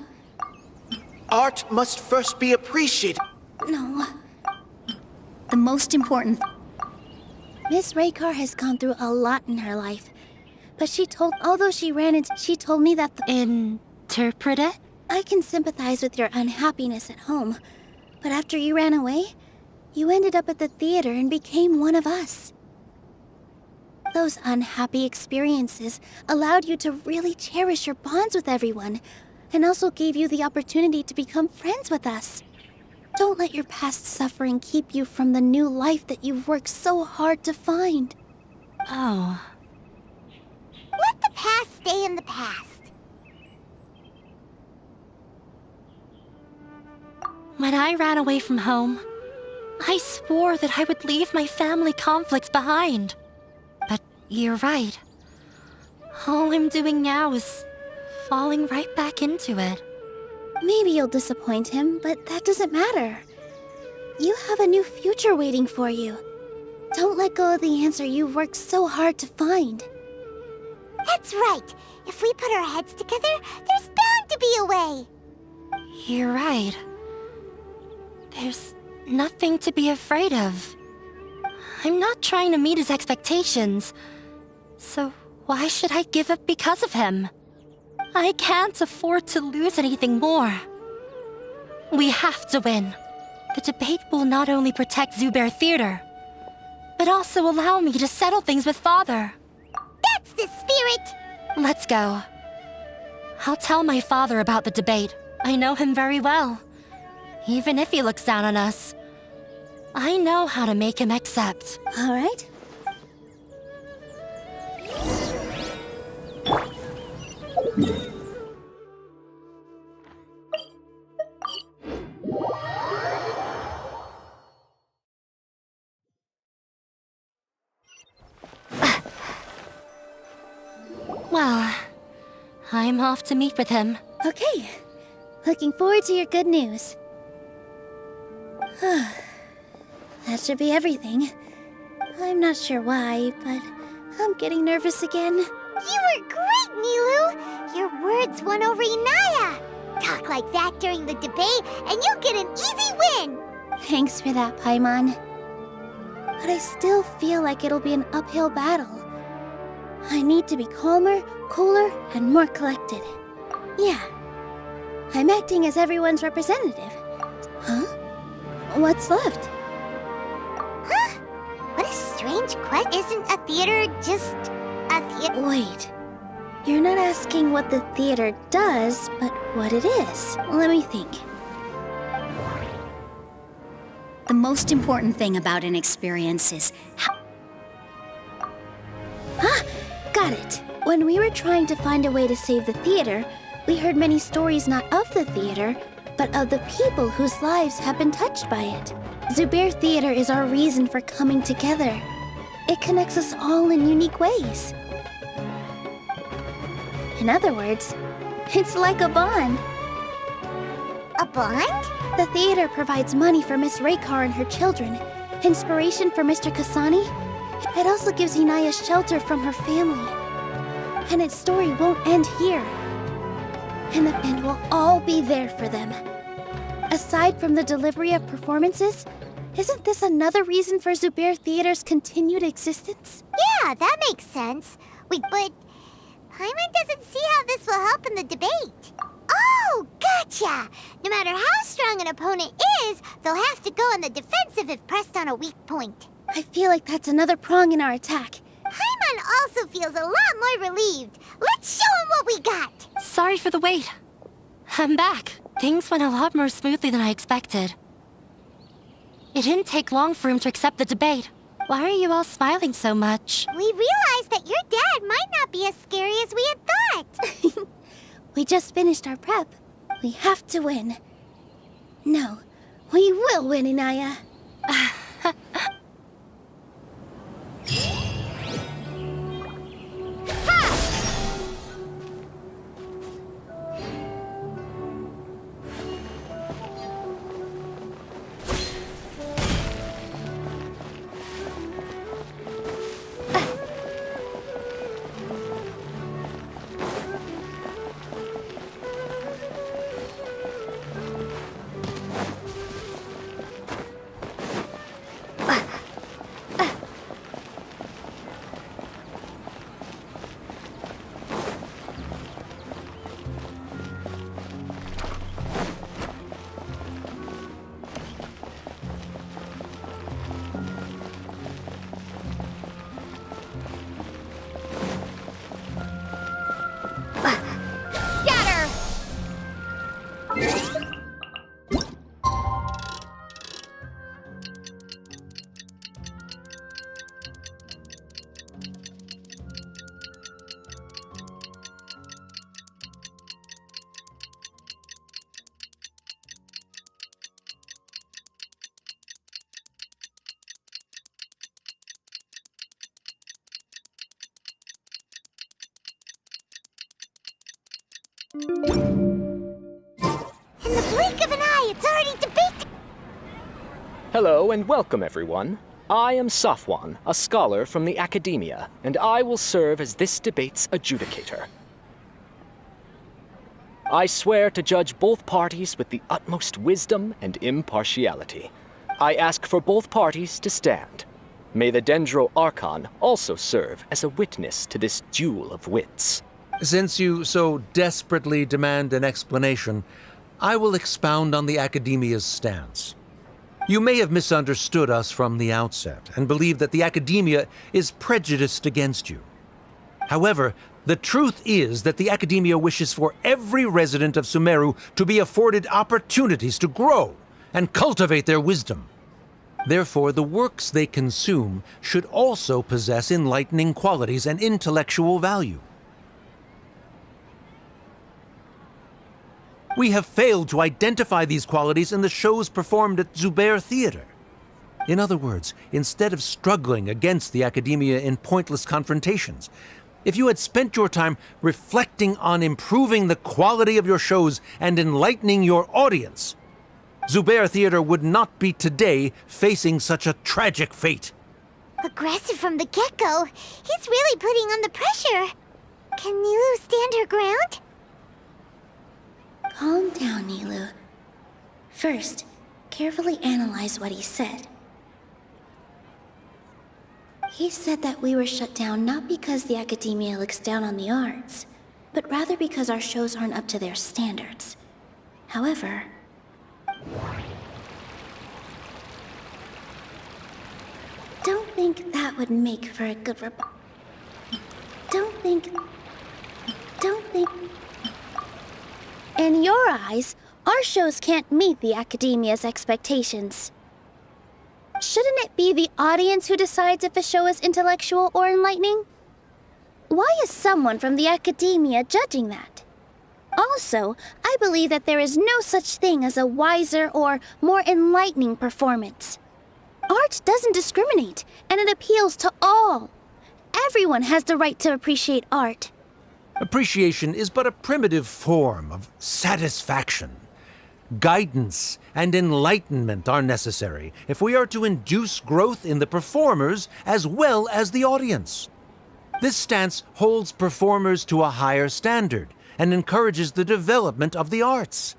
Art must first be appreciated. No. The most important... Miss Raykar has gone through a lot in her life. But she told me that Interpret it? I can sympathize with your unhappiness at home. But after you ran away, you ended up at the theater and became one of us. Those unhappy experiences allowed you to really cherish your bonds with everyone, and also gave you the opportunity to become friends with us. Don't let your past suffering keep you from the new life that you've worked so hard to find. Oh. Let the past stay in the past. When I ran away from home, I swore that I would leave my family conflicts behind. But you're right. All I'm doing now is falling right back into it. Maybe you'll disappoint him, but that doesn't matter. You have a new future waiting for you. Don't let go of the answer you've worked so hard to find. That's right. If we put our heads together, there's bound to be a way. You're right. There's nothing to be afraid of. I'm not trying to meet his expectations. So why should I give up because of him? I can't afford to lose anything more. We have to win. The debate will not only protect Zubair Theater, but also allow me to settle things with Father. That's the spirit! Let's go. I'll tell my father about the debate. I know him very well. Even if he looks down on us, I know how to make him accept. All right. Well, I'm off to meet with him. Okay. Looking forward to your good news. That should be everything. I'm not sure why, but I'm getting nervous again. You were great, Nilou! Your words won over Inaya! Talk like that during the debate, and you'll get an easy win! Thanks for that, Paimon. But I still feel like it'll be an uphill battle. I need to be calmer, cooler, and more collected. Yeah. I'm acting as everyone's representative. Huh? What's left? Huh? What a strange question. Isn't a theater just a theater? Wait. You're not asking what the theater does, but what it is. Let me think. The most important thing about an experience is how... Ah! Got it. When we were trying to find a way to save the theater, we heard many stories not of the theater, but of the people whose lives have been touched by it. Zubair Theater is our reason for coming together. It connects us all in unique ways. In other words, it's like a bond. A bond? The theater provides money for Miss Raykar and her children, inspiration for Mr. Kasani. It also gives Inaya shelter from her family. And its story won't end here. And the band will all be there for them. Aside from the delivery of performances, isn't this another reason for Zubair Theater's continued existence? Yeah, that makes sense. Wait, but Paimon doesn't see how this will help in the debate. Oh, gotcha! No matter how strong an opponent is, they'll have to go on the defensive if pressed on a weak point. I feel like that's another prong in our attack. Paimon also feels a lot more relieved. Let's show him what we got! Sorry for the wait. I'm back. Things went a lot more smoothly than I expected. It didn't take long for him to accept the debate. Why are you all smiling so much? We realized that your dad might not be as scary as we had thought. We just finished our prep. We have to win. No, we will win, Inaya. In the blink of an eye, it's already debate. Hello and welcome, everyone. I am Safwan, a scholar from the Academia, and I will serve as this debate's adjudicator. I swear to judge both parties with the utmost wisdom and impartiality. I ask for both parties to stand. May the Dendro Archon also serve as a witness to this duel of wits. Since you so desperately demand an explanation, I will expound on the Academia's stance. You may have misunderstood us from the outset and believe that the Academia is prejudiced against you. However, the truth is that the Academia wishes for every resident of Sumeru to be afforded opportunities to grow and cultivate their wisdom. Therefore, the works they consume should also possess enlightening qualities and intellectual value. We have failed to identify these qualities in the shows performed at Zubair Theater. In other words, instead of struggling against the Academia in pointless confrontations, if you had spent your time reflecting on improving the quality of your shows and enlightening your audience, Zubair Theater would not be today facing such a tragic fate. Aggressive from the get-go. He's really putting on the pressure. Can Nilou stand her ground? Calm down, Nilou. First, carefully analyze what he said. He said that we were shut down not because the Academia looks down on the arts, but rather because our shows aren't up to their standards. However, don't think that would make for a good Don't think... In your eyes, our shows can't meet the Academia's expectations. Shouldn't it be the audience who decides if a show is intellectual or enlightening? Why is someone from the Academia judging that? Also, I believe that there is no such thing as a wiser or more enlightening performance. Art doesn't discriminate, and it appeals to all. Everyone has the right to appreciate art. Appreciation is but a primitive form of satisfaction. Guidance and enlightenment are necessary if we are to induce growth in the performers as well as the audience. This stance holds performers to a higher standard and encourages the development of the arts.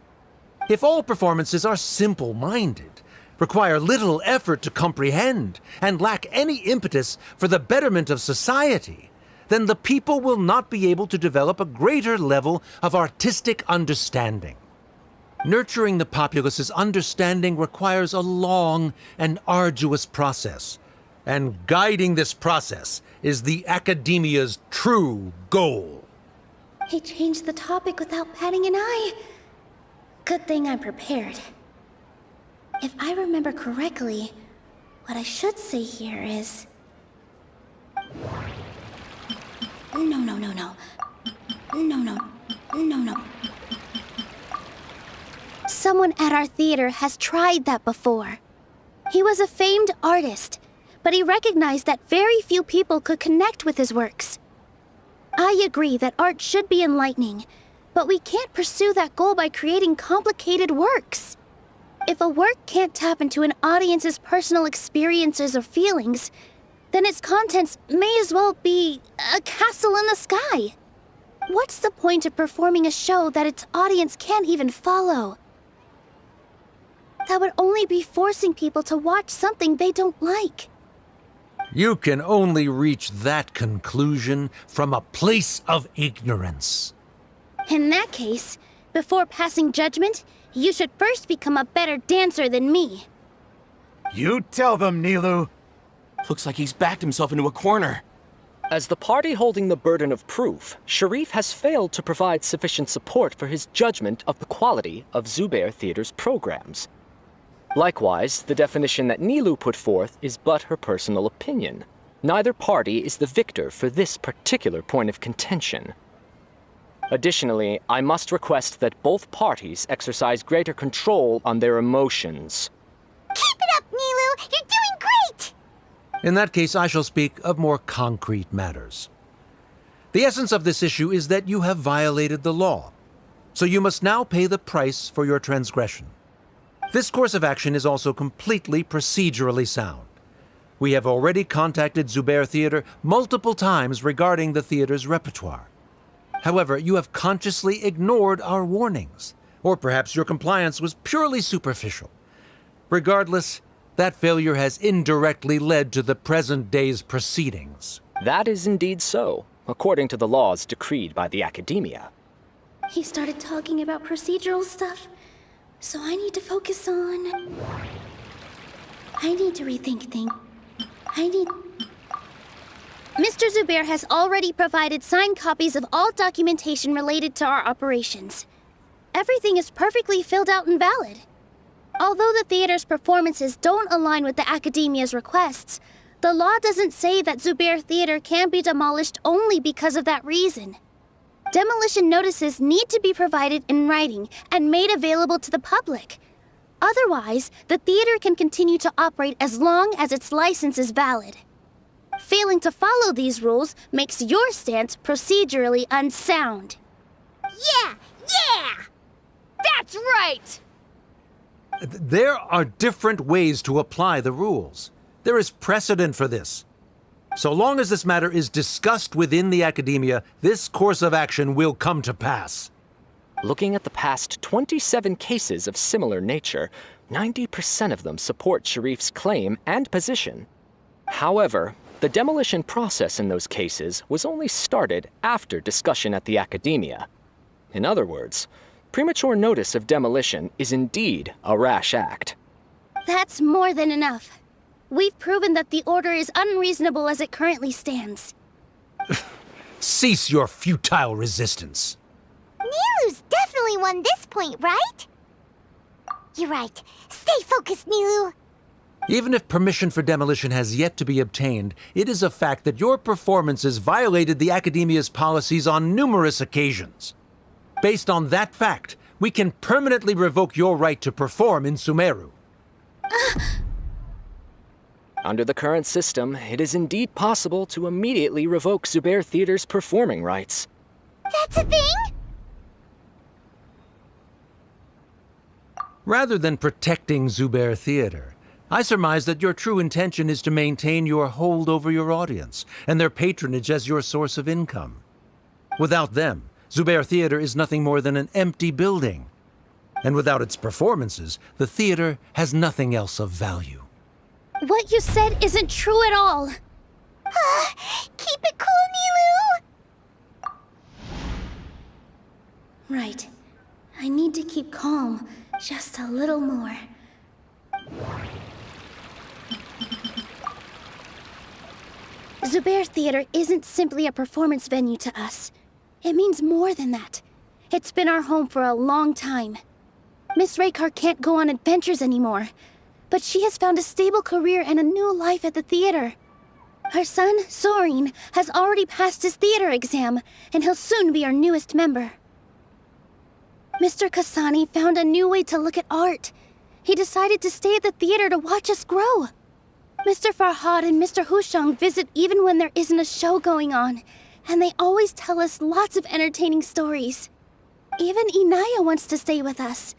If all performances are simple-minded, require little effort to comprehend, and lack any impetus for the betterment of society, then the people will not be able to develop a greater level of artistic understanding. Nurturing the populace's understanding requires a long and arduous process, and guiding this process is the Academia's true goal. He changed the topic without batting an eye. Good thing I'm prepared. If I remember correctly, what I should say here is... No. Someone at our theater has tried that before. He was a famed artist, but he recognized that very few people could connect with his works. I agree that art should be enlightening, but we can't pursue that goal by creating complicated works. If a work can't tap into an audience's personal experiences or feelings, then its contents may as well be a castle in the sky. What's the point of performing a show that its audience can't even follow? That would only be forcing people to watch something they don't like. You can only reach that conclusion from a place of ignorance. In that case, before passing judgment, you should first become a better dancer than me. You tell them, Nilou. Looks like he's backed himself into a corner. As the party holding the burden of proof, Sharif has failed to provide sufficient support for his judgment of the quality of Zubair Theater's programs. Likewise, the definition that Nilou put forth is but her personal opinion. Neither party is the victor for this particular point of contention. Additionally, I must request that both parties exercise greater control on their emotions. Keep it up, Nilou! You're doing great! In that case, I shall speak of more concrete matters. The essence of this issue is that you have violated the law. so you must now pay the price for your transgression. This course of action is also completely procedurally sound. We have already contacted Zubair Theater multiple times regarding the theater's repertoire. However, you have consciously ignored our warnings, or perhaps your compliance was purely superficial. Regardless, that failure has indirectly led to the present day's proceedings. That is indeed so, according to the laws decreed by the Academia. He started talking about procedural stuff, so I need to focus on... I need to rethink things. Mr. Zubair has already provided signed copies of all documentation related to our operations. Everything is perfectly filled out and valid. Although the theater's performances don't align with the Academia's requests, the law doesn't say that Zubair Theater can be demolished only because of that reason. Demolition notices need to be provided in writing and made available to the public. Otherwise, the theater can continue to operate as long as its license is valid. Failing to follow these rules makes your stance procedurally unsound. Yeah! That's right! There are different ways to apply the rules. There is precedent for this. So long as this matter is discussed within the Academia, this course of action will come to pass. Looking at the past 27 cases of similar nature, 90% of them support Sharif's claim and position. However, the demolition process in those cases was only started after discussion at the Academia. In other words, premature notice of demolition is indeed a rash act. That's more than enough. We've proven that the order is unreasonable as it currently stands. Cease your futile resistance. Nilou's definitely won this point, right? You're right. Stay focused, Nilou. Even if permission for demolition has yet to be obtained, it is a fact that your performances violated the Academia's policies on numerous occasions. Based on that fact, we can permanently revoke your right to perform in Sumeru. Under the current system, it is indeed possible to immediately revoke Zubair Theater's performing rights. That's a thing? Rather than protecting Zubair Theater, I surmise that your true intention is to maintain your hold over your audience and their patronage as your source of income. Without them, Zubair Theater is nothing more than an empty building. And without its performances, the theater has nothing else of value. What you said isn't true at all. Keep it cool, Nilou! Right. I need to keep calm just a little more. Zubair Theater isn't simply a performance venue to us. It means more than that. It's been our home for a long time. Miss Raykar can't go on adventures anymore, but she has found a stable career and a new life at the theater. Her son, Sorin, has already passed his theater exam, and he'll soon be our newest member. Mr. Kasani found a new way to look at art. He decided to stay at the theater to watch us grow. Mr. Farhad and Mr. Hushang visit even when there isn't a show going on, and they always tell us lots of entertaining stories. Even Inaya wants to stay with us,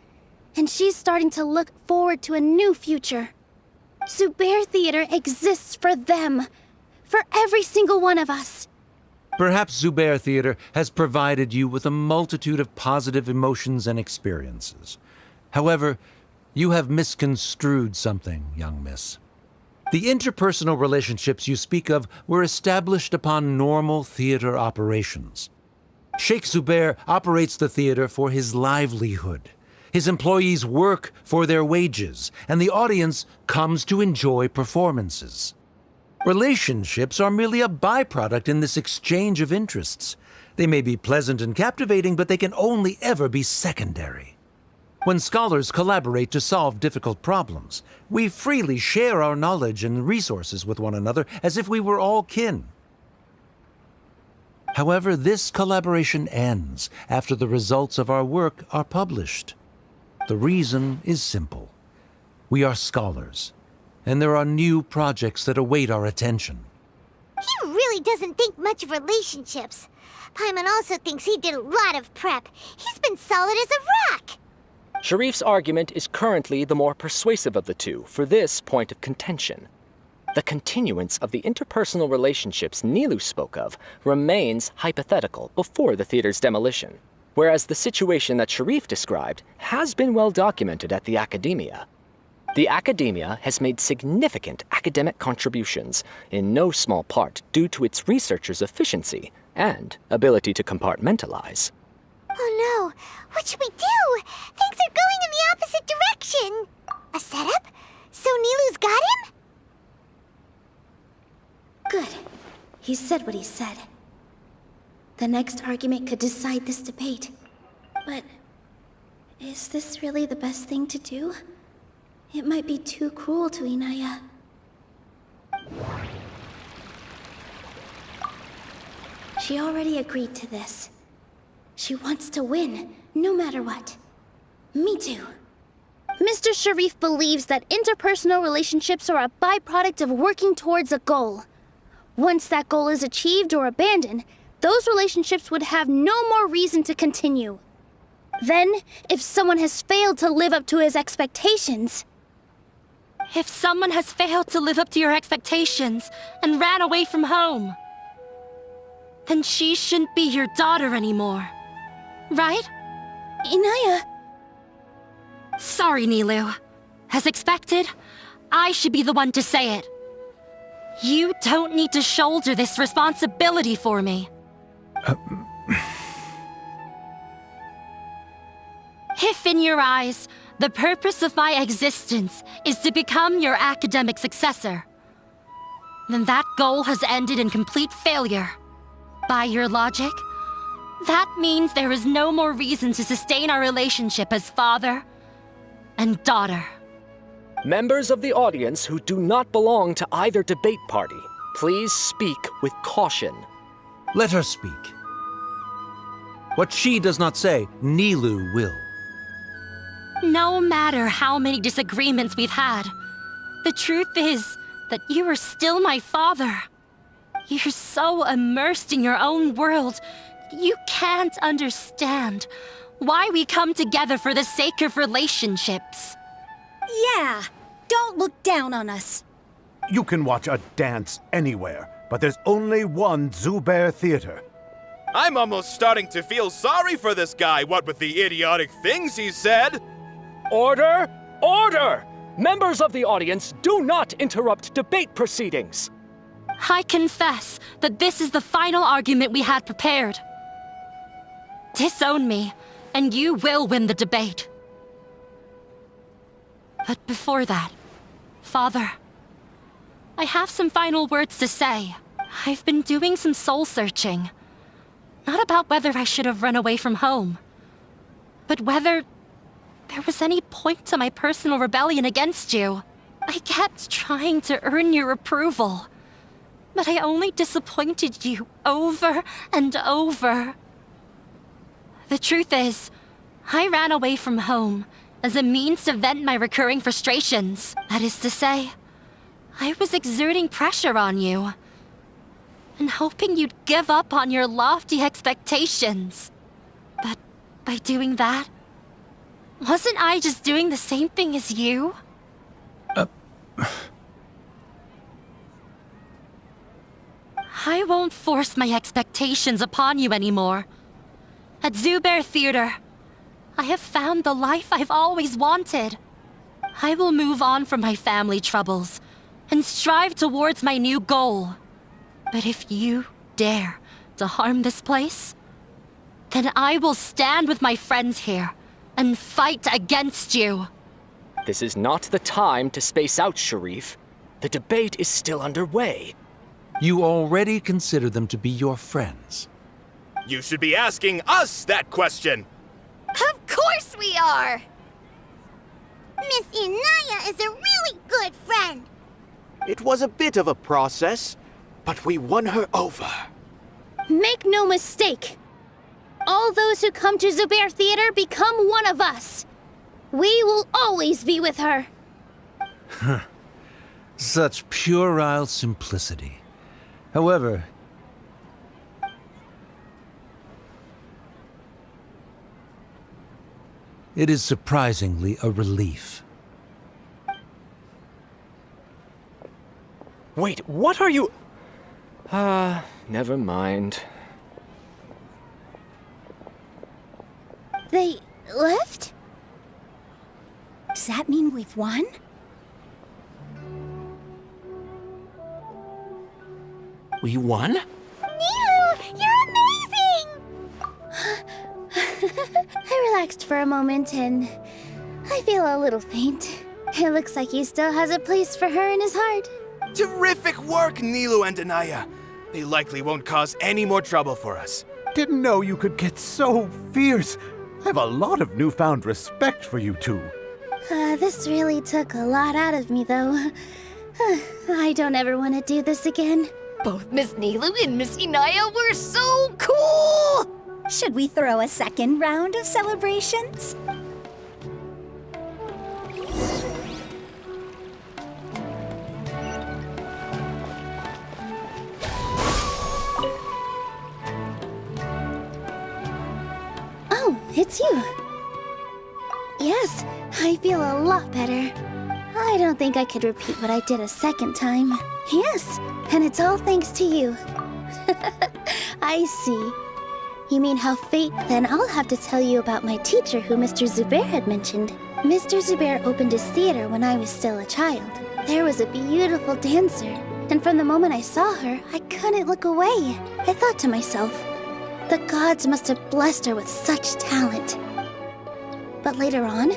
and she's starting to look forward to a new future. Zubair Theater exists for them, for every single one of us. Perhaps Zubair Theater has provided you with a multitude of positive emotions and experiences. However, you have misconstrued something, young miss. The interpersonal relationships you speak of were established upon normal theater operations. Sheikh Zubair operates the theater for his livelihood. His employees work for their wages, and the audience comes to enjoy performances. Relationships are merely a byproduct in this exchange of interests. They may be pleasant and captivating, but they can only ever be secondary. When scholars collaborate to solve difficult problems, we freely share our knowledge and resources with one another as if we were all kin. However, this collaboration ends after the results of our work are published. The reason is simple. We are scholars, and there are new projects that await our attention. He really doesn't think much of relationships. Paimon also thinks he did a lot of prep. He's been solid as a rock. Sharif's argument is currently the more persuasive of the two for this point of contention. The continuance of the interpersonal relationships Nilou spoke of remains hypothetical before the theater's demolition, whereas the situation that Sharif described has been well documented at the Academia. The Academia has made significant academic contributions, in no small part due to its researchers' efficiency and ability to compartmentalize. Oh no, what should we do? Things are going in the opposite direction. A setup? So Nilou's got him? Good. He said what he said. The next argument could decide this debate. But is this really the best thing to do? It might be too cruel to Inaya. She already agreed to this. She wants to win, no matter what. Me too. Mr. Sharif believes that interpersonal relationships are a byproduct of working towards a goal. Once that goal is achieved or abandoned, those relationships would have no more reason to continue. Then, if someone has failed to live up to his expectations... If someone has failed to live up to your expectations and ran away from home, then she shouldn't be your daughter anymore. Right? Inaya... Sorry, Nilou. As expected, I should be the one to say it. You don't need to shoulder this responsibility for me. If in your eyes, the purpose of my existence is to become your academic successor, then that goal has ended in complete failure. By your logic, that means there is no more reason to sustain our relationship as father and daughter. Members of the audience who do not belong to either debate party, please speak with caution. Let her speak. What she does not say, Nilou will. No matter how many disagreements we've had, the truth is that you are still my father. You're so immersed in your own world, you can't understand why we come together for the sake of relationships. Yeah, don't look down on us. You can watch a dance anywhere, but there's only one Zubair Theater. I'm almost starting to feel sorry for this guy, what with the idiotic things he said. Order! Order! Members of the audience, do not interrupt debate proceedings. I confess that this is the final argument we had prepared. Disown me, and you will win the debate. But before that, Father, I have some final words to say. I've been doing some soul-searching. Not about whether I should have run away from home, but whether there was any point to my personal rebellion against you. I kept trying to earn your approval, but I only disappointed you over and over. The truth is, I ran away from home as a means to vent my recurring frustrations. That is to say, I was exerting pressure on you and hoping you'd give up on your lofty expectations. But by doing that, wasn't I just doing the same thing as you? I won't force my expectations upon you anymore. At Zubair Theater, I have found the life I've always wanted. I will move on from my family troubles and strive towards my new goal. But if you dare to harm this place, then I will stand with my friends here and fight against you. This is not the time to space out, Sharif. The debate is still underway. You already consider them to be your friends. You should be asking us that question. Of course we are! Miss Inaya is a really good friend. It was a bit of a process, but we won her over. Make no mistake. All those who come to Zubair Theater become one of us. We will always be with her. Such puerile simplicity. However, It is surprisingly a relief. Wait, what are you... never mind. They left? Does that mean we've won? We won? Nilou, you're amazing! I relaxed for a moment and I feel a little faint. It looks like he still has a place for her in his heart. Terrific work, Nilou and Anaya. They likely won't cause any more trouble for us. Didn't know you could get so fierce. I have a lot of newfound respect for you two. This really took a lot out of me, though. I don't ever want to do this again. Both Miss Nilou and Miss Anaya were so cool! Should we throw a second round of celebrations? Oh, it's you. Yes, I feel a lot better. I don't think I could repeat what I did a second time. Yes, and it's all thanks to you. I see. You mean how fate... Then I'll have to tell you about my teacher who Mr. Zubair had mentioned. Mr. Zubair opened his theater when I was still a child. There was a beautiful dancer, and from the moment I saw her, I couldn't look away. I thought to myself, the gods must have blessed her with such talent. But later on,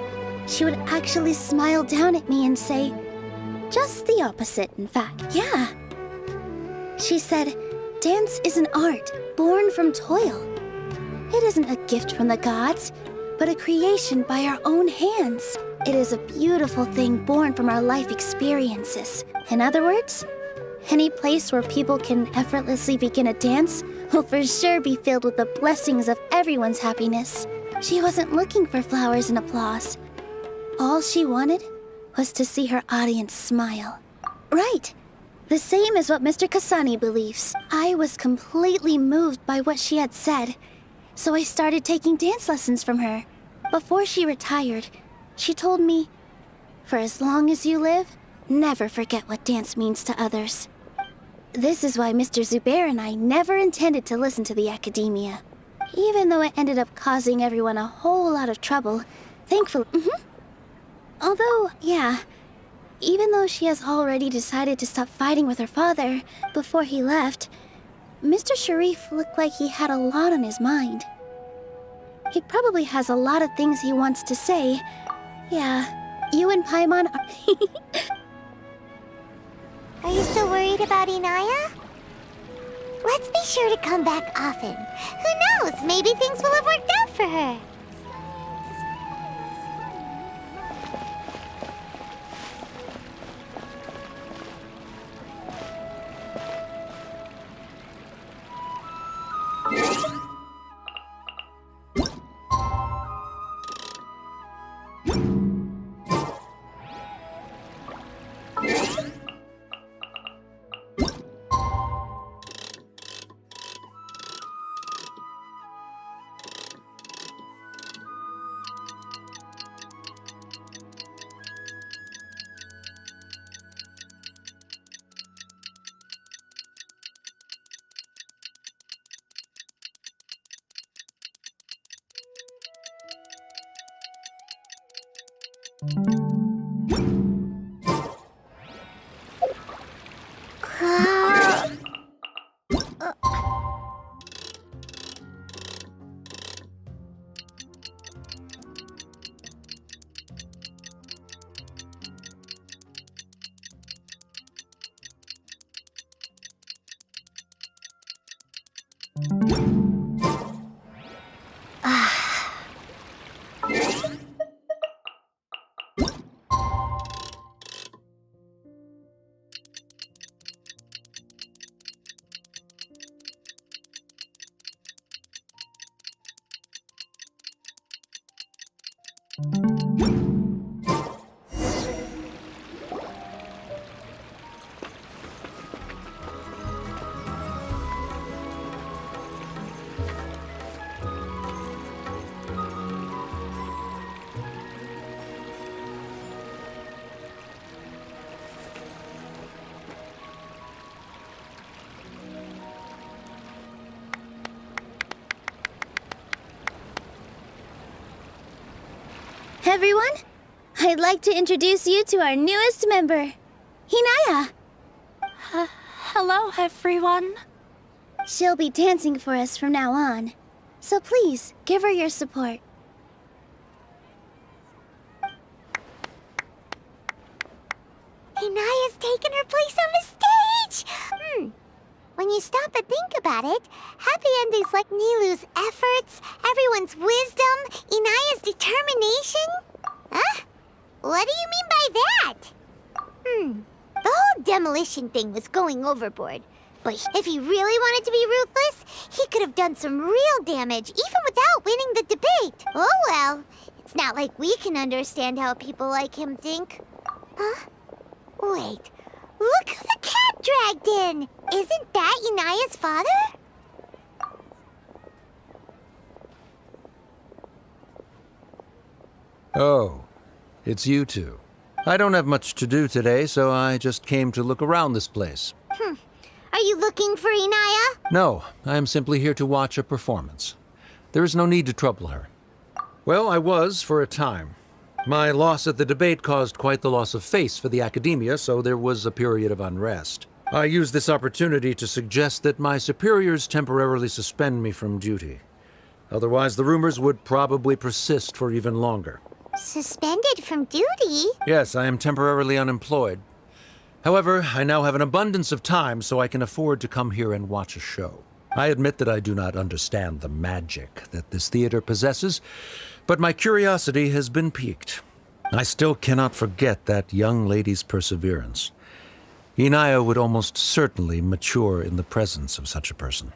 she would actually smile down at me and say, just the opposite, in fact. Yeah. She said, dance is an art born from toil. It isn't a gift from the gods, but a creation by our own hands. It is a beautiful thing born from our life experiences. In other words, any place where people can effortlessly begin a dance will for sure be filled with the blessings of everyone's happiness. She wasn't looking for flowers and applause. All she wanted was to see her audience smile. Right. The same as what Mr. Kasani believes. I was completely moved by what she had said, so I started taking dance lessons from her. Before she retired, she told me, for as long as you live, never forget what dance means to others. This is why Mr. Zubair and I never intended to listen to the academia. Even though it ended up causing everyone a whole lot of trouble, thankfully... Although, yeah, even though she has already decided to stop fighting with her father before he left, Mr. Sharif looked like he had a lot on his mind. He probably has a lot of things he wants to say. Yeah, you and Paimon are... Are you still worried about Inaya? Let's be sure to come back often. Who knows, maybe things will have worked out for her. Everyone, I'd like to introduce you to our newest member, Hinaya. Hello, everyone. She'll be dancing for us from now on, so please give her your support. Hinaya's taken her place on the stage! When you stop and think about it, happy endings like Nilou's efforts, everyone's wisdom, Inaya's determination? Huh? What do you mean by that? The whole demolition thing was going overboard. But if he really wanted to be ruthless, he could have done some real damage, even without winning the debate. Oh well, it's not like we can understand how people like him think. Huh? Wait, look who the cat dragged in! Isn't that Inaya's father? Oh, it's you two. I don't have much to do today, so I just came to look around this place. Are you looking for Inaya? No, I am simply here to watch a performance. There is no need to trouble her. Well, I was for a time. My loss at the debate caused quite the loss of face for the academia, so there was a period of unrest. I used this opportunity to suggest that my superiors temporarily suspend me from duty. Otherwise, the rumors would probably persist for even longer. Suspended from duty? Yes, I am temporarily unemployed. However, I now have an abundance of time, so I can afford to come here and watch a show. I admit that I do not understand the magic that this theater possesses, but my curiosity has been piqued. I still cannot forget that young lady's perseverance. Inaya would almost certainly mature in the presence of such a person.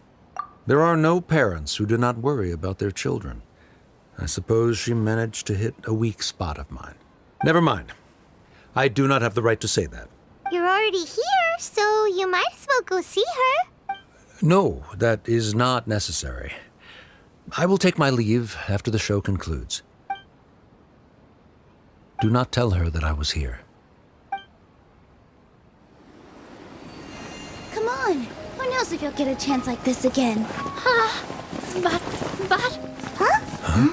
There are no parents who do not worry about their children. I suppose she managed to hit a weak spot of mine. Never mind. I do not have the right to say that. You're already here, so you might as well go see her. No, that is not necessary. I will take my leave after the show concludes. Do not tell her that I was here. Come on. Who knows if you'll get a chance like this again? But... Huh?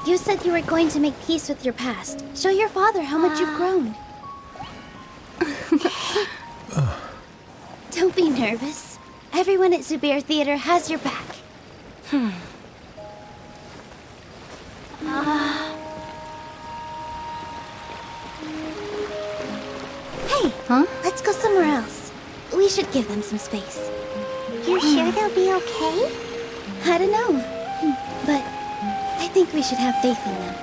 You said you were going to make peace with your past. Show your father how much you've grown. Don't be nervous. Everyone at Zubair Theater has your back. Hey, let's go somewhere else. We should give them some space. You're sure they'll be okay? I don't know, but I think we should have faith in them.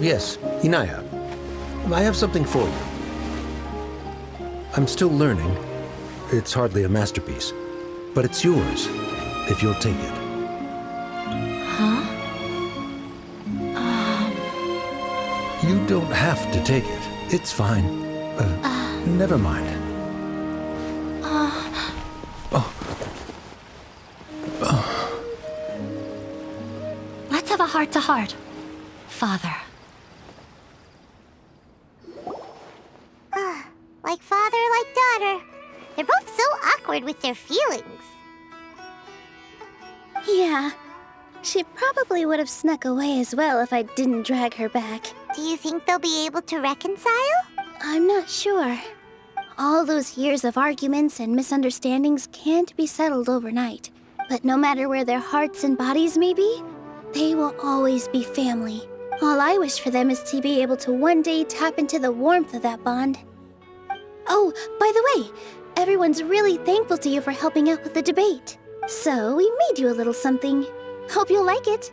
Yes, Inaya. I have something for you. I'm still learning. It's hardly a masterpiece, but it's yours, if you'll take it. You don't have to take it. It's fine. Never mind. Let's have a heart-to-heart, Father. Like father, like daughter. They're both so awkward with their feelings. Yeah. She probably would have snuck away as well if I didn't drag her back. Do you think they'll be able to reconcile? I'm not sure. All those years of arguments and misunderstandings can't be settled overnight. But no matter where their hearts and bodies may be, they will always be family. All I wish for them is to be able to one day tap into the warmth of that bond. Oh, by the way, everyone's really thankful to you for helping out with the debate. So we made you a little something. Hope you'll like it.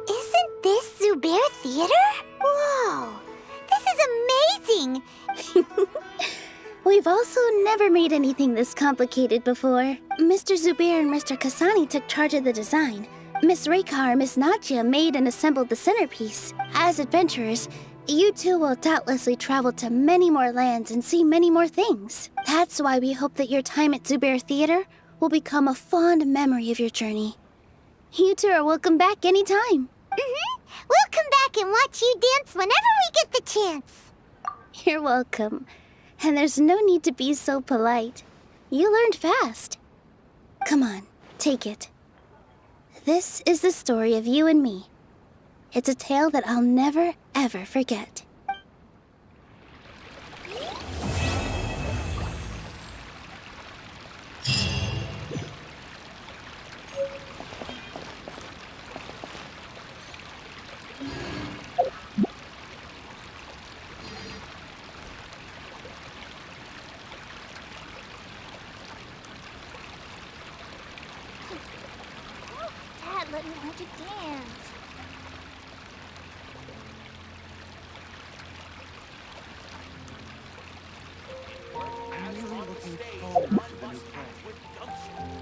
Isn't this Zubair Theater? Whoa, this is amazing! We've also never made anything this complicated before. Mr. Zubair and Mr. Kasani took charge of the design. Miss Rekar and Miss Nadja made and assembled the centerpiece. As adventurers, you two will doubtlessly travel to many more lands and see many more things. That's why we hope that your time at Zubair Theater will become a fond memory of your journey. You two are welcome back anytime. We'll come back and watch you dance whenever we get the chance. You're welcome. And there's no need to be so polite. You learned fast. Come on, take it. This is the story of you and me. It's a tale that I'll never, ever forget. Dad, let me learn to dance. I'm really looking forward to the new plan.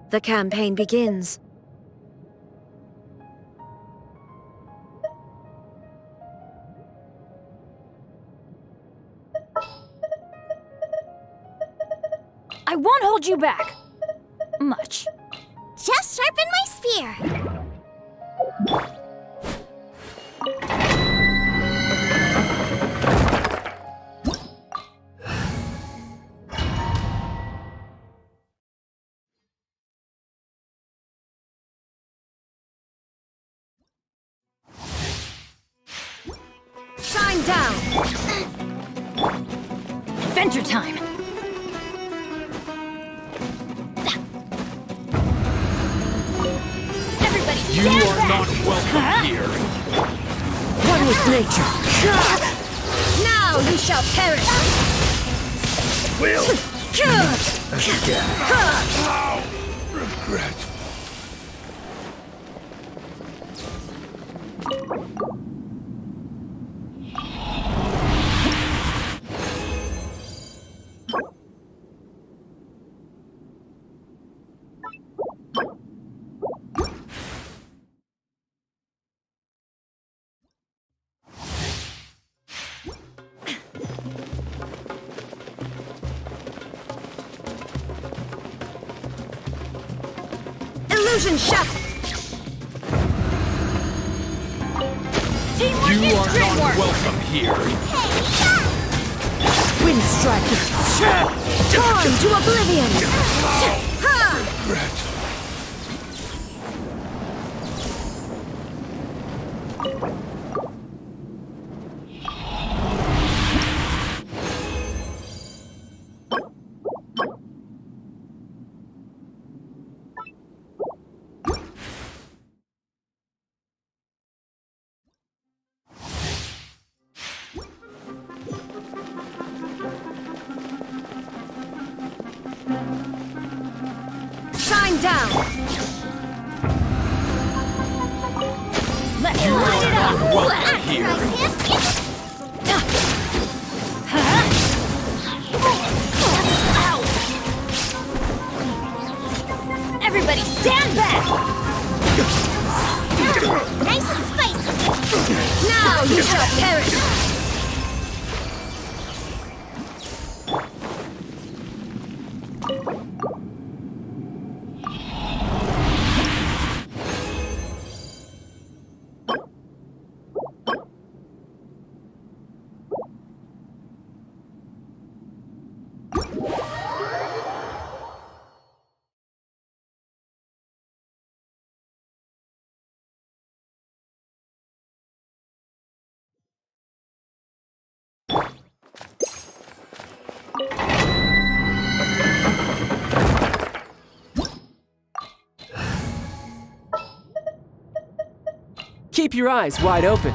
The campaign begins. I won't hold you back. Much. Just sharpen my spear. Shine down. Adventure time. You are not welcome here. One with nature. Now you shall perish. Will. Regret. Illusion shot. You are not welcome here. Wind striker. Torn to oblivion. Regret. Shine down. Let's You light are it up. not welcome here. Everybody stand back. Nice and spicy. Now you shall perish. Keep your eyes wide open.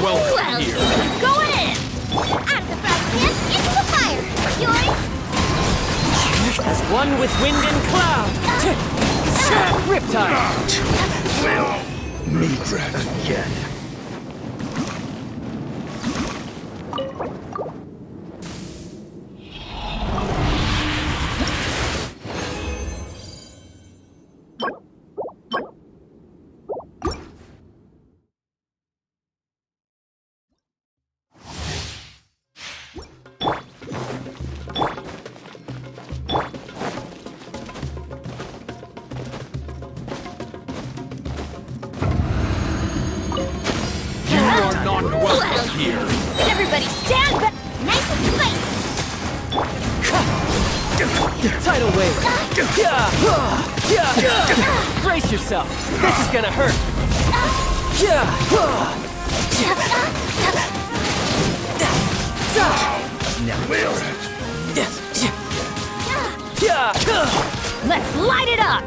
Well, here. go in! Out of the frying pan, into the fire! Yoink! As one with wind and cloud. Riptide. Meet that again. Everybody stand back! Nice and spicy! Tidal wave. Brace yourself. This is gonna hurt. Let's light it up!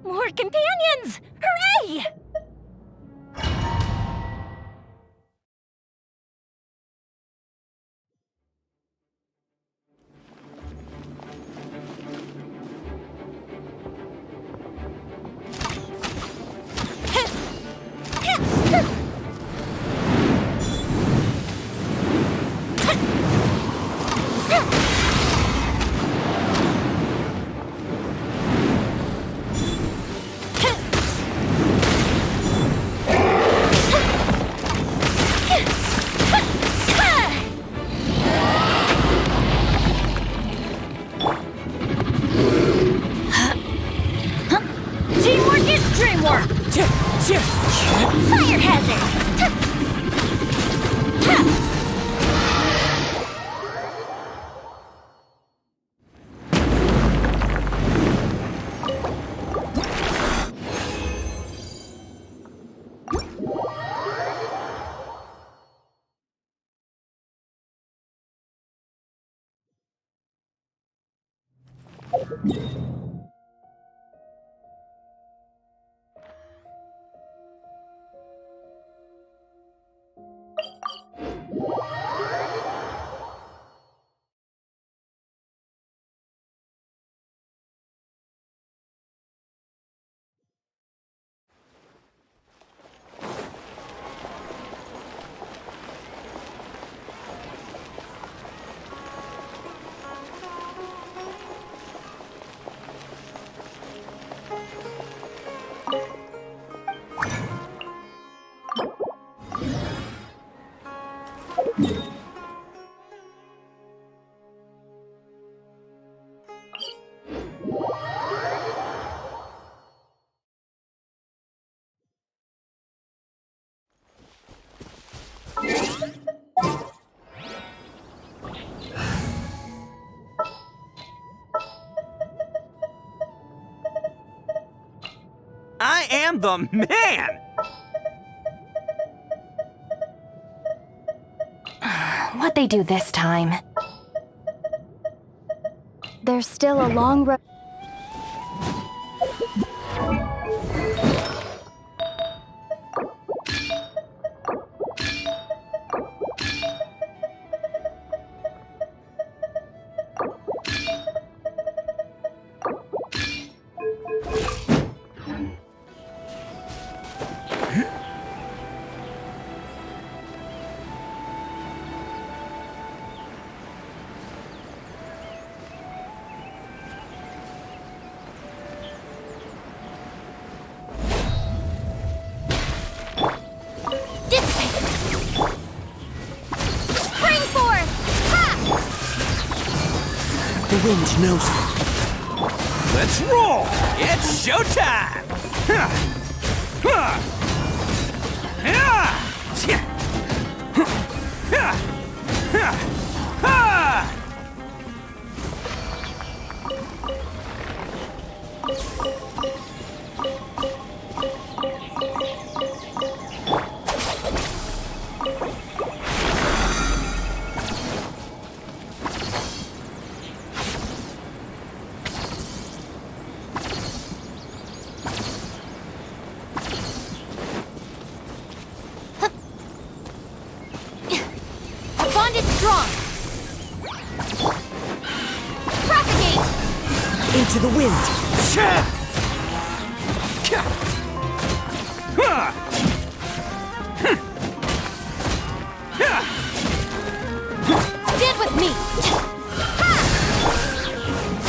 More companions! Hooray! Teamwork is dreamwork! Fire hazard! I am the man! What'd they do this time? There's still a long road. The wind knows me. Let's roll! It's showtime! The bond is strong. Propagate! Into the wind. Stand with me.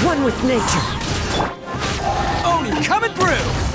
One with nature. Oni coming through!